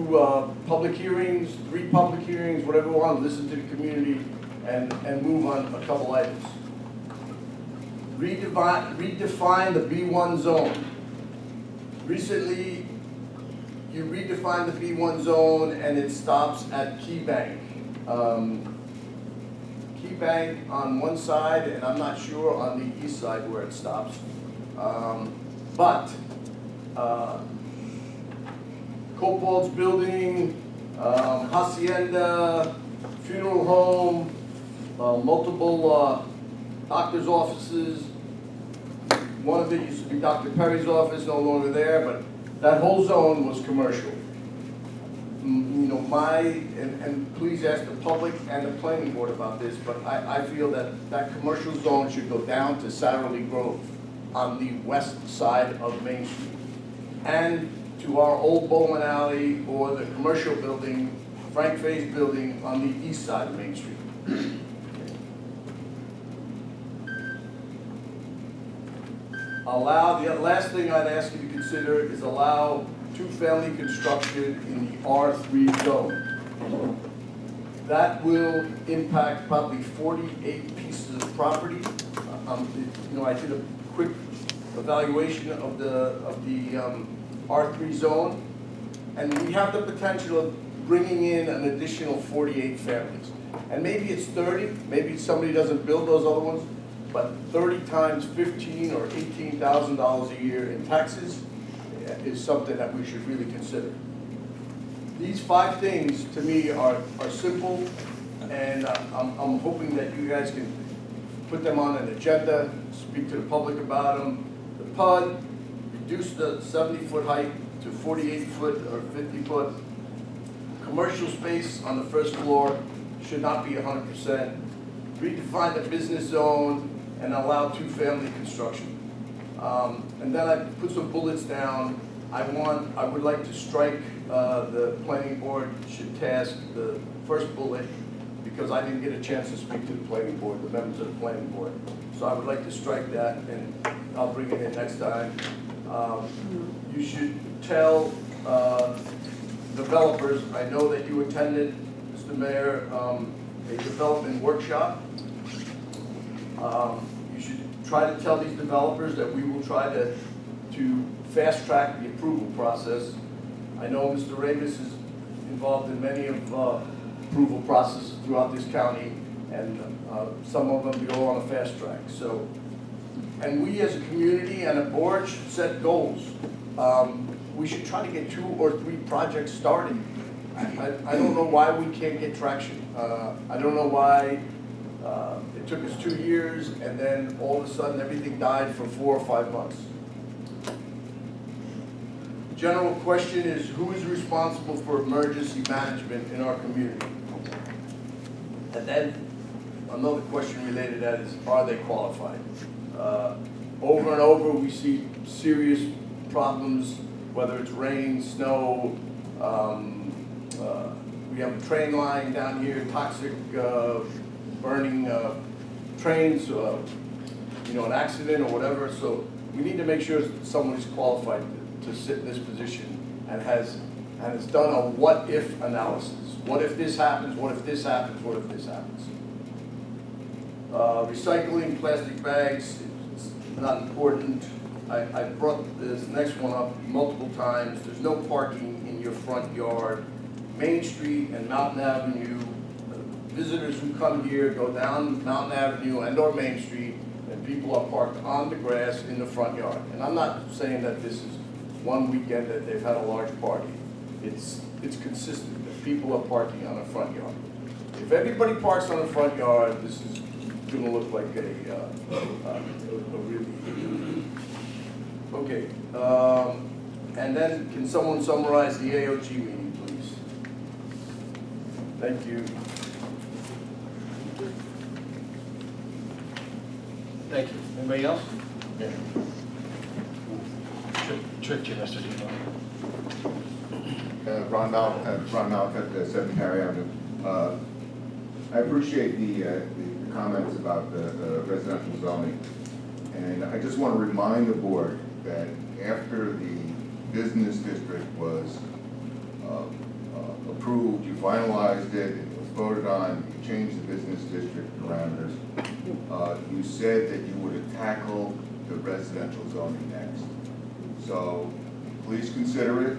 public hearings, 3 public hearings, whatever we want, listen to the community and move on a couple items. Redefine the B1 zone. Recently, you redefined the B1 zone and it stops at Key Bank. Key Bank on one side, and I'm not sure on the east side where it stops. Copald's building, Hacienda, funeral home, multiple doctor's offices. One of it used to be Dr. Perry's office, no longer there, but that whole zone was commercial. You know, and please ask the public and the planning board about this, but I feel that that commercial zone should go down to Satterley Grove on the west side of Main Street. And to our old Bowman Alley or the commercial building, Frank Fay's building on the east side of Main Street. The last thing I'd ask you to consider is allow 2-family construction in the R3 zone. That will impact probably 48 pieces of property. You know, I did a quick evaluation of the R3 zone, and we have the potential of bringing in an additional 48 families. And maybe it's 30, maybe somebody doesn't build those other ones, but 30 times $15,000 or $18,000 a year in taxes is something that we should really consider. These 5 things, to me, are simple, and I'm hoping that you guys can put them on an agenda, speak to the public about them. The PUD, reduce the 70-foot height to 48-foot or 50-foot. Commercial space on the first floor should not be 100%. Redefine the business zone and allow 2-family construction. And then I put some bullets down. I would like to strike the planning board should task the first bullet, because I didn't get a chance to speak to the planning board, the members of the planning board. So I would like to strike that, and I'll bring it in next time. You should tell developers, I know that you attended, Mr. Mayor, a development workshop. You should try to tell these developers that we will try to fast track the approval process. I know Mr. Ramis is involved in many of approval processes throughout this county, and some of them go on a fast track. So, and we as a community and a board should set goals. We should try to get 2 or 3 projects started. I don't know why we can't get traction. I don't know why it took us 2 years and then all of a sudden everything died for 4 or 5 months. General question is, who is responsible for emergency management in our community? And then another question related to that is, are they qualified? Over and over we see serious problems, whether it's rain, snow. We have a train line down here, toxic burning trains, you know, an accident or whatever. So we need to make sure someone is qualified to sit in this position and has done a what-if analysis. What if this happens? What if this happens? What if this happens? Recycling plastic bags is not important. I brought this next one up multiple times. There's no parking in your front yard. Main Street and Mountain Avenue, visitors who come here go down Mountain Avenue and or Main Street, and people are parked on the grass in the front yard. And I'm not saying that this is one weekend that they've had a large party. It's consistent that people are parking on the front yard. If everybody parks on the front yard, this is going to look like a really... Okay. And then can someone summarize the AOG meeting, please? Thank you. Thank you. Anybody else? Yeah. Tricked you, Mr. Dino. Ron Malcolm, 7 Perry Avenue. I appreciate the comments about the residential zoning. And I just want to remind the board that after the business district was approved, you finalized it, it was voted on, you changed the business district parameters. You said that you would tackle the residential zoning next. So please consider it.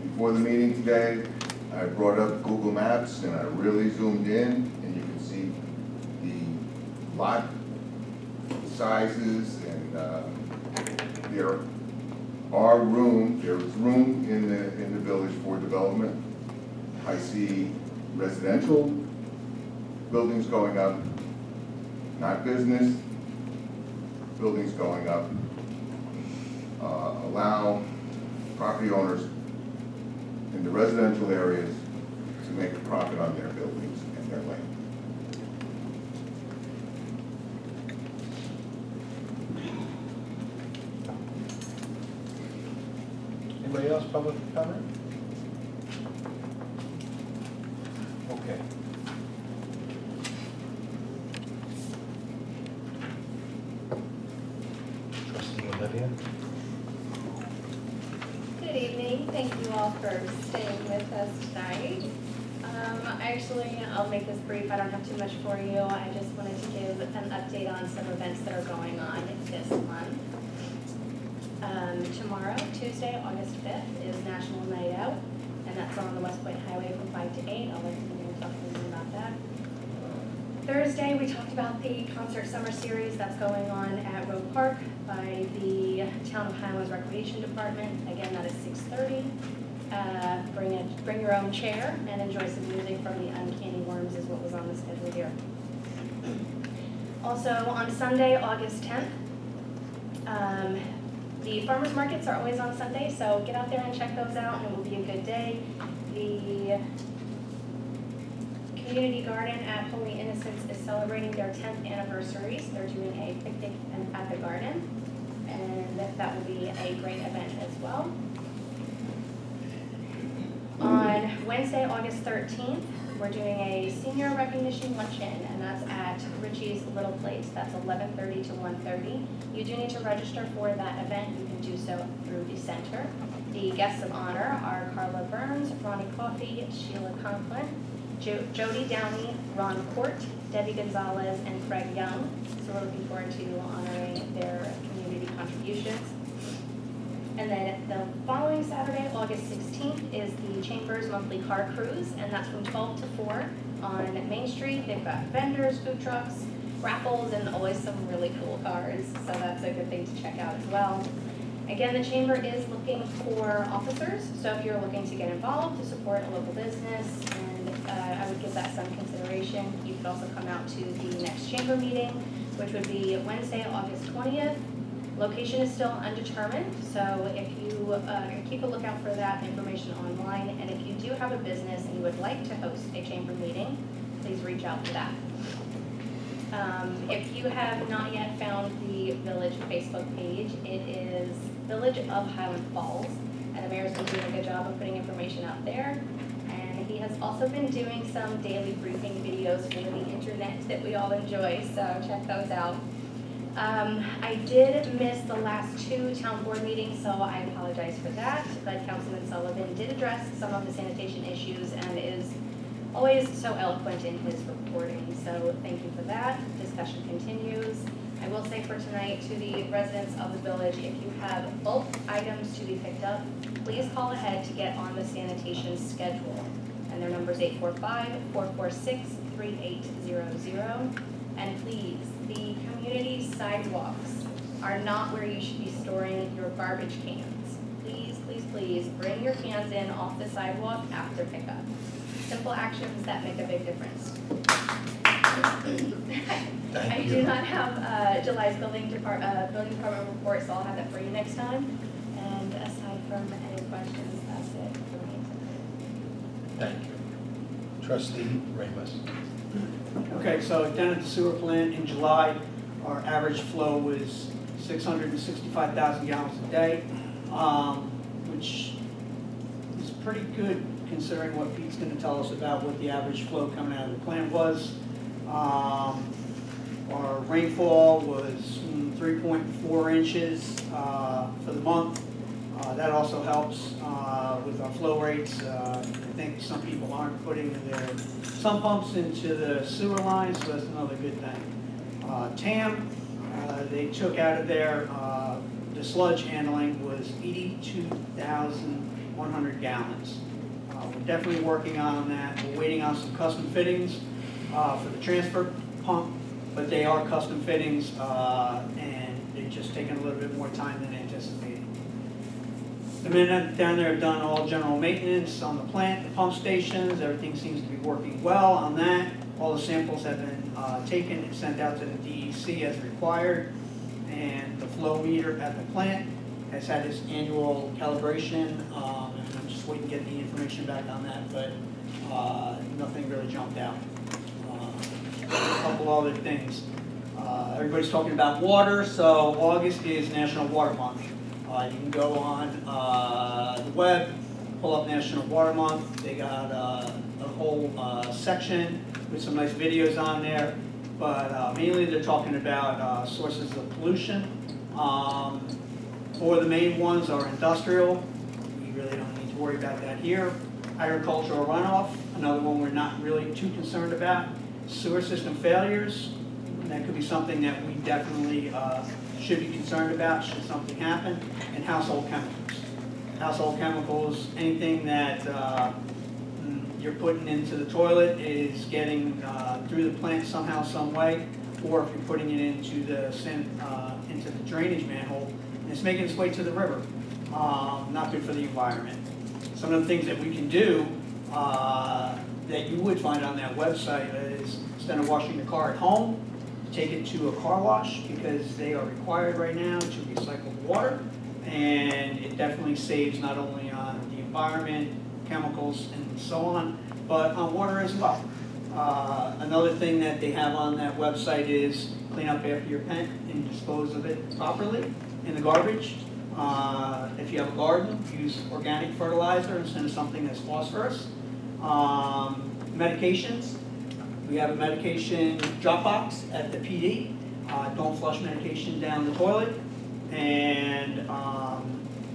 Before the meeting today, I brought up Google Maps and I really zoomed in, and you can see the lot sizes, and there is room in the village for development. I see residential buildings going up, not business buildings going up. Allow property owners in the residential areas to make a profit on their buildings and their land. Anybody else, public comment? Okay. Trustee Olivia? Good evening. Thank you all for staying with us tonight. I'll make this brief. I don't have too much for you. I just wanted to give an update on some events that are going on this month. Tomorrow, Tuesday, August 5th, is National Night Out, and that's on the West Point Highway from 5 to 8. I'll let you talk to me about that. Thursday, we talked about the concert summer series that's going on at Road Park by the Town of Highlands Recreation Department. Again, that is 6:30. Bring your own chair and enjoy some music from the Uncanny Worms is what was on the schedule here. Also, on Sunday, August 10th, the farmers markets are always on Sunday, so get out there and check those out, and it will be a good day. The Community Garden at Holy Innocents is celebrating their 10th anniversary, so they're doing a picnic at the garden, and that will be a great event as well. On Wednesday, August 13th, we're doing a senior recognition luncheon, and that's at Richie's Little Place. That's 11:30 to 1:30. You do need to register for that event. You can do so through the center. The guests of honor are Carla Burns, Ronnie Coffey, Sheila Conklin, Jody Downey, Ron Court, Debbie Gonzalez, and Craig Young. So we're looking forward to honoring their community contributions. And then the following Saturday, August 16th, is the Chamber's monthly car cruise, and that's from 12 to 4 on Main Street. They've got vendors, food trucks, raffles, and always some really cool cars, so that's a good thing to check out as well. Again, the Chamber is looking for officers, so if you're looking to get involved to support a local business, and I would give that some consideration. You could also come out to the next Chamber meeting, which would be Wednesday, August 20th. Location is still undetermined, so if you keep a lookout for that information online, and if you do have a business and you would like to host a Chamber meeting, please reach out for that. If you have not yet found the Village Facebook page, it is Village of Highland Falls, and the mayor's been doing a good job of putting information out there. And he has also been doing some daily briefing videos for the internet that we all enjoy, so check those out. I did miss the last 2 town board meetings, so I apologize for that, but Councilman Sullivan did address some of the sanitation issues and is always so eloquent in his reporting, so thank you for that. Discussion continues. I will say for tonight to the residents of the village, if you have bulk items to be picked up, please call ahead to get on the sanitation schedule. And their number is 845-446-3800. And please, the community sidewalks are not where you should be storing your garbage cans. Please, please, please bring your cans in off the sidewalk after pickup. Simple actions that make a big difference. I do not have July's building department report, so I'll have that for you next time. And aside from any questions, that's it for me tonight. Thank you. Trustee Ramos. Okay, so down at the sewer plant in July, our average flow was 665,000 gallons a day, which is pretty good considering what Pete's gonna tell us about what the average flow coming out of the plant was. Our rainfall was 3.4 inches for the month. That also helps with our flow rates. I think some people aren't putting their sump pumps into the sewer lines, so that's another good thing. TAM, they took out of there, the sludge handling was 82,100 gallons. We're definitely working on that. We're waiting on some custom fittings for the transfer pump, but they are custom fittings, and they're just taking a little bit more time than anticipated. The men down there have done all general maintenance on the plant, the pump stations, everything seems to be working well on that. All the samples have been taken and sent out to the DEC as required, and the flow meter at the plant has had its annual calibration, and I'm just waiting to get the information back on that, but nothing really jumped out. A couple other things. Everybody's talking about water, so August is National Water Month. You can go on the web, pull up National Water Month. They got a whole section with some nice videos on there, but mainly they're talking about sources of pollution. Four of the main ones are industrial. We really don't need to worry about that here. Agricultural runoff, another one we're not really too concerned about. Sewer system failures, that could be something that we definitely should be concerned about should something happen. And household chemicals. Household chemicals, anything that you're putting into the toilet is getting through the plant somehow, some way, or if you're putting it into the drainage manhole, and it's making its way to the river. Not good for the environment. Some of the things that we can do that you would find on that website is, instead of washing the car at home, take it to a car wash, because they are required right now to recycle water, and it definitely saves not only on the environment, chemicals, and so on, but on water as well. Another thing that they have on that website is clean up after your pet and dispose of it properly in the garbage. If you have a garden, use organic fertilizer instead of something that's phosphorus. Medications, we have a medication drop box at the PD. Don't flush medication down the toilet. And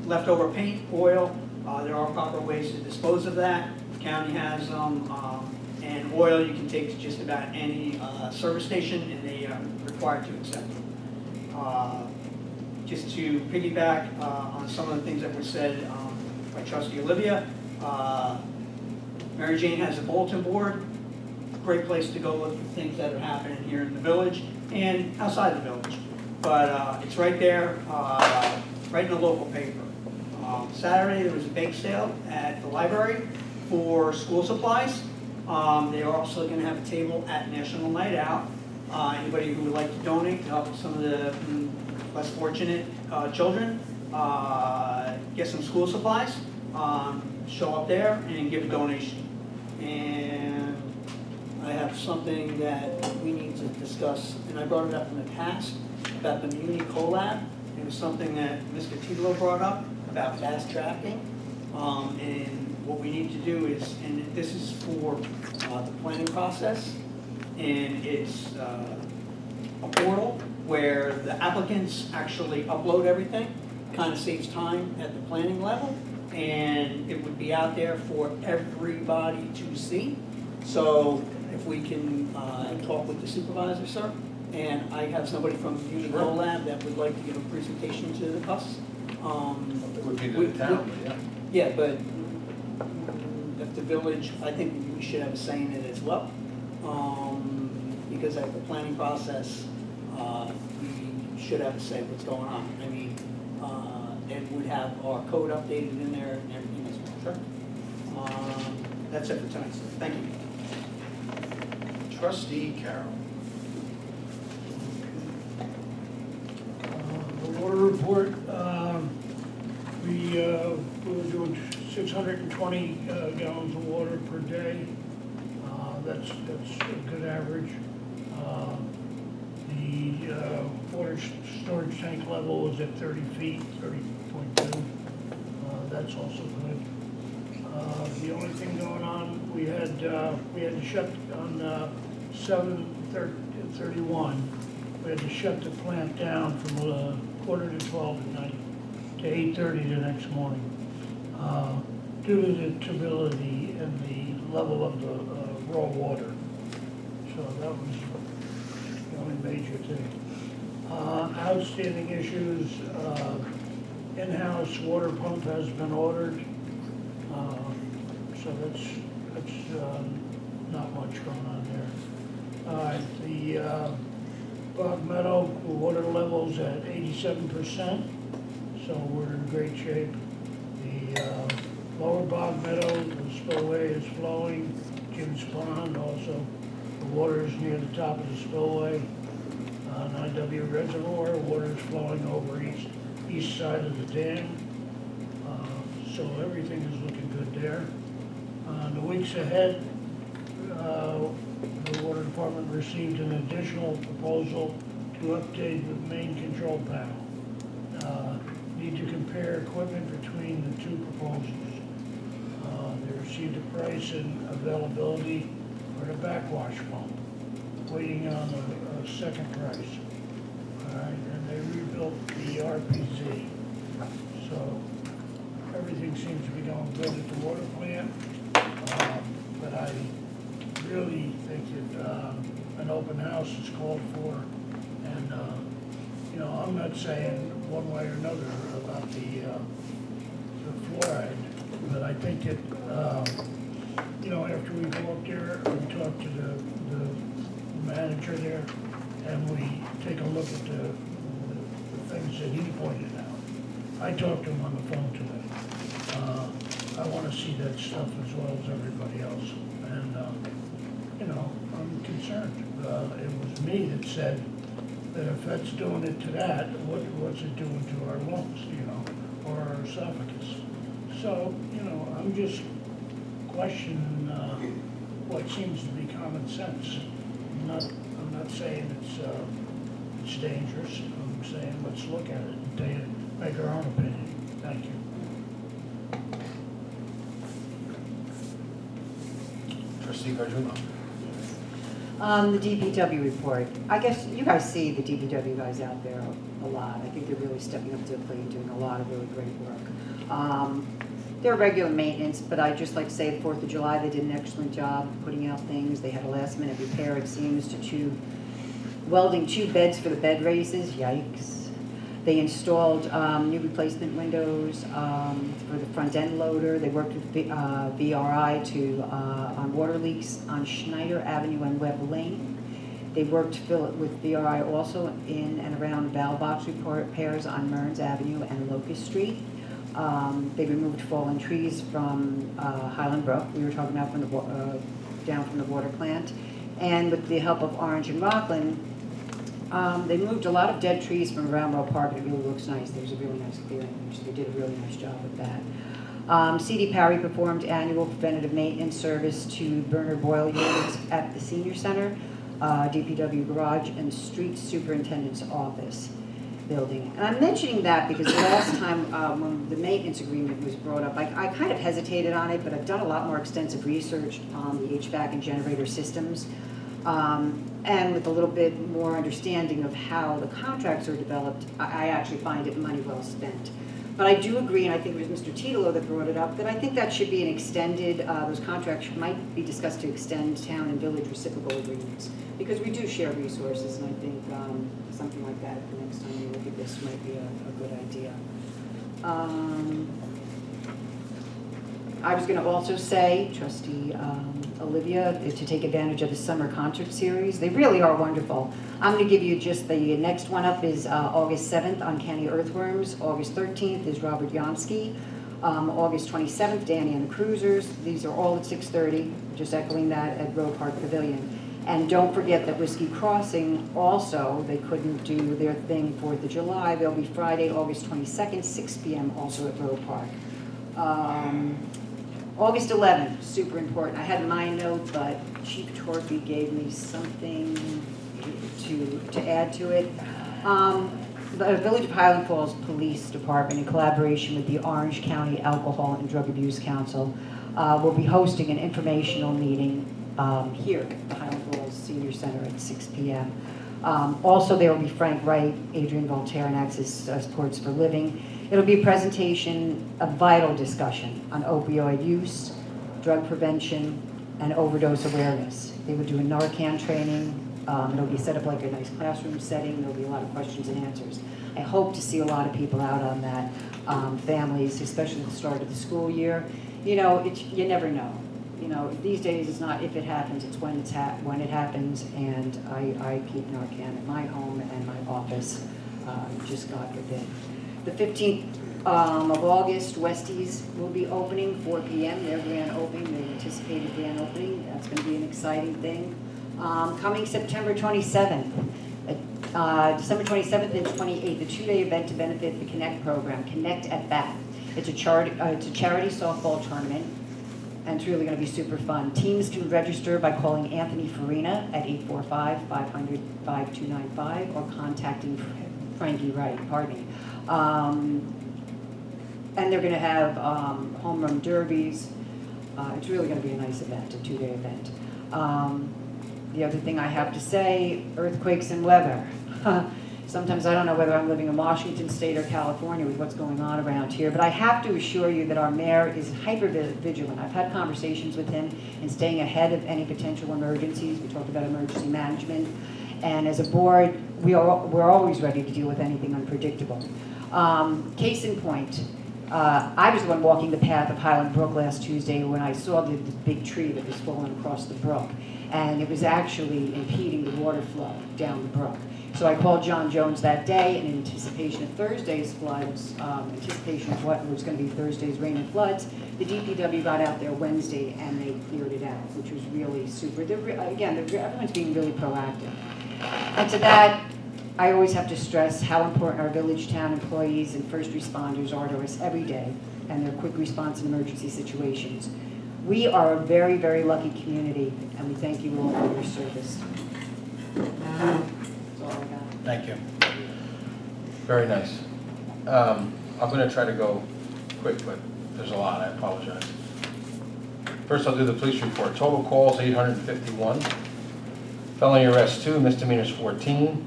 leftover paint, oil, there are proper ways to dispose of that. The county has them. And oil you can take to just about any service station, and they are required to accept them. Just to piggyback on some of the things that were said by Trustee Olivia, Mary Jane has a bulletin board. Great place to go look for things that are happening here in the village and outside the village. But it's right there, right in the local paper. Saturday, there was a bake sale at the library for school supplies. They are also going to have a table at National Night Out. Anybody who would like to donate to help some of the less fortunate children get some school supplies, show up there and give a donation. And I have something that we need to discuss, and I brought it up in the past, about the Muni Collab. It was something that Mr. Tilo brought up about fast tracking. And what we need to do is, and this is for the planning process, and it's a portal where the applicants actually upload everything. Kind of saves time at the planning level, and it would be out there for everybody to see. So if we can talk with the supervisor, sir, and I have somebody from Muni Collab that would like to give a presentation to us. It would be to the town, but yeah. Yeah, but if the village, I think we should have a say in it as well. Because at the planning process, we should have a say what's going on. I mean, and would have our code updated in there and everything as well. Sure. That's it for tonight, sir. Thank you. Trustee Carroll. The water report, we were doing 620 gallons of water per day. That's a good average. The water storage tank level is at 30 feet, 30.2. That's also good. The only thing going on, we had to shut on 7/31. We had to shut the plant down from 11:45 at night to 8:30 the next morning, due to the turbidity and the level of the raw water. So that was the only major thing. Outstanding issues, in-house water pump has been ordered. So that's not much going on there. The Bog Meadow, the water level's at 87%, so we're in great shape. The lower Bog Meadow, the spillway is flowing. Jim's Pond also, the water is near the top of the spillway. 9W Reservoir, water is flowing over east side of the dam. So everything is looking good there. In the weeks ahead, the water department received an additional proposal to update the main control panel. Need to compare equipment between the two proposals. They received a price and availability for the backwash pump, waiting on a second price. All right, and they rebuilt the RPZ. So everything seems to be going good at the water plant. But I really think that an open house is called for. And, I'm not saying one way or another about the fluoride, but I think that, after we go up there and talk to the manager there, and we take a look at the things that he pointed out. I talked to him on the phone today. I want to see that stuff as well as everybody else. And, I'm concerned. It was me that said that if that's doing it to that, what's it doing to our lungs, or our esophagus? So, I'm just questioning what seems to be common sense. I'm not saying it's dangerous. I'm saying let's look at it and make our own opinion. Thank you. Trustee Gargiulo. The DPW report. I guess you guys see the DPW guys out there a lot. I think they're really stepping up to the plate and doing a lot of really great work. They're regular maintenance, but I'd just like to say the 4th of July, they did an excellent job putting out things. They had a last minute repair, it seems, to welding 2 beds for the bed races. Yikes. They installed new replacement windows for the front end loader. They worked with VRI on water leaks on Schneider Avenue and Webb Lane. They worked with VRI also in and around valve box repairs on Mearns Avenue and Locust Street. They removed fallen trees from Highland Brook. We were talking about down from the water plant. And with the help of Orange and Rockland, they moved a lot of dead trees from around Roe Park, and it really looks nice. There's a really nice clearing, so they did a really nice job with that. C.D. Parry performed annual preventative maintenance service to burner boil units at the senior center, DPW garage, and street superintendent's office building. And I'm mentioning that because the last time when the maintenance agreement was brought up, I kind of hesitated on it, but I've done a lot more extensive research on the HVAC and generator systems. And with a little bit more understanding of how the contracts are developed, I actually find it money well spent. But I do agree, and I think it was Mr. Titolo that brought it up, that I think that should be an extended, those contracts might be discussed to extend town and village reciprocal agreements, because we do share resources, and I think something like that the next time we look at this might be a good idea. I was going to also say, Trustee Olivia, to take advantage of the summer concert series. They really are wonderful. I'm going to give you just the next one up is August 7th, Uncanny Earthworms. August 13th is Robert Yonsky. August 27th, Danny and the Cruisers. These are all at 6:30, just echoing that at Roe Park Pavilion. And don't forget that Whiskey Crossing also, they couldn't do their thing 4th of July. They'll be Friday, August 22nd, 6 p.m. also at Roe Park. August 11th, super important. I had my note, but Chief Torpy gave me something to add to it. The Village of Highland Falls Police Department, in collaboration with the Orange County Alcohol and Drug Abuse Council, will be hosting an informational meeting here at the Highland Falls Senior Center at 6 p.m. Also, there will be Frank Wright, Adrian Voltaire, and Access Sports for Living. It'll be a presentation, a vital discussion on opioid use, drug prevention, and overdose awareness. They will do a Narcan training. It'll be set up like a nice classroom setting. There'll be a lot of questions and answers. I hope to see a lot of people out on that, families, especially at the start of the school year. You know, you never know. You know, these days it's not if it happens, it's when when it happens. And I keep Narcan at my home and my office, just God forbid. The 15th of August, Westies will be opening, 4 p.m., their grand opening, their anticipated grand opening. That's going to be an exciting thing. Coming September 27th, December 27th and 28th, a 2-day event to benefit the Connect program, Connect at Bat. It's a charity softball tournament, and it's really going to be super fun. Teams can register by calling Anthony Farina at 845-500-5295 or contacting Frankie Wright, pardon me. And they're going to have home run derbies. It's really going to be a nice event, a 2-day event. The other thing I have to say, earthquakes and weather. Sometimes I don't know whether I'm living in Washington State or California with what's going on around here, but I have to assure you that our mayor is hyper vigilant. I've had conversations with him in staying ahead of any potential emergencies. We talked about emergency management. And as a board, we're always ready to deal with anything unpredictable. Case in point, I was the one walking the path of Highland Brook last Tuesday when I saw the big tree that was falling across the brook. And it was actually impeding the water flow down the brook. So I called John Jones that day in anticipation of Thursday's floods, anticipation of what was going to be Thursday's rain and floods. The DPW got out there Wednesday and they cleared it out, which was really super. Everyone's being really proactive. And to that, I always have to stress how important our village town employees and first responders are to us every day and their quick response in emergency situations. We are a very, very lucky community, and we thank you all for your service. That's all I got. Thank you. Very nice. I'm going to try to go quick, but there's a lot. I apologize. First, I'll do the police report. Total calls, 851. Felony arrests, 2. Misdemeanors, 14.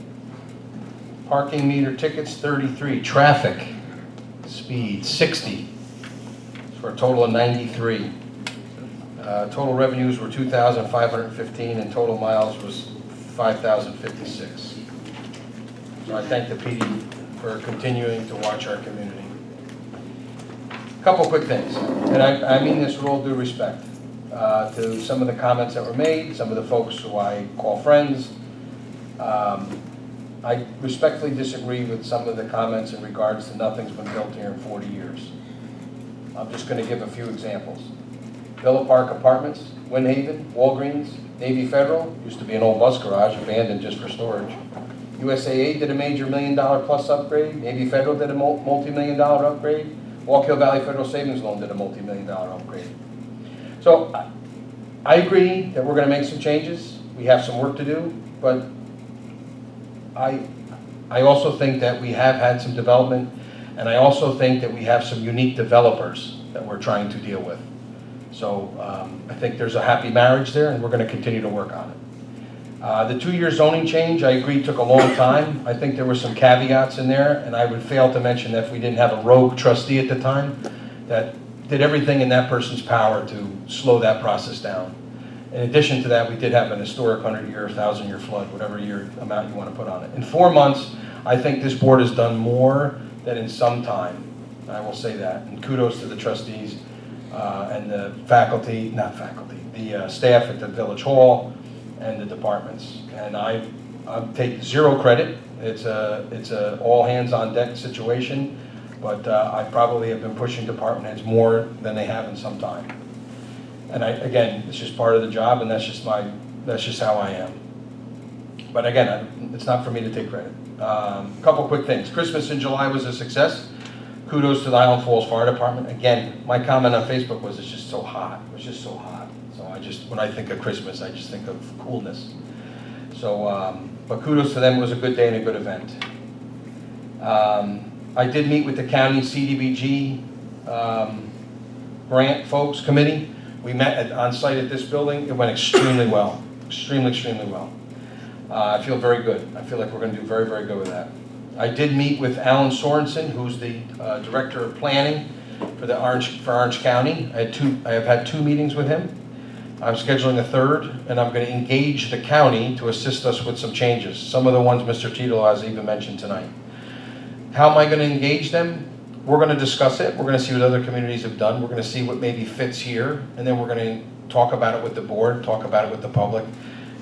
Parking meter tickets, 33. Traffic speed, 60. For a total of 93. Total revenues were 2,515 and total miles was 5,056. So I thank the PD for continuing to watch our community. A couple quick things, and I mean this with all due respect to some of the comments that were made, some of the folks who I call friends. I respectfully disagree with some of the comments in regards to nothing's been built here in 40 years. I'm just going to give a few examples. Villa Park Apartments, Windhaven, Walgreens, Navy Federal, used to be an old bus garage, abandoned just for storage. USAA did a major $1 million plus upgrade. Navy Federal did a multi-million-dollar upgrade. Walk Hill Valley Federal Savings Loan did a multi-million-dollar upgrade. So I agree that we're going to make some changes. We have some work to do, but I also think that we have had some development, and I also think that we have some unique developers that we're trying to deal with. So I think there's a happy marriage there, and we're going to continue to work on it. The 2-year zoning change, I agree, took a long time. I think there were some caveats in there, and I would fail to mention that if we didn't have a rogue trustee at the time that did everything in that person's power to slow that process down. In addition to that, we did have an historic 100-year, 1,000-year flood, whatever year amount you want to put on it. In 4 months, I think this board has done more than in some time. I will say that. And kudos to the trustees and the the staff at the Village Hall and the departments. And I take zero credit. It's a all hands on deck situation, but I probably have been pushing department heads more than they have in some time. And again, it's just part of the job, and that's just how I am. But again, it's not for me to take credit. Couple quick things. Christmas in July was a success. Kudos to the Highland Falls Fire Department. Again, my comment on Facebook was it's just so hot. It was just so hot. So when I think of Christmas, I just think of coolness. So, but kudos to them. It was a good day and a good event. I did meet with the county CDBG grant folks committee. We met on site at this building. It went extremely well, extremely well. I feel very good. I feel like we're going to do very, very good with that. I did meet with Alan Sorensen, who's the Director of Planning for Orange County. I have had 2 meetings with him. I'm scheduling a 3rd, and I'm going to engage the county to assist us with some changes. Some of the ones Mr. Tito has even mentioned tonight. How am I going to engage them? We're going to discuss it. We're going to see what other communities have done. We're going to see what maybe fits here, and then we're going to talk about it with the board, talk about it with the public,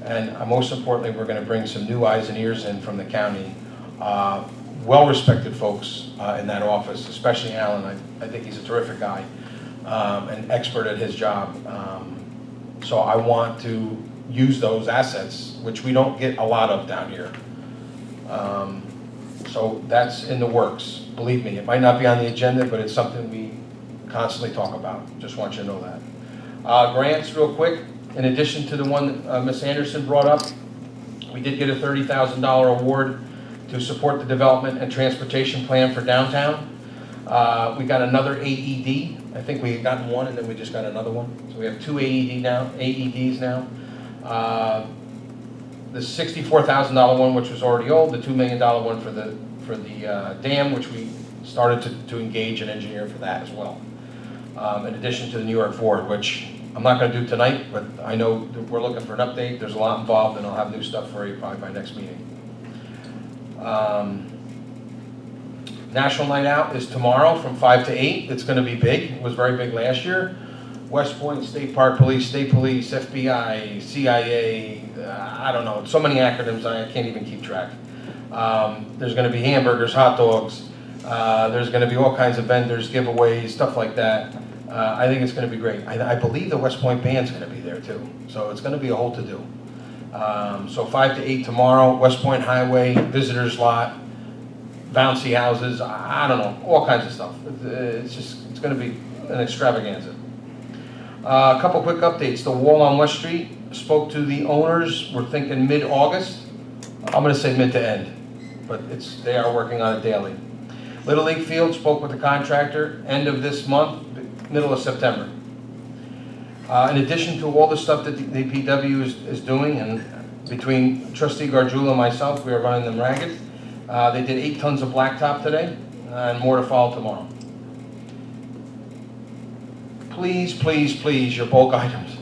and most importantly, we're going to bring some new eyes and ears in from the county. Well-respected folks in that office, especially Alan. I think he's a terrific guy, an expert at his job. So I want to use those assets, which we don't get a lot of down here. So that's in the works. Believe me, it might not be on the agenda, but it's something we constantly talk about. Just want you to know that. Grants, real quick. In addition to the one Ms. Anderson brought up, we did get a $30,000 award to support the development and transportation plan for downtown. We got another AED. I think we had gotten one and then we just got another one. So we have 2 AEDs now. The $64,000 one, which was already old, the $2 million one for the dam, which we started to engage an engineer for that as well. In addition to the New York Ford, which I'm not going to do tonight, but I know that we're looking for an update. There's a lot involved, and I'll have new stuff for you probably by next meeting. National Night Out is tomorrow from 5 to 8. It's going to be big. It was very big last year. West Point, State Park Police, State Police, FBI, CIA, I don't know. So many acronyms I can't even keep track. There's going to be hamburgers, hot dogs. There's going to be all kinds of vendors, giveaways, stuff like that. I think it's going to be great. I believe the West Point Band's going to be there too. So it's going to be a whole to-do. So 5 to 8 tomorrow, West Point Highway, visitors lot, bouncy houses, I don't know, all kinds of stuff. It's going to be an extravaganza. A couple quick updates. The wall on West Street, spoke to the owners. We're thinking mid-August. I'm going to say mid to end, but they are working on it daily. Little League Field, spoke with the contractor, end of this month, middle of September. In addition to all the stuff that the DPW is doing, and between Trustee Gargiulo and myself, we are running them ragged. They did 8 tons of blacktop today, and more to follow tomorrow. Please, please, please, your bulk items.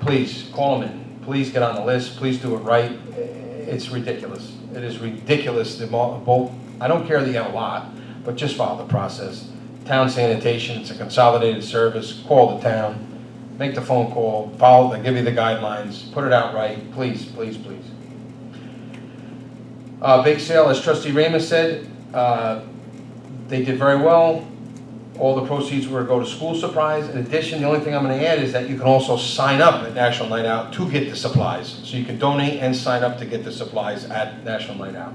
Please, call them in. Please get on the list. Please do it right. It's ridiculous. It is ridiculous. The bulk, I don't care that you have a lot, but just follow the process. Town sanitation, it's a consolidated service. Call the town. Make the phone call. Follow, they give you the guidelines. Put it out right. Please, please, please. Bake sale, as Trustee Ramos said, they did very well. All the proceeds were to go to school supplies. In addition, the only thing I'm going to add is that you can also sign up at National Night Out to get the supplies. So you can donate and sign up to get the supplies at National Night Out.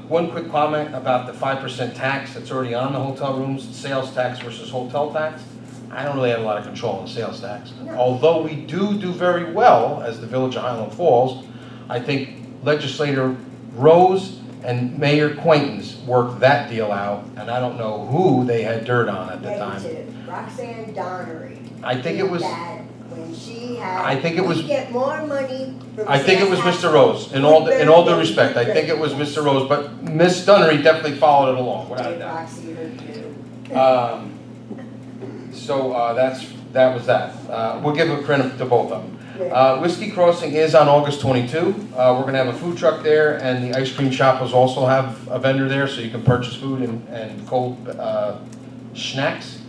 One quick comment about the 5% tax that's already on the hotel rooms, sales tax versus hotel tax. I don't really have a lot of control on sales tax. Although we do very well as the Village of Highland Falls, I think Legislator Rose and Mayor Quaintance worked that deal out, and I don't know who they had dirt on at the time. Roxanne Donnery. I think it was. When she had. I think it was. We get more money from. I think it was Mr. Rose. In all due respect, I think it was Mr. Rose, but Miss Donnery definitely followed it along, without a doubt. So that was that. We'll give a credit to both of them. Whiskey Crossing is on August 22. We're going to have a food truck there, and the ice cream shop will also have a vendor there, so you can purchase food and cold snacks.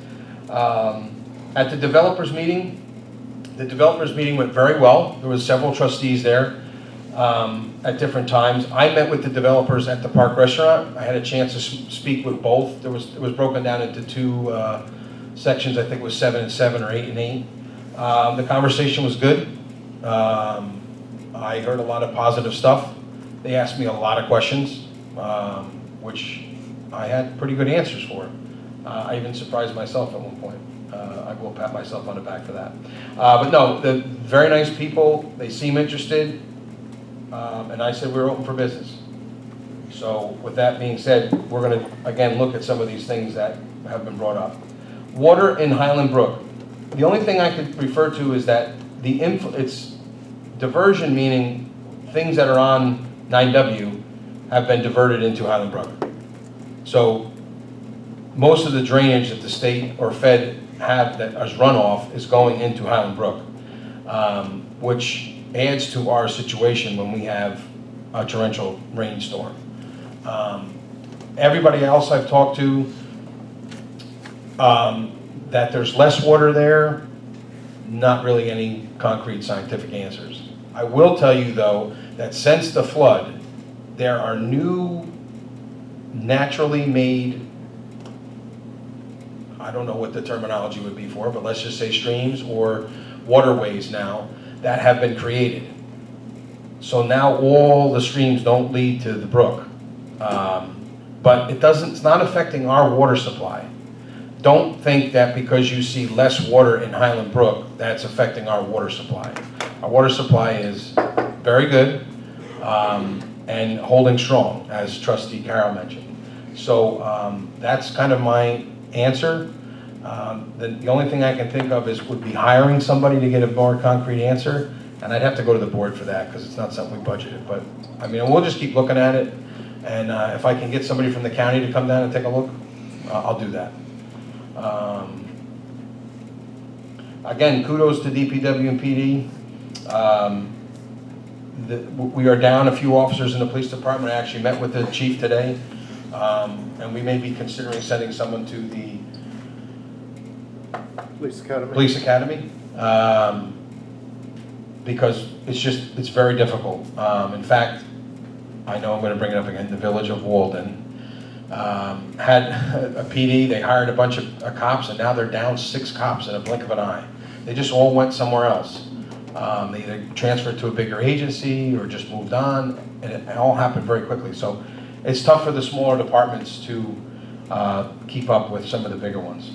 At the developers meeting went very well. There was several trustees there at different times. I met with the developers at the Park Restaurant. I had a chance to speak with both. It was broken down into 2 sections. I think it was 7 and 7 or 8 and 8. The conversation was good. I heard a lot of positive stuff. They asked me a lot of questions, which I had pretty good answers for. I even surprised myself at one point. I will pat myself on the back for that. But no, they're very nice people. They seem interested. And I said we're open for business. So with that being said, we're going to, again, look at some of these things that have been brought up. Water in Highland Brook. The only thing I could refer to is that it's diversion, meaning things that are on 9W have been diverted into Highland Brook. So most of the drainage that the state or Fed have that as runoff is going into Highland Brook, which adds to our situation when we have a torrential rainstorm. Everybody else I've talked to, that there's less water there, not really any concrete scientific answers. I will tell you though, that since the flood, there are new naturally made, I don't know what the terminology would be for, but let's just say streams or waterways now that have been created. So now all the streams don't lead to the brook. But it's not affecting our water supply. Don't think that because you see less water in Highland Brook, that's affecting our water supply. Our water supply is very good and holding strong, as Trustee Carroll mentioned. So that's kind of my answer. The only thing I can think of would be hiring somebody to get a more concrete answer, and I'd have to go to the board for that because it's not something we budgeted. But I mean, we'll just keep looking at it, and if I can get somebody from the county to come down and take a look, I'll do that. Again, kudos to DPW and PD. We are down a few officers in the police department. I actually met with the chief today, and we may be considering sending someone to the Police Academy, because it's very difficult. In fact, I know I'm going to bring it up again. The village of Walden had a PD. They hired a bunch of cops, and now they're down 6 cops in a blink of an eye. They just all went somewhere else. They either transferred to a bigger agency or just moved on, and it all happened very quickly. So it's tough for the smaller departments to keep up with some of the bigger ones.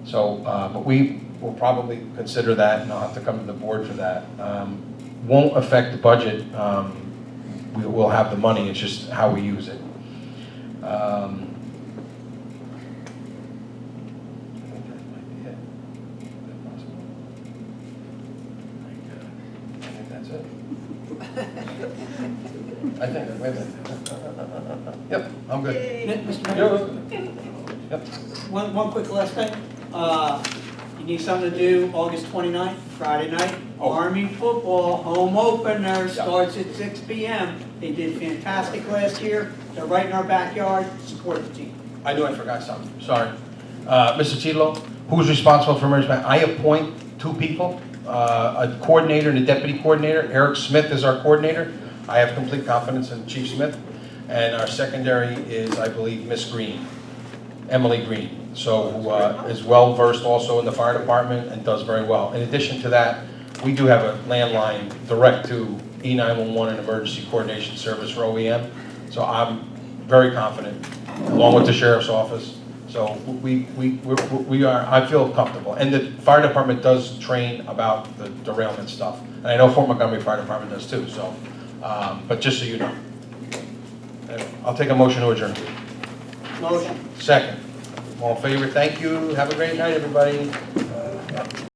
So, but we will probably consider that, and I'll have to come to the board for that. Won't affect the budget. We will have the money, it's just how we use it. I think that might be it. Is that possible? I think that's it. I think, wait a minute. Yep, I'm good. Mr. Mayor? Yep. One quick last thing. You need something to do August 29th, Friday night. Army football, home opener, starts at 6 p.m. They did fantastic last year. They're right in our backyard. Support the team. I knew I forgot something, sorry. Mr. Tilo, who's responsible for emergency management? I appoint 2 people, a coordinator and a deputy coordinator. Eric Smith is our coordinator. I have complete confidence in Chief Smith. And our secondary is, I believe, Miss Green, Emily Green. So who is well versed also in the fire department and does very well. In addition to that, we do have a landline direct to E911 and Emergency Coordination Service for OEM. So I'm very confident, along with the sheriff's office. So we are, I feel comfortable. And the fire department does train about the derailment stuff. And I know Fort Montgomery Fire Department does too, so, but just so you know. I'll take a motion to adjourn. Motion. Second. All in favor, thank you. Have a great night, everybody.